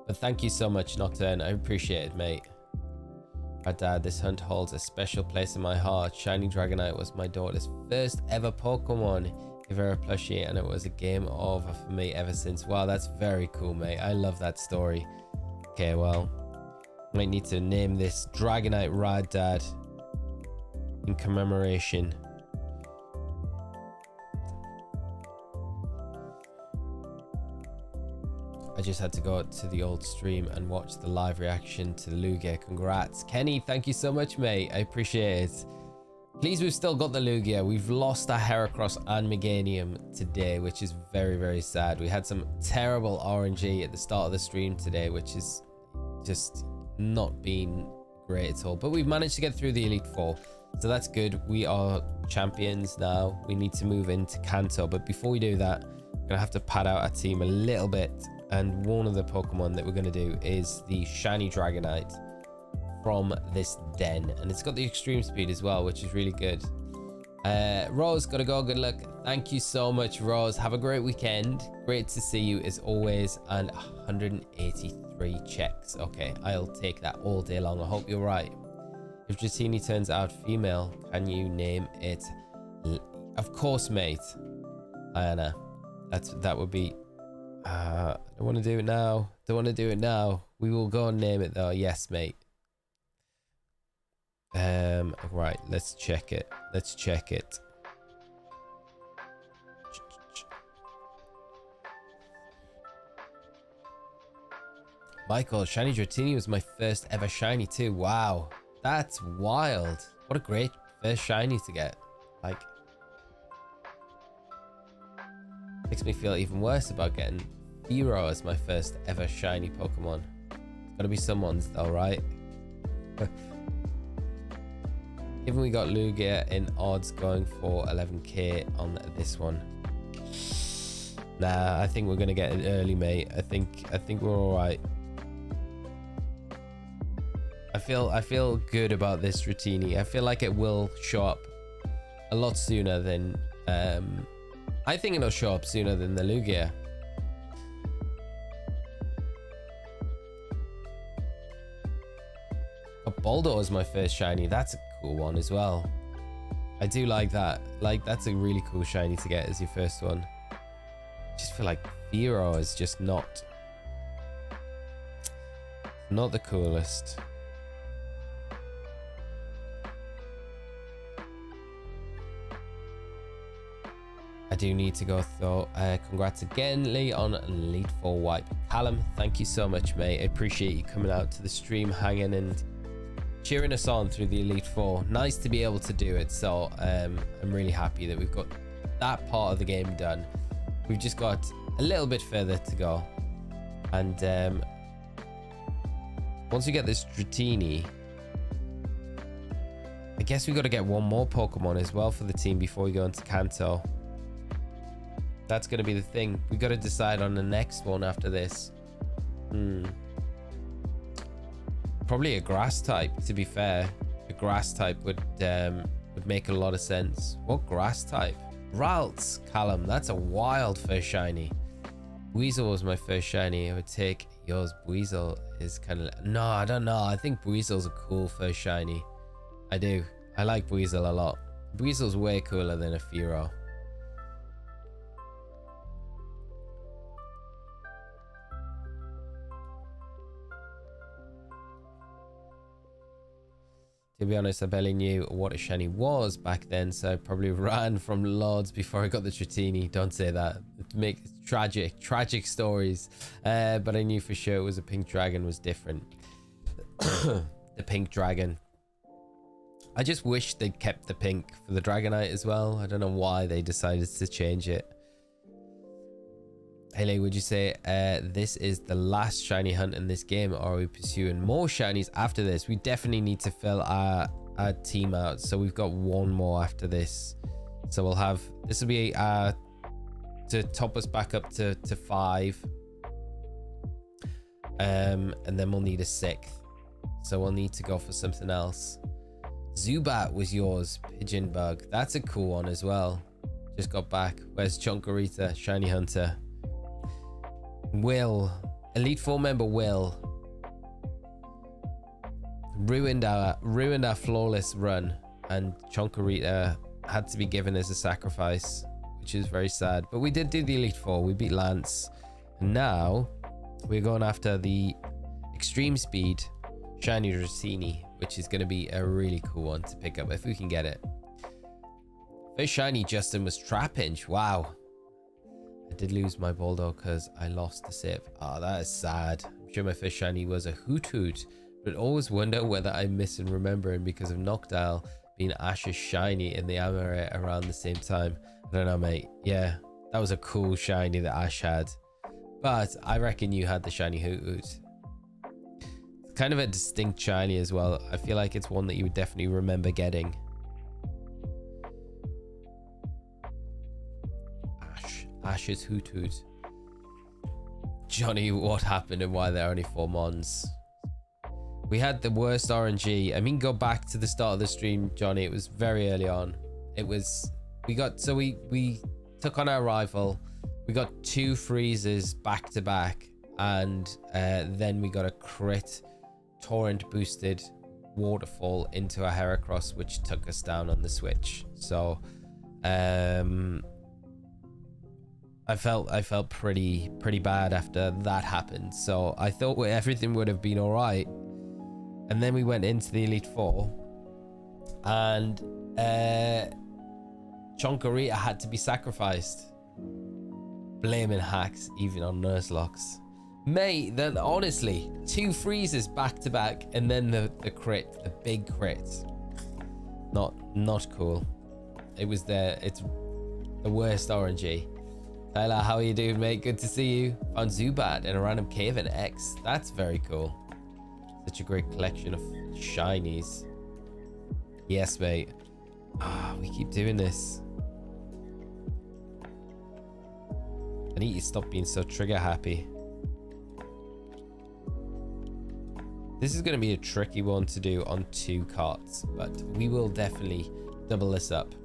But thank you so much, Nocturne. I appreciate it, mate. My dad, this hunt holds a special place in my heart. Shiny Dragonite was my daughter's first ever Pokemon. Give her a plushie and it was a game over for me ever since. Wow, that's very cool, mate. I love that story. Okay, well, might need to name this Dragonite Rad Dad in commemoration. I just had to go to the old stream and watch the live reaction to the Lugia. Congrats. Kenny, thank you so much, mate. I appreciate it. Please, we've still got the Lugia. We've lost our Heracross and Meganium today, which is very, very sad. We had some terrible RNG at the start of the stream today, which is just not been great at all. But we've managed to get through the Elite Four, so that's good. We are champions now. We need to move into Kanto, but before we do that, we're gonna have to pad out our team a little bit. And one of the Pokemon that we're going to do is the Shiny Dragonite from this den. And it's got the extreme speed as well, which is really good. Rose, gotta go. Good luck. Thank you so much, Rose. Have a great weekend. Great to see you as always. And 183 checks. Okay, I'll take that all day long. I hope you're right. If Dratini turns out female, can you name it? Of course, mate. Diana. That would be... don't want to do it now. Don't want to do it now. We will go and name it though. Yes, mate. Right, let's check it. Let's check it. Michael, Shiny Dratini was my first ever shiny too. Wow, that's wild. What a great first shiny to get. Like, makes me feel even worse about getting Hero as my first ever shiny Pokemon. It's gotta be someone's though, right? Given we got Lugia in odds going for 11k on this one. Nah, I think we're gonna get it early, mate. I think we're alright. I feel good about this Dratini. I feel like it will show up a lot sooner than I think it'll show up sooner than the Lugia. Boulder is my first shiny. That's a cool one as well. I do like that. Like, that's a really cool shiny to get as your first one. I just feel like Fearow is just not the coolest. I do need to go though. Congrats again, Lee, on Elite Four wipe. Callum, thank you so much, mate. I appreciate you coming out to the stream, hanging and cheering us on through the Elite Four. Nice to be able to do it. So I'm really happy that we've got that part of the game done. We've just got a little bit further to go. And once we get this Dratini, I guess we got to get one more Pokemon as well for the team before we go into Kanto. That's going to be the thing. We got to decide on the next one after this. Probably a grass type, to be fair. A grass type would make a lot of sense. What grass type? Ralts, Callum. That's a wild first shiny. Weasel was my first shiny. I would take yours. Weasel is kind of... No, I don't know. I think Weasel's a cool first shiny. I do. I like Weasel a lot. Weasel's way cooler than a Fearow. To be honest, I barely knew what a shiny was back then, so I probably ran from Lords before I got the Dratini. Don't say that. It makes tragic stories. But I knew for sure it was a pink dragon was different. The pink dragon. I just wish they'd kept the pink for the Dragonite as well. I don't know why they decided to change it. Haley, would you say this is the last shiny hunt in this game, or are we pursuing more shinies after this? We definitely need to fill our team out, so we've got one more after this. So we'll have, this will be to top us back up to 5, and then we'll need a 6th, so we'll need to go for something else. Zubat was yours. Pigeon Bug, that's a cool one as well. Just got back. Where's Chonkarita, shiny hunter? Will, Elite Four member Will, ruined our flawless run, and Chonkarita had to be given as a sacrifice, which is very sad. But we did do the Elite Four. We beat Lance, and now we're going after the extreme speed shiny Dratini, which is going to be a really cool one to pick up if we can get it. First shiny Justin was Trapinch. Wow. I did lose my Bulldog because I lost the save. Oh, that is sad. I'm sure my first shiny was a Hoot Hoot, but always wonder whether I'm missing remembering because of Noctowl being Ash's shiny in the Amaret around the same time. I don't know, mate. Yeah, that was a cool shiny that Ash had, but I reckon you had the shiny Hoot Hoot. It's kind of a distinct shiny as well. I feel like it's one that you would definitely remember getting. Ash's Hoot Hoot. Johnny, what happened and why there are only 4 mons? We had the worst RNG. I mean, go back to the start of the stream, Johnny. It was very early on. It was, we took on our rival. We got 2 freezes back to back, and then we got a crit torrent boosted waterfall into a Heracross, which took us down on the switch. So I felt pretty bad after that happened. So I thought everything would have been all right, and then we went into the Elite Four, and Chonkarita had to be sacrificed. Blaming hacks even on Nuzlocks. Mate, then honestly, 2 freezes back to back, and then the crit, the big crit. Not cool. It's the worst RNG. Tyler, how are you doing, mate? Good to see you. Found Zubat in a random cave in X. That's very cool. Such a great collection of shinies. Yes, mate. We keep doing this. I need you to stop being so trigger happy. This is going to be a tricky one to do on 2 carts, but we will definitely double this up.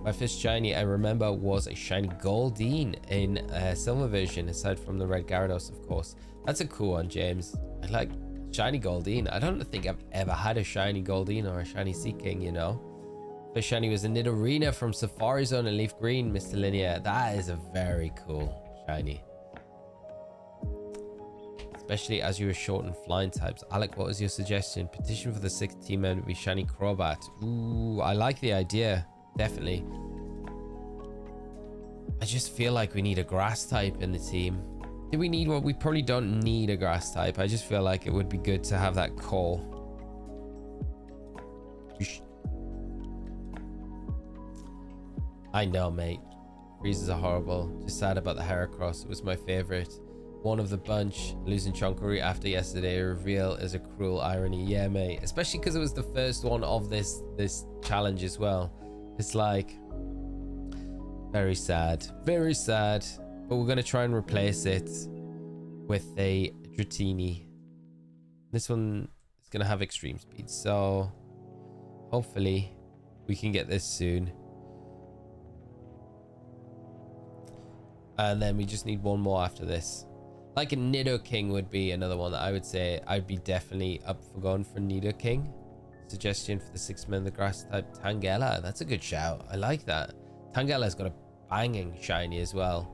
My first shiny I remember was a shiny Goldeen in Silver version, aside from the red Gyarados, of course. That's a cool one, James. I like shiny Goldeen. I don't think I've ever had a shiny Goldeen or a shiny Seaking, you know. First shiny was a Nidorina from Safari Zone and Leaf Green, Mr. Linear. That is a very cool shiny. Especially as you were short and flying types. Alec, what was your suggestion? Petition for the 6th team member to be shiny Crobat. Ooh, I like the idea. Definitely. I just feel like we need a grass type in the team. Do we need one? We probably don't need a grass type. I just feel like it would be good to have that call. I know, mate. Freezes are horrible. Just sad about the Heracross. It was my favorite. One of the bunch. Losing Chonkarita after yesterday reveal is a cruel irony. Yeah, mate. Especially because it was the first one of this challenge as well. It's like very sad, but we're going to try and replace it with a Dratini. This one is going to have extreme speed, so hopefully we can get this soon. And then we just need one more after this. Like a Nidoking would be another one that I would say I'd be definitely up for going for Nidoking. Suggestion for the 6-man the grass type Tangela. That's a good shout. I like that. Tangela's got a banging shiny as well.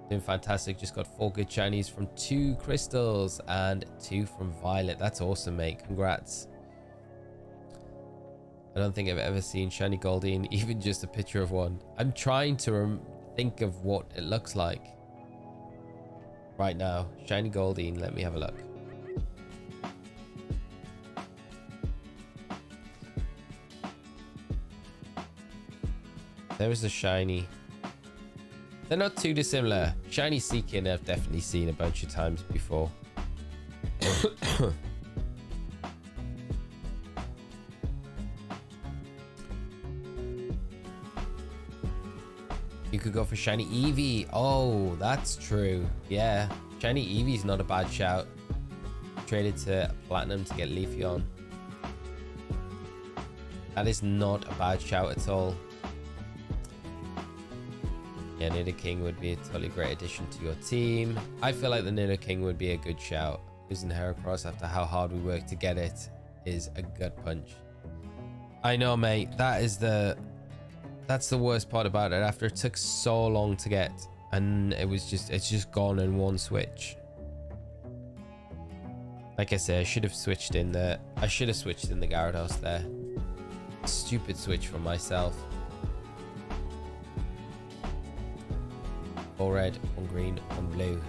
Doing fantastic. Just got 4 good shinies from 2 crystals and 2 from Violet. That's awesome, mate. Congrats. I don't think I've ever seen shiny Goldeen, even just a picture of one. I'm trying to think of what it looks like right now. Shiny Goldeen. Let me have a look. There is a shiny. They're not too dissimilar. Shiny Seeking I've definitely seen a bunch of times before. You could go for shiny Eevee. Oh, that's true. Yeah, shiny Eevee's not a bad shout. Traded to Platinum to get Leafeon. That is not a bad shout at all. Yeah, Nidoking would be a totally great addition to your team. I feel like the Nidoking would be a good shout. Losing Heracross after how hard we worked to get it is a gut punch. I know, mate. That's the worst part about it. After it took so long to get, and it's just gone in one switch. Like I say, I should have switched in the Gyarados there. Stupid switch from myself. 4 red, 1 green, 1 blue.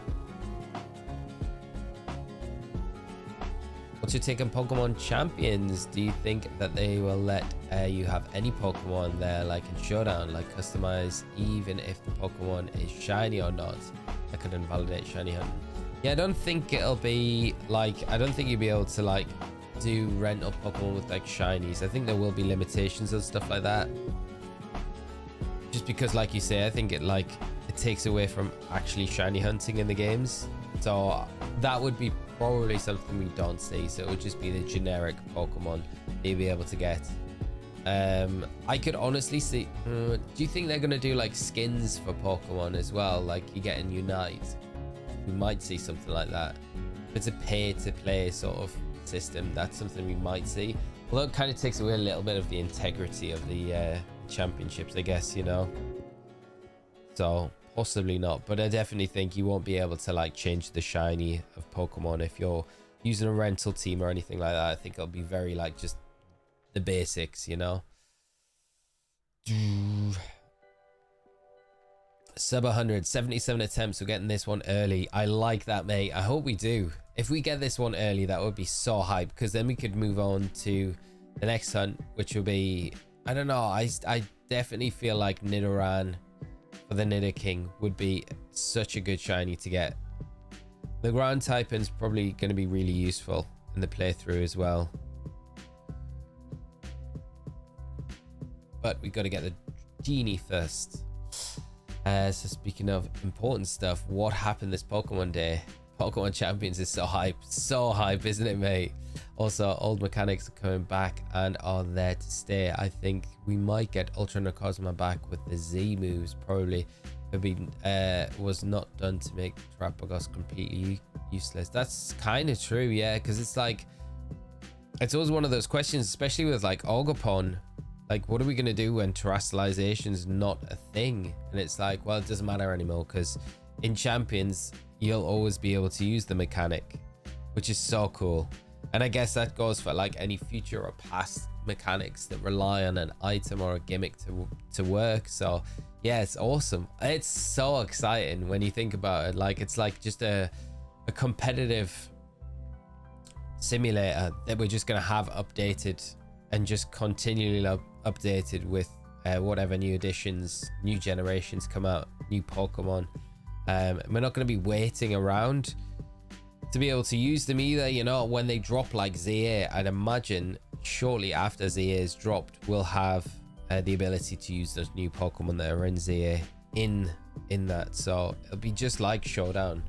What's your take on Pokemon Champions? Do you think that they will let you have any Pokemon there, like in Showdown, like customize, even if the Pokemon is shiny or not? That could invalidate shiny hunting. Yeah, I don't think it'll be like, I don't think you'll be able to like do rental Pokemon with like shinies. I think there will be limitations and stuff like that. Just because, like you say, I think it takes away from actually shiny hunting in the games. So that would be probably something we don't see. So it would just be the generic Pokemon you'll be able to get. I could honestly see, do you think they're going to do like skins for Pokemon as well? Like you get in Unite. We might see something like that. If it's a pay to play sort of system, that's something we might see. Although it kind of takes away a little bit of the integrity of the championships, I guess, you know. So possibly not, but I definitely think you won't be able to like change the shiny of Pokemon if you're using a rental team or anything like that. I think it'll be very like just the basics, you know. Sub 100, 77 attempts. We're getting this one early. I like that, mate. I hope we do. If we get this one early, that would be so hype, because then we could move on to the next hunt, which will be, I don't know, I definitely feel like Nidoran for the Nidoking would be such a good shiny to get. The ground typing's probably going to be really useful in the playthrough as well. But we got to get the genie first. So speaking of important stuff, what happened this Pokemon day? Pokemon Champions is so hype, isn't it, mate? Also, old mechanics are coming back and are there to stay. I think we might get Ultra Necrozma back with the Z moves. Probably was not done to make Terrapagos completely useless. That's kind of true, yeah, because it's like, it's always one of those questions, especially with like Ogerpon. Like, what are we going to do when terrestrialization is not a thing? And it's like, well, it doesn't matter anymore, because in Champions, you'll always be able to use the mechanic, which is so cool. And I guess that goes for like any future or past mechanics that rely on an item or a gimmick to work. So yeah, it's awesome. It's so exciting when you think about it. Like, it's like just a competitive simulator that we're just going to have updated and just continually updated with whatever new additions, new generations come out, new Pokemon. We're not going to be waiting around to be able to use them either, you know. When they drop like ZA, I'd imagine shortly after ZA is dropped, we'll have the ability to use those new Pokemon that are in ZA in that. So it'll be just like Showdown.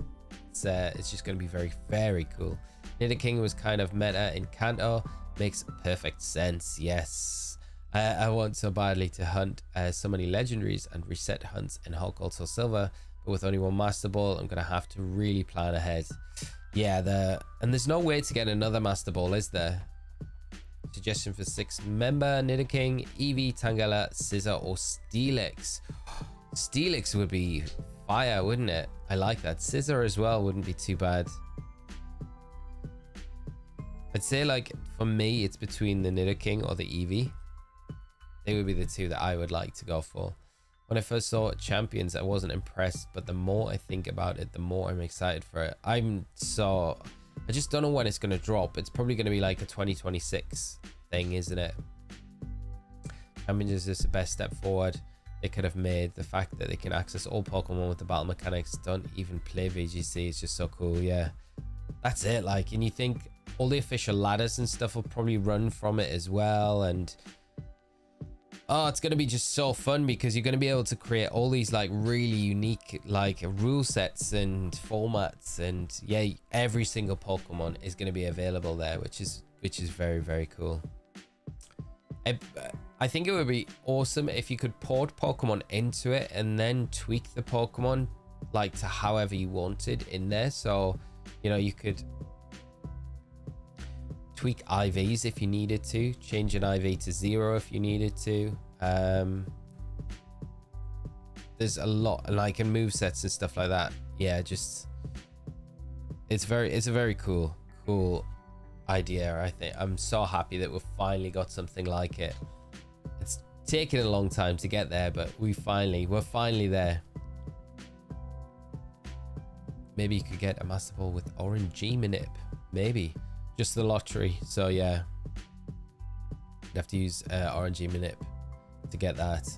It's just going to be very, very cool. Nidoking was kind of meta in Canto. Makes perfect sense. Yes. I want so badly to hunt so many legendaries and reset hunts in Hulk also Silver, but with only one Master Ball, I'm gonna have to really plan ahead. Yeah, and there's no way to get another Master Ball, is there? Suggestion for 6-member: Nidoking, Eevee, Tangela, Scizor, or Steelix. Steelix would be fire, wouldn't it? I like that. Scizor as well wouldn't be too bad. I'd say, like, for me, it's between the Nidoking or the Eevee. They would be the two that I would like to go for. When I first saw Champions, I wasn't impressed, but the more I think about it, the more I'm excited for it. I just don't know when it's going to drop. It's probably going to be like a 2026 thing, isn't it? Champions is just the best step forward they could have made. The fact that they can access all Pokemon with the battle mechanics, don't even play VGC, is just so cool. Yeah, that's it. Like, and you think all the official ladders and stuff will probably run from it as well. And oh, it's going to be just so fun because you're going to be able to create all these like really unique like rule sets and formats, and yeah, every single Pokemon is going to be available there, which is very, very cool. I think it would be awesome if you could port Pokemon into it and then tweak the Pokemon like to however you wanted in there. So, you know, you could tweak IVs if you needed to, change an IV to 0 if you needed to. There's a lot, like, in movesets and stuff like that. Yeah, just it's a very cool idea. I think I'm so happy that we've finally got something like it. It's taken a long time to get there, but we're finally there. Maybe you could get a Master Ball with Orangey Manip. Maybe just the lottery. So yeah, you'd have to use Orangey Manip to get that.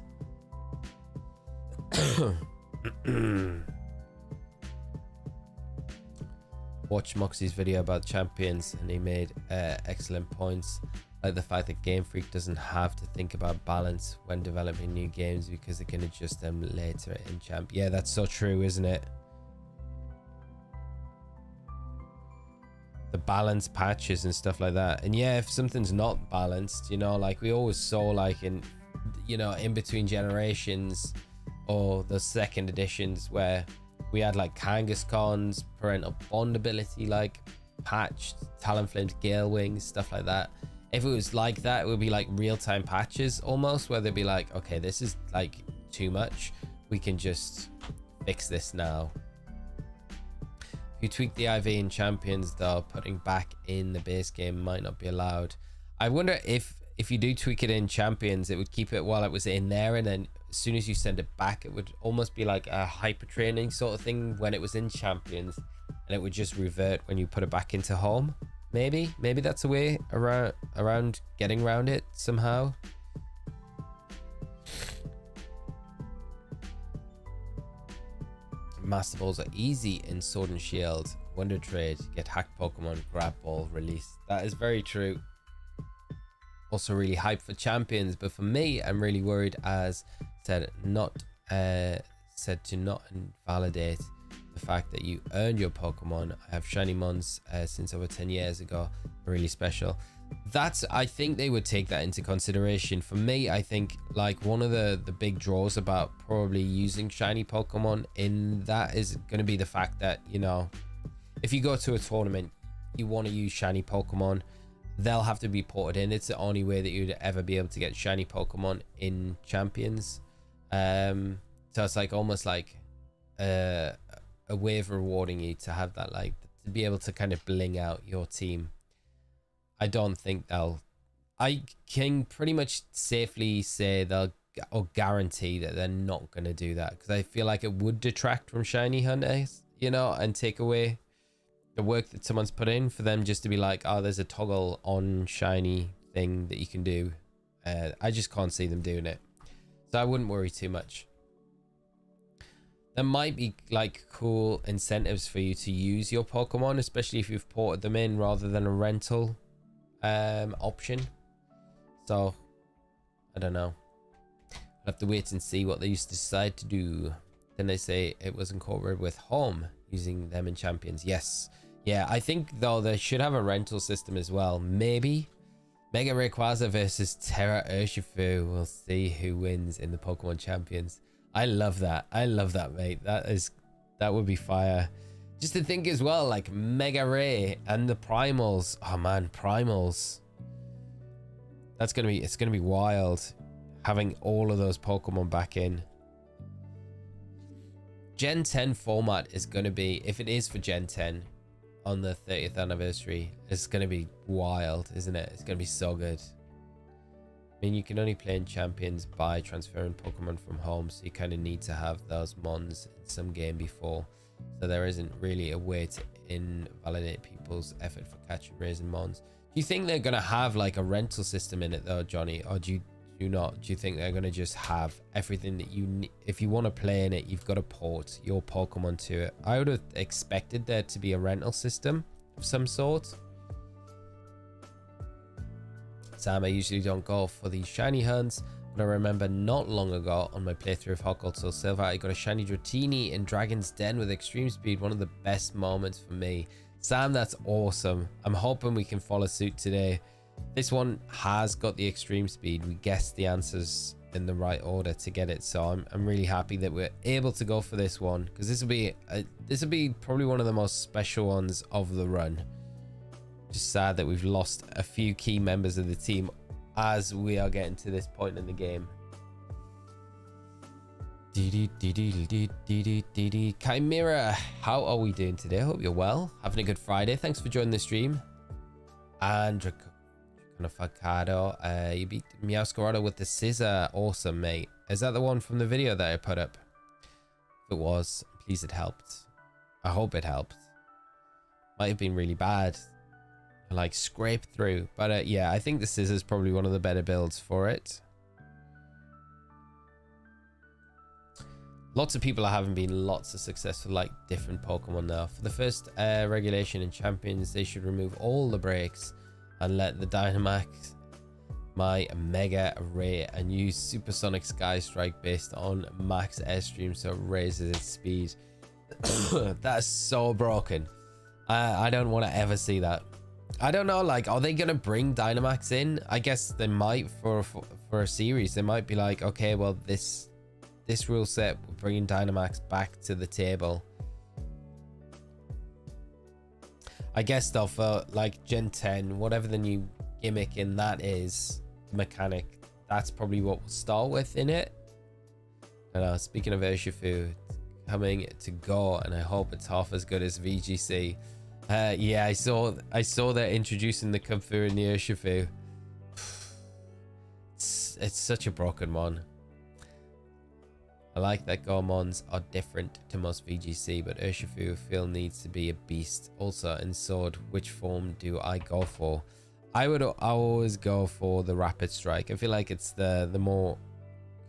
Watch Moxie's video about Champions, and he made excellent points, like the fact that Game Freak doesn't have to think about balance when developing new games because they can adjust them later in Champ. Yeah, that's so true, isn't it? The balance patches and stuff like that. And yeah, if something's not balanced, you know, like we always saw, like in, you know, in between generations or the second editions where we had like Kangaskhan's parental bond ability like patched, Talonflame's Gale Wings, stuff like that. If it was like that, it would be like real-time patches almost, where they'd be like, okay, this is like too much, we can just fix this now. If you tweak the IV in Champions though, putting back in the base game might not be allowed. I wonder if you do tweak it in Champions, it would keep it while it was in there, and then as soon as you send it back, it would almost be like a hyper training sort of thing when it was in Champions, and it would just revert when you put it back into home. Maybe that's a way around getting around it somehow. Master Balls are easy in Sword and Shield. Wonder Trade, get hacked Pokemon, grab ball, release. That is very true. Also really hyped for Champions, but for me, I'm really worried, as said to not invalidate the fact that you earned your Pokemon. I have shiny Mons since over 10 years ago. Really special. I think they would take that into consideration. For me, I think like one of the big draws about probably using shiny Pokemon in that is going to be the fact that, you know, if you go to a tournament, you want to use shiny Pokemon, they'll have to be ported in. It's the only way that you'd ever be able to get shiny Pokemon in Champions. So it's like almost like a way of rewarding you to have that, like to be able to kind of bling out your team. I don't think I can pretty much safely say or guarantee that they're not going to do that, because I feel like it would detract from shiny hunters, you know, and take away the work that someone's put in for them just to be like, oh, there's a toggle on shiny thing that you can do. I just can't see them doing it, so I wouldn't worry too much. There might be like cool incentives for you to use your Pokemon, especially if you've ported them in rather than a rental option. So I don't know, I'll have to wait and see what they used to decide to do. Then they say it was incorporated with home, using them in Champions. Yes, yeah, I think though they should have a rental system as well. Maybe Mega Rayquaza versus Terra Urshifu. We'll see who wins in the Pokemon Champions. I love that. I love that, mate. That would be fire. Just to think as well, like Mega Ray and the Primals. Oh man, Primals. It's gonna be wild having all of those Pokemon back in. Gen 10 format is gonna be, if it is for Gen 10 on the 30th anniversary, it's gonna be wild, isn't it? It's gonna be so good. I mean, you can only play in Champions by transferring Pokemon from home, so you kind of need to have those Mons in some game before. So there isn't really a way to invalidate people's effort for catching raising Mons. Do you think they're going to have like a rental system in it though, Johnny? Or do you not? Do you think they're going to just have everything that you need? If you want to play in it, you've got to port your Pokemon to it. I would have expected there to be a rental system of some sort. Sam, I usually don't go for these shiny hunts, but I remember not long ago on my playthrough of Hot Gold Soul Silver, I got a shiny Dratini in Dragon's Den with extreme speed. One of the best moments for me. Sam, that's awesome. I'm hoping we can follow suit today. This one has got the extreme speed. We guessed the answers in the right order to get it, so I'm really happy that we're able to go for this one, because this will be probably one of the most special ones of the run. Just sad that we've lost a few key members of the team as we are getting to this point in the game. Chimera, how are we doing today? I hope you're well. Having a good Friday. Thanks for joining the stream. And Draconificado, you beat Meowscarada with the scissor. Awesome, mate. Is that the one from the video that I put up? If it was, please, it helped. I hope it helped. Might have been really bad. Like scrape through, but yeah, I think the scissors probably one of the better builds for it. Lots of people are having been lots of success with like different Pokemon now. For the first regulation in Champions, they should remove all the breaks and let the Dynamax my Mega Ray and use Supersonic Sky Strike based on max airstream so it raises its speed. That's so broken. I don't want to ever see that. I don't know, like, are they gonna bring Dynamax in? I guess they might for a series. They might be like, okay, well, this rule set, we're bringing Dynamax back to the table. I guess though, for like Gen 10, whatever the new gimmick in that is, mechanic, that's probably what we'll start with in it. I know, speaking of Urshifu, coming to Go, and I hope it's half as good as VGC. Yeah, I saw they're introducing the Kung Fu in the Urshifu. It's such a broken one. I like that Gormons are different to most VGC, but Urshifu I feel needs to be a beast. Also, in Sword, which form do I go for? I always go for the Rapid Strike. I feel like it's the more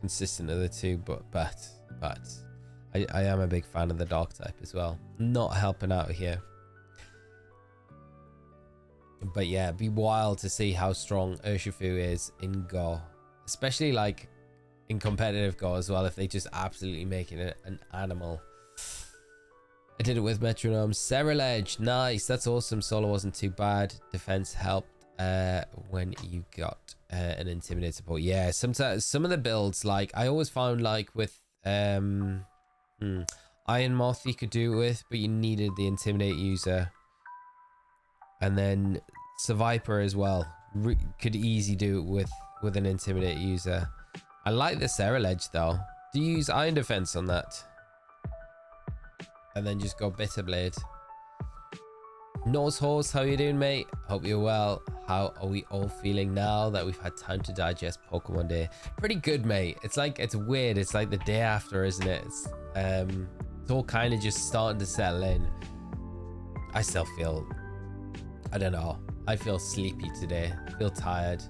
consistent of the two, but I am a big fan of the Dark type as well. Not helping out here. But yeah, it'd be wild to see how strong Urshifu is in Go, especially like in competitive Go as well, if they just absolutely make it an animal. I did it with Metronome. Cerulege, nice, that's awesome. Solo wasn't too bad. Defense helped when you got an Intimidate support. Yeah, sometimes some of the builds, like I always found like with Iron Moth you could do it with, but you needed the Intimidate user. And then Seviper as well could easily do it with an Intimidate user. I like the Cerulege though. Do you use Iron Defense on that? And then just go Bitter Blade. Nose Horse, how you doing, mate? Hope you're well. How are we all feeling now that we've had time to digest Pokemon Day? Pretty good, mate. It's like, it's weird. It's like the day after, isn't it? It's all kind of just starting to settle in. I still feel, I don't know. I feel sleepy today. I feel tired.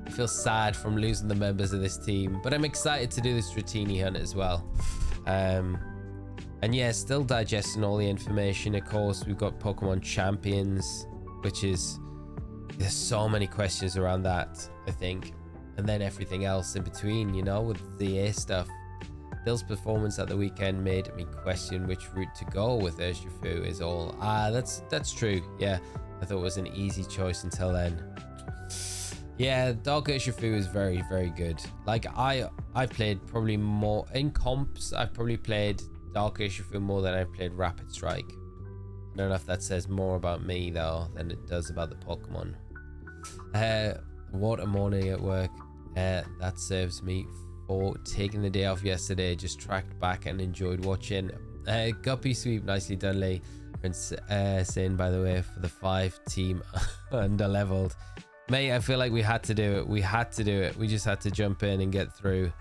I feel sad from losing the members of this team, but I'm excited to do this Dratini hunt as well. And yeah, still digesting all the information. Of course, we've got Pokemon Champions, which is, there's so many questions around that, I think. And then everything else in between, you know, with the A stuff. Bill's performance at the weekend made me question which route to go with Urshifu is all. That's true. Yeah, I thought it was an easy choice until then. Yeah, Dark Urshifu is very, very good. Like I've played probably more in comps. I've probably played Dark Urshifu more than I've played Rapid Strike. I don't know if that says more about me though than it does about the Pokemon. What a morning at work. That serves me for taking the day off yesterday. Just tracked back and enjoyed watching. Guppy sweep, nicely done, Lee. Prince saying, by the way, for the 5 team under-leveled. Mate, I feel like we had to do it. We had to do it. We just had to jump in and get through.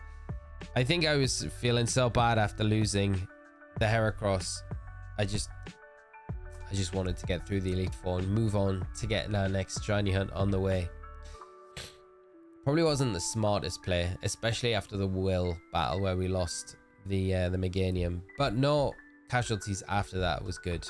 I think I was feeling so bad after losing the Heracross. I just wanted to get through the Elite Four and move on to getting our next shiny hunt on the way. Probably wasn't the smartest play, especially after the Will battle where we lost the Meganium. But no casualties after that was good.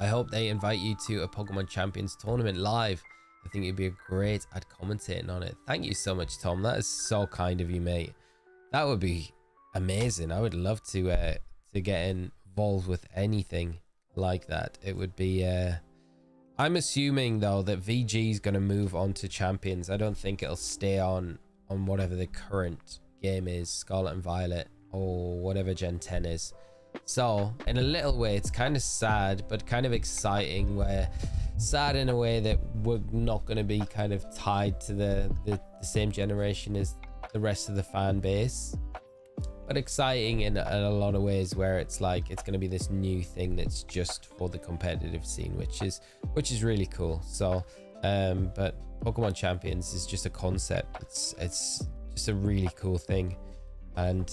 I hope they invite you to a Pokemon Champions tournament live. I think you'd be great at commentating on it. Thank you so much, Tom. That is so kind of you, mate. That would be amazing. I would love to get involved with anything like that. It would be I'm assuming though that VG is going to move on to Champions. I don't think it'll stay on whatever the current game is, Scarlet and Violet or whatever Gen 10 is. So in a little way it's kind of sad but kind of exciting, where sad in a way that we're not going to be kind of tied to the same generation as the rest of the fan base, but exciting in a lot of ways where it's like it's going to be this new thing that's just for the competitive scene, which is really cool. So but Pokemon Champions is just a concept. It's just a really cool thing, and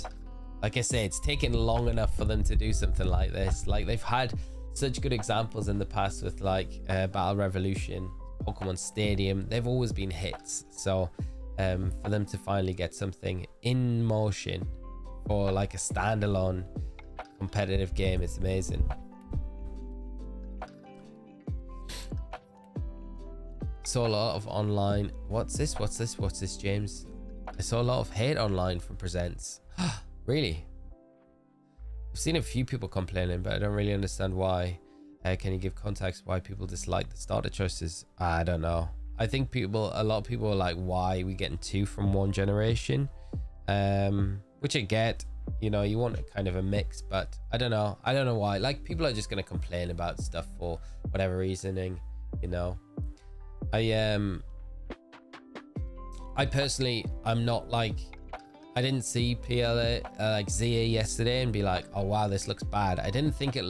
like I say, it's taken long enough for them to do something like this. Like they've had such good examples in the past with like Battle Revolution, Pokemon Stadium. They've always been hits. So for them to finally get something in motion for like a standalone competitive game, it's amazing. Saw a lot of online. What's this, James? I saw a lot of hate online from Presents. Really? I've seen a few people complaining, but I don't really understand why. Can you give context why people dislike the starter choices? I don't know. I think a lot of people are like, why are we getting 2 from one generation? Which I get, you know, you want a kind of a mix, but I don't know why. Like, people are just going to complain about stuff for whatever reasoning, you know. I personally, I'm not like, I didn't see PLA like Zia yesterday and be like, oh wow, this looks bad. I didn't think it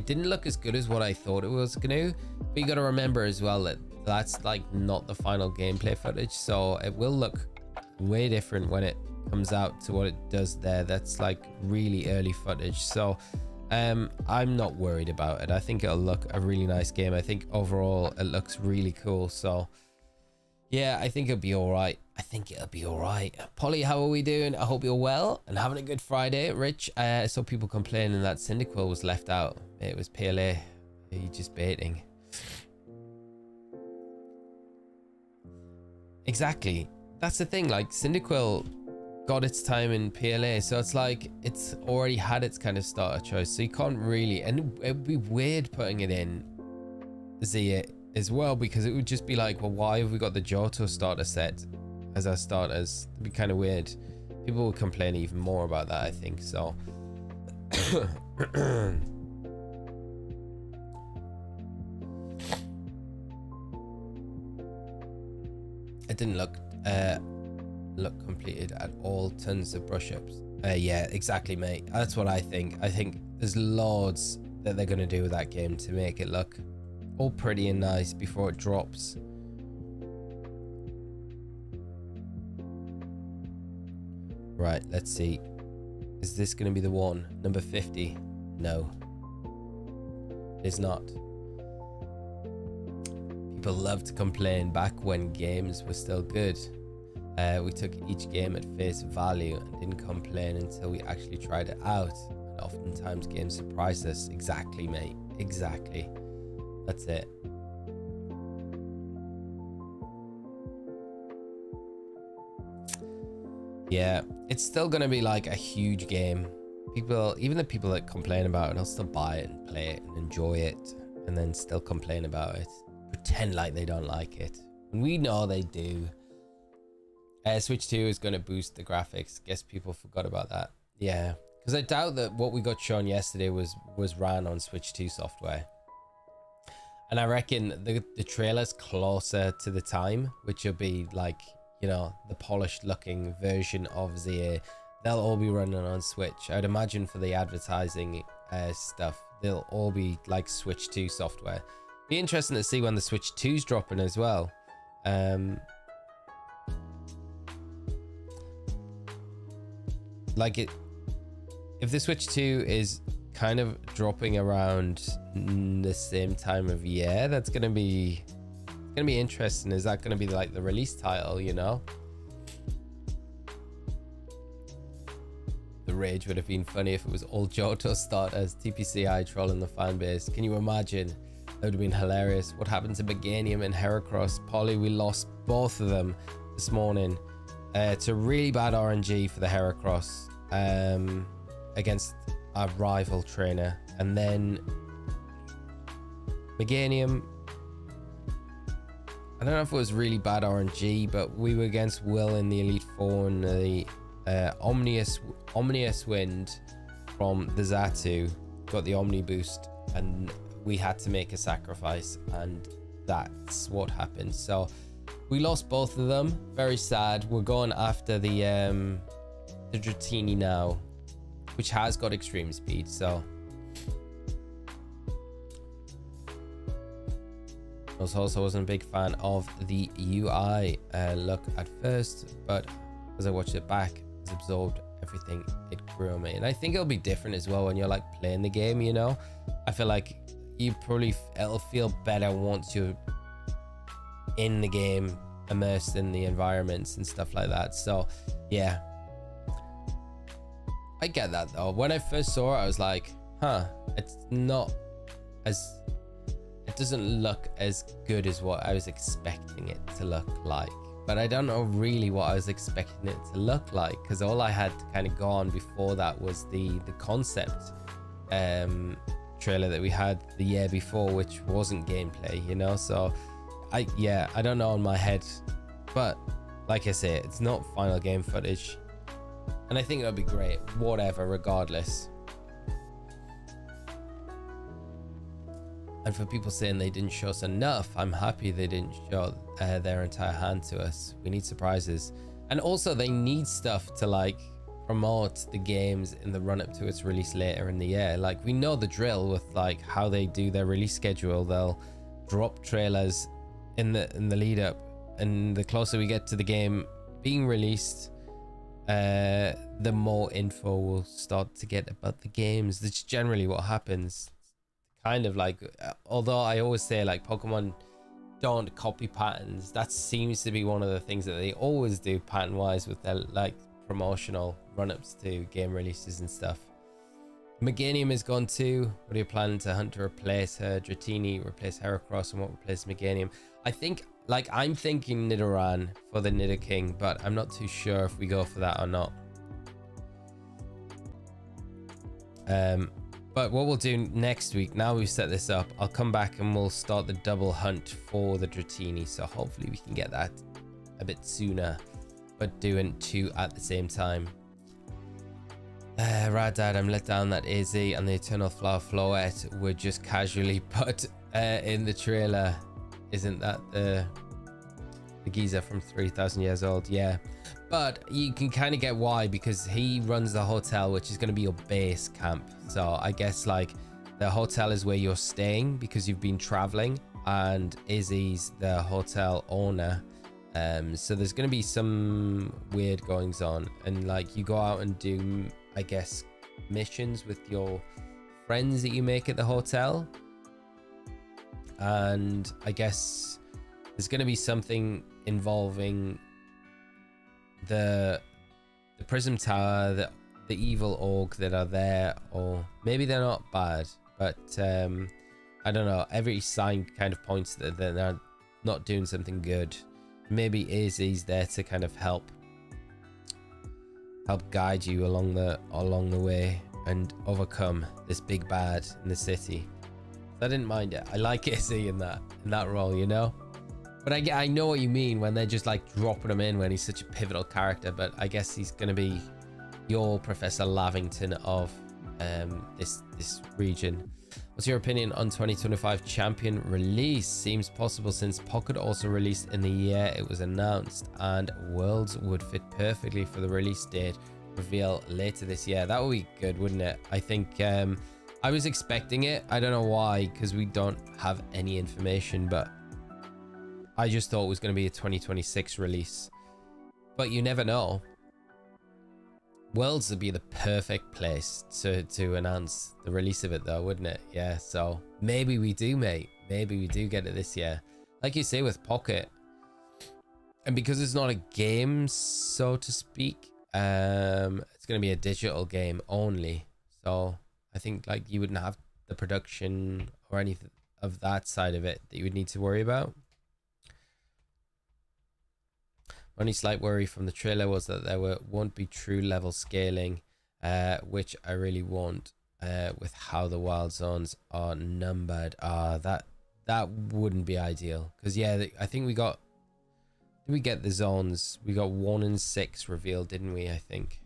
didn't look as good as what I thought it was gonna. But you got to remember as well that that's like not the final gameplay footage, so it will look way different when it comes out to what it does there. That's like really early footage, so I'm not worried about it. I think it'll look a really nice game. I think overall it looks really cool, so yeah, I think it'll be all right. Polly, how are we doing? I hope you're well and having a good Friday. Rich, I saw people complaining that Cyndaquil was left out. It was PLA. You're just baiting. Exactly. That's the thing. Like, Cyndaquil got its time in PLA, so it's like it's already had its kind of starter choice. So you can't really, and it'd be weird putting it in Zia as well, because it would just be like, well, why have we got the Johto starter set as our starters? It'd be kind of weird. People would complain even more about that, I think. So it didn't look completed at all. Tons of brush ups. Yeah, exactly, mate. That's what I think. I think there's loads that they're going to do with that game to make it look all pretty and nice before it drops. Right, let's see. Is this going to be the one? Number 50? No. It is not. People love to complain back when games were still good. We took each game at face value and didn't complain until we actually tried it out. And oftentimes games surprised us. Exactly, mate. Exactly. That's it. Yeah, it's still gonna be like a huge game. People, even the people that complain about it, will still buy it and play it and enjoy it, and then still complain about it. Pretend like they don't like it. And we know they do. Switch 2 is going to boost the graphics. Guess people forgot about that. Yeah, because I doubt that what we got shown yesterday was ran on Switch 2 software. And I reckon the trailer's closer to the time, which will be like, you know, the polished looking version of the they'll all be running on Switch. I'd imagine for the advertising stuff, they'll all be like Switch 2 software. Be interesting to see when the Switch 2's dropping as well. Like if the Switch 2 is kind of dropping around the same time of year, that's gonna be interesting. Is that gonna be like the release title, you know? The rage would have been funny if it was all Johto starters, TPCI trolling the fan base. Can you imagine? That would have been hilarious. What happened to Meganium and Heracross? Polly, we lost both of them this morning. It's a really bad RNG for the Heracross against our rival trainer. And then Meganium, I don't know if it was really bad RNG, but we were against Will in the Elite Four and the Omnius Wind from the Xatu got the Omni boost, and we had to make a sacrifice, and that's what happened. So we lost both of them. Very sad. We're going after the Dratini now, which has got extreme speed. So I also wasn't a big fan of the UI look at first, but as I watched it back, it's absorbed everything it grew on me. And I think it'll be different as well when you're like playing the game, you know? I feel like it'll feel better once you're in the game, immersed in the environments and stuff like that. So yeah, I get that though. When I first saw it, I was like, it doesn't look as good as what I was expecting it to look like. But I don't know really what I was expecting it to look like, because all I had to kind of go on before that was the concept trailer that we had the year before, which wasn't gameplay, you know? So I don't know in my head, but like I say, it's not final game footage, and I think it'll be great, whatever, regardless. And for people saying they didn't show us enough, I'm happy they didn't show their entire hand to us. We need surprises. And also they need stuff to like promote the games in the run up to its release later in the year. Like, we know the drill with like how they do their release schedule. They'll drop trailers in the lead up, and the closer we get to the game being released, the more info we'll start to get about the games. That's generally what happens. Kind of like, although I always say like Pokemon don't copy patterns, that seems to be one of the things that they always do pattern wise with their like promotional run-ups to game releases and stuff. Meganium is gone too. What are you planning to hunt to replace her? Dratini replace Heracross, and what replace Meganium? I think, like, I'm thinking Nidoran for the Nidoking, but I'm not too sure if we go for that or not. But what we'll do next week, now we've set this up, I'll come back and we'll start the double hunt for the Dratini. So hopefully we can get that a bit sooner, but doing two at the same time. Radad, I'm let down that Izzy and the Eternal Flower Floette were just casually put in the trailer. Isn't that the geezer from 3,000 years old? Yeah. But you can kind of get why, because he runs the hotel, which is going to be your base camp. So I guess like the hotel is where you're staying because you've been traveling, and Izzy's the hotel owner. So there's going to be some weird goings on, and like you go out and do, I guess, missions with your friends that you make at the hotel. And I guess there's going to be something involving the Prism Tower, the evil orc that are there, or maybe they're not bad, but I don't know. Every sign kind of points that they're not doing something good. Maybe Izzy's there to kind of help guide you along the way and overcome this big bad in the city. So I didn't mind it. I like Izzy in that role, you know. But I know what you mean when they're just like dropping him in when he's such a pivotal character. But I guess he's going to be your Professor Lavington of this region. What's your opinion on 2025 champion release? Seems possible since Pocket also released in the year it was announced, and Worlds would fit perfectly for the release date reveal later this year. That would be good, wouldn't it? I think I was expecting it. I don't know why, because we don't have any information, but I just thought it was going to be a 2026 release. But you never know. Worlds would be the perfect place to announce the release of it though, wouldn't it? Yeah, so maybe we do, mate. Maybe we do get it this year. Like you say with Pocket. And because it's not a game, so to speak, it's going to be a digital game only. So I think like you wouldn't have the production or anything of that side of it that you would need to worry about. Only slight worry from the trailer was that there won't be true level scaling, which I really want with how the wild zones are numbered. That wouldn't be ideal, because yeah, I think we got, did we get the zones? We got 1 and 6 revealed, didn't we? I think.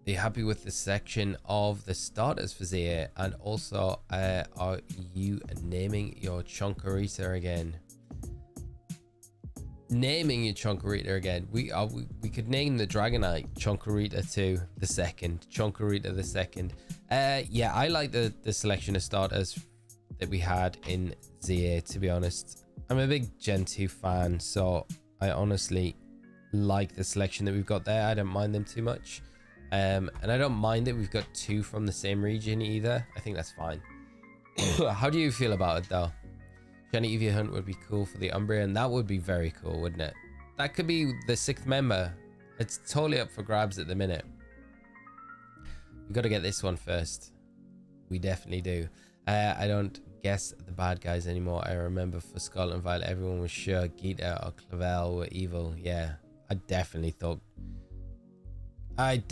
Are you happy with the section of the starters for ZA? And also, are you naming your Chonkarita again? Naming your Chonkarita again. We could name the Dragonite Chonkarita to the second. Chonkarita the second. Yeah, I like the selection of starters that we had in ZA, to be honest. I'm a big Gen 2 fan, so I honestly like the selection that we've got there. I don't mind them too much. And I don't mind that we've got 2 from the same region either. I think that's fine. How do you feel about it though? Shiny Eevee Hunt would be cool for the Umbreon. That would be very cool, wouldn't it? That could be the 6th member. It's totally up for grabs at the minute. We got to get this one first. We definitely do. I don't guess the bad guys anymore. I remember for Scarlet and Violet, everyone was sure Gita or Clavel were evil. Yeah, I definitely thought. I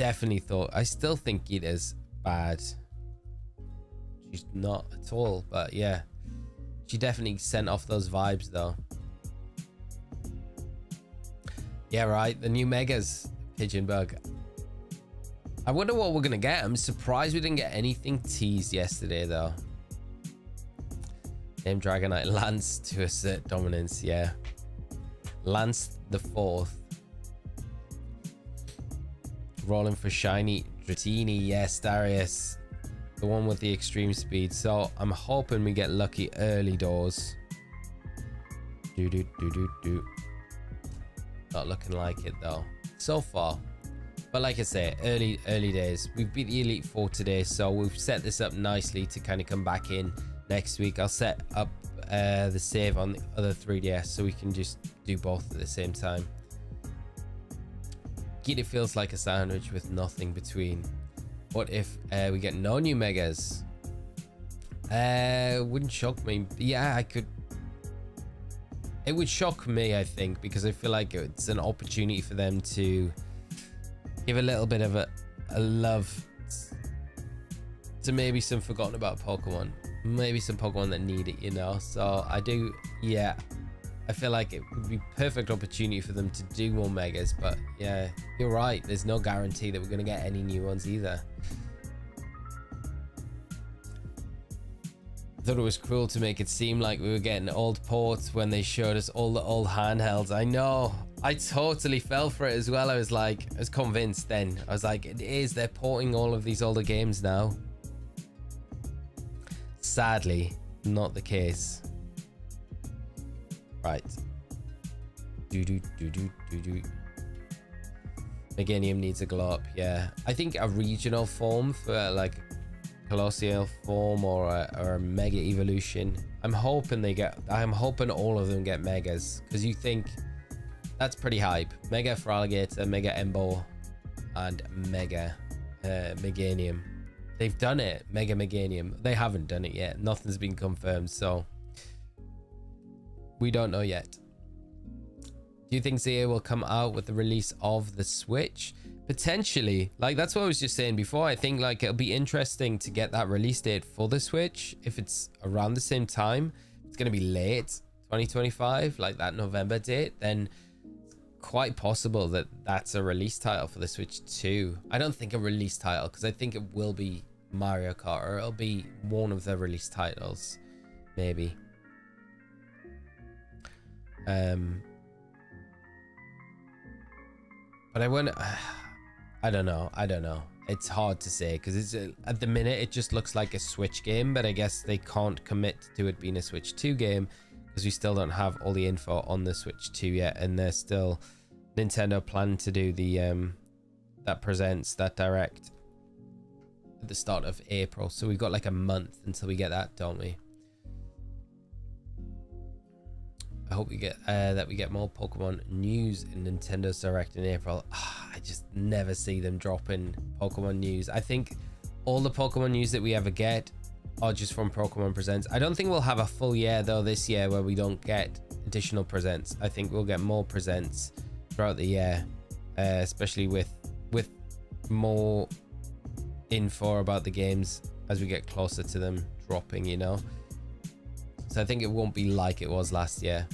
still think Gita's bad. She's not at all, but yeah. She definitely sent off those vibes though. Yeah, right. The new Megas. Pigeon Bug. I wonder what we're going to get. I'm surprised we didn't get anything teased yesterday though. Name Dragonite Lance to assert dominance. Yeah. Lance the 4th. Rolling for shiny Dratini. Yes, Darius, the one with the extreme speed. So I'm hoping we get lucky early doors. Not looking like it though so far, but like I say, early days. We've beat the Elite Four today, so we've set this up nicely to kind of come back in next week. I'll set up the save on the other 3DS so we can just do both at the same time. Gita feels like a sandwich with nothing between. What if we get no new Megas? Wouldn't shock me. Yeah, I could. It would shock me, I think, because I feel like it's an opportunity for them to give a little bit of a love to maybe some forgotten about Pokemon. Maybe some Pokemon that need it, you know? So I do, yeah. I feel like it would be perfect opportunity for them to do more Megas, but yeah, you're right. There's no guarantee that we're going to get any new ones either. I thought it was cruel to make it seem like we were getting old ports when they showed us all the old handhelds. I know. I totally fell for it as well. I was convinced then. I was like, it is. They're porting all of these older games now. Sadly, not the case. Right. Meganium needs a glow up. Yeah. I think a regional form for like Colossal form or a Mega Evolution. I'm hoping all of them get Megas, because you think that's pretty hype. Mega for Alligator, Mega Embo, and Mega Meganium. They've done it. Mega Meganium. They haven't done it yet. Nothing's been confirmed, so we don't know yet. Do you think ZA will come out with the release of the Switch? Potentially, like that's what I was just saying before. I think like it'll be interesting to get that release date for the Switch. If it's around the same time, it's going to be late 2025, like that November date, then it's quite possible that that's a release title for the Switch too. I don't think a release title, because I think it will be Mario Kart, or it'll be one of the release titles, maybe. But I don't know. It's hard to say, because it's at the minute it just looks like a Switch game, but I guess they can't commit to it being a Switch 2 game because we still don't have all the info on the Switch 2 yet, and they're still Nintendo planning to do the that direct at the start of April. So we've got like a month until we get that, don't we? I hope we get that we get more Pokemon news in Nintendo's Direct in April. I just never see them dropping Pokemon news. I think all the Pokemon news that we ever get are just from Pokemon Presents. I don't think we'll have a full year though this year where we don't get additional presents. I think we'll get more presents throughout the year, especially with more info about the games as we get closer to them dropping, you know. So I think it won't be like it was last year.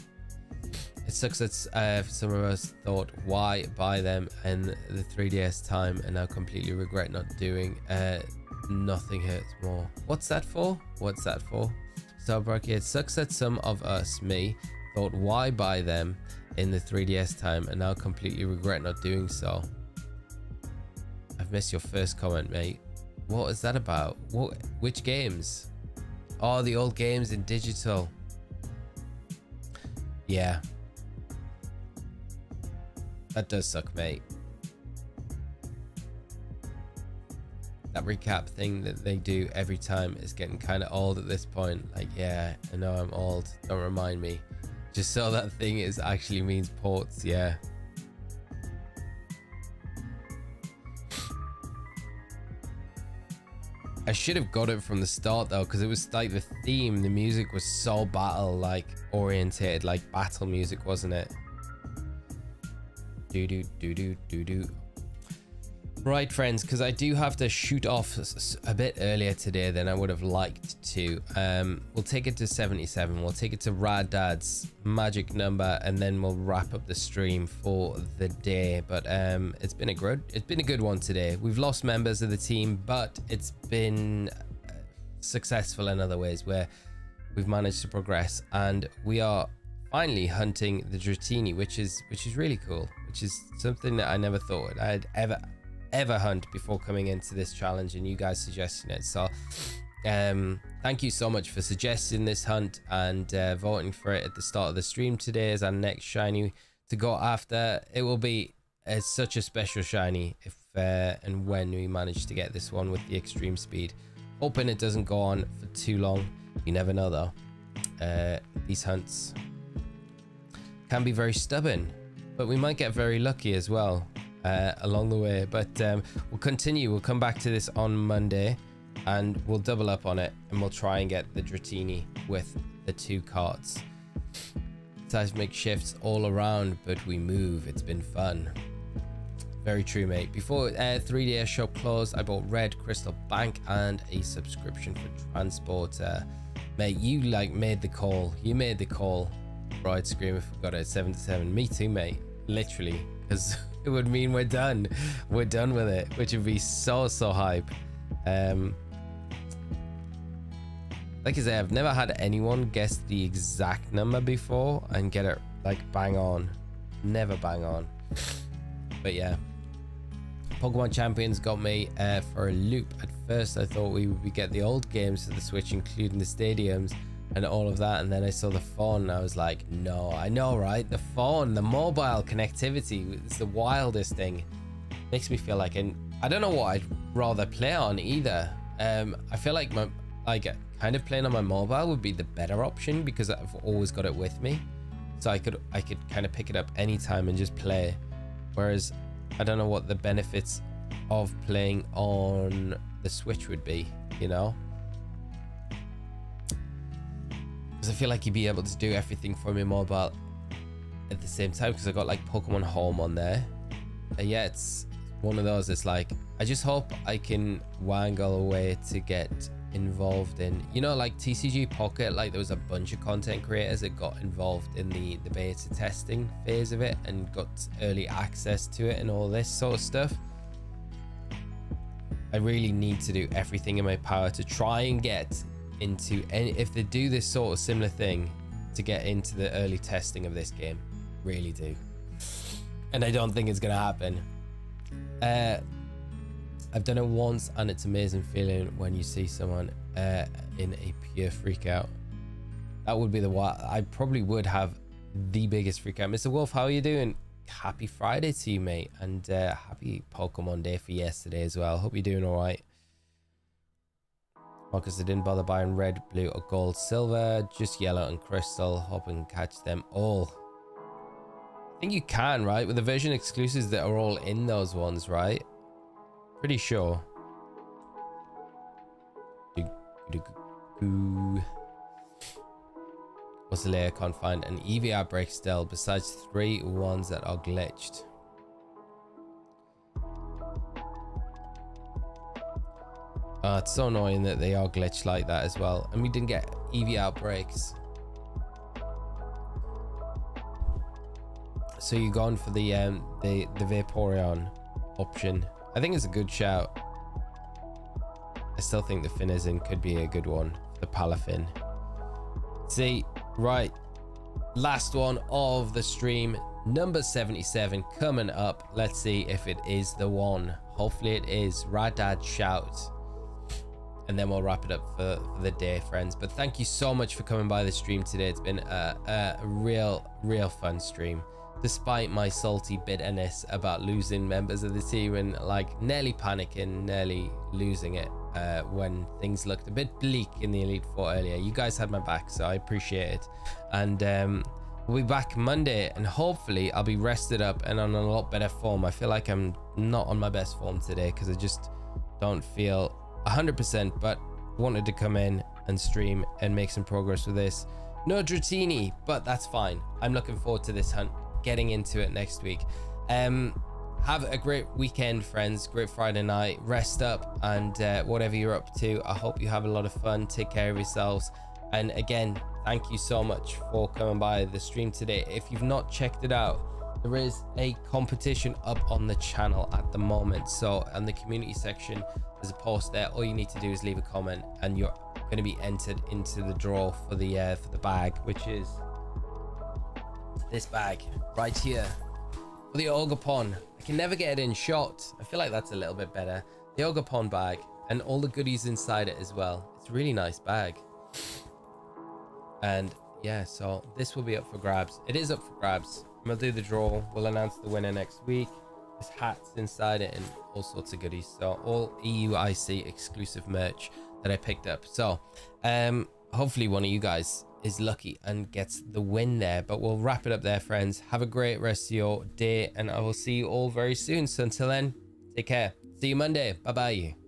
It sucks that some of us thought, why buy them in the 3DS time, and now completely regret not doing. Nothing hurts more. What's that for? What's that for? So Brocky, it sucks that some of us, me, thought, why buy them in the 3DS time, and now completely regret not doing so. I've missed your first comment, mate. What is that about? Which games? Oh, the old games in digital. Yeah. That does suck, mate. That recap thing that they do every time is getting kind of old at this point. Like, yeah, I know I'm old. Don't remind me. Just so that thing is actually means ports, yeah. I should have got it from the start though, because it was like the theme, the music was so battle like oriented, like battle music, wasn't it? Do. Right, friends, because I do have to shoot off a bit earlier today than I would have liked to. We'll take it to 77. We'll take it to Rad Dad's magic number, and then we'll wrap up the stream for the day. But it's been a good one today. We've lost members of the team, but it's been successful in other ways where we've managed to progress, and we are finally hunting the Dratini, which is really cool, which is something that I never thought I'd ever hunt before coming into this challenge, and you guys suggesting it. So thank you so much for suggesting this hunt and voting for it at the start of the stream today as our next shiny to go after. It will be such a special shiny if and when we manage to get this one with the extreme speed. Hoping it doesn't go on for too long. You never know though. These hunts can be very stubborn, but we might get very lucky as well along the way. But we'll continue. We'll come back to this on Monday, and we'll double up on it, and we'll try and get the Dratini with the 2 carts. Seismic shifts all around, but we move. It's been fun. Very true, mate. Before 3DS shop closed, I bought Red Crystal Bank and a subscription for Transporter. Mate, you like made the call. You made the call. Right, scream if we got it at 77. Me too, mate. Literally, because it would mean we're done. We're done with it, which would be so hype. Like I say, I've never had anyone guess the exact number before and get it like bang on. Never bang on. But yeah, Pokemon Champions got me for a loop. At first I thought we would get the old games for the Switch, including the stadiums and all of that, and then I saw the phone and I was like, no, I know, right? The phone, the mobile connectivity is the wildest thing. Makes me feel like, and I don't know what I'd rather play on either. I feel like kind of playing on my mobile would be the better option, because I've always got it with me, so I could kind of pick it up anytime and just play. Whereas I don't know what the benefits of playing on the Switch would be, you know? Because I feel like you'd be able to do everything from your mobile at the same time, because I got like Pokemon Home on there. Yeah, it's one of those. It's like, I just hope I can wangle a way to get involved in, you know, like TCG Pocket, like there was a bunch of content creators that got involved in the beta testing phase of it and got early access to it and all this sort of stuff. I really need to do everything in my power to try and get into, and if they do this sort of similar thing, to get into the early testing of this game. Really do. And I don't think it's gonna happen. I've done it once and it's amazing feeling when you see someone in a pure freak out. That would be the one. I probably would have the biggest freak out. Mr. Wolf, how are you doing? Happy Friday to you, mate, and happy Pokemon Day for yesterday as well. Hope you're doing all right. Because I didn't bother buying red, blue, or gold, silver, just yellow and crystal. Hope I can catch them all. I think you can, right? With the version exclusives that are all in those ones, right? Pretty sure. What's the layer? Can't find an EV outbreak still, besides 3 ones that are glitched. It's so annoying that they are glitched like that as well. And we didn't get EV outbreaks. So you're gone for the Vaporeon option. I think it's a good shout. I still think the Finizen could be a good one for the Palafin. See, right, last one of the stream, number 77 coming up. Let's see if it is the one. Hopefully it is. Radad shout, and then we'll wrap it up for the day, friends. But thank you so much for coming by the stream today. It's been a real fun stream, despite my salty bitterness about losing members of the team and like nearly panicking, nearly losing it when things looked a bit bleak in the Elite Four earlier. You guys had my back, so I appreciate it. And we'll be back Monday, and hopefully I'll be rested up and on a lot better form. I feel like I'm not on my best form today because I just don't feel 100%, but wanted to come in and stream and make some progress with this. No Dratini, but that's fine. I'm looking forward to this hunt, getting into it next week. Have a great weekend, friends. Great Friday night. Rest up, and whatever you're up to, I hope you have a lot of fun. Take care of yourselves, and again, thank you so much for coming by the stream today. If you've not checked it out, there is a competition up on the channel at the moment. So in the community section, there's a post there. All you need to do is leave a comment and you're going to be entered into the draw for the bag, which is this bag right here for the Ogapon. I can never get it in shot. I feel like that's a little bit better. The Ogapon bag and all the goodies inside it as well. It's a really nice bag. And yeah, so this will be up for grabs. It is up for grabs. We'll do the draw. We'll announce the winner next week. There's hats inside it and all sorts of goodies. So all EUIC exclusive merch that I picked up. So hopefully one of you guys is lucky and gets the win there. But we'll wrap it up there, friends. Have a great rest of your day, and I will see you all very soon. So until then, take care. See you Monday. Bye bye.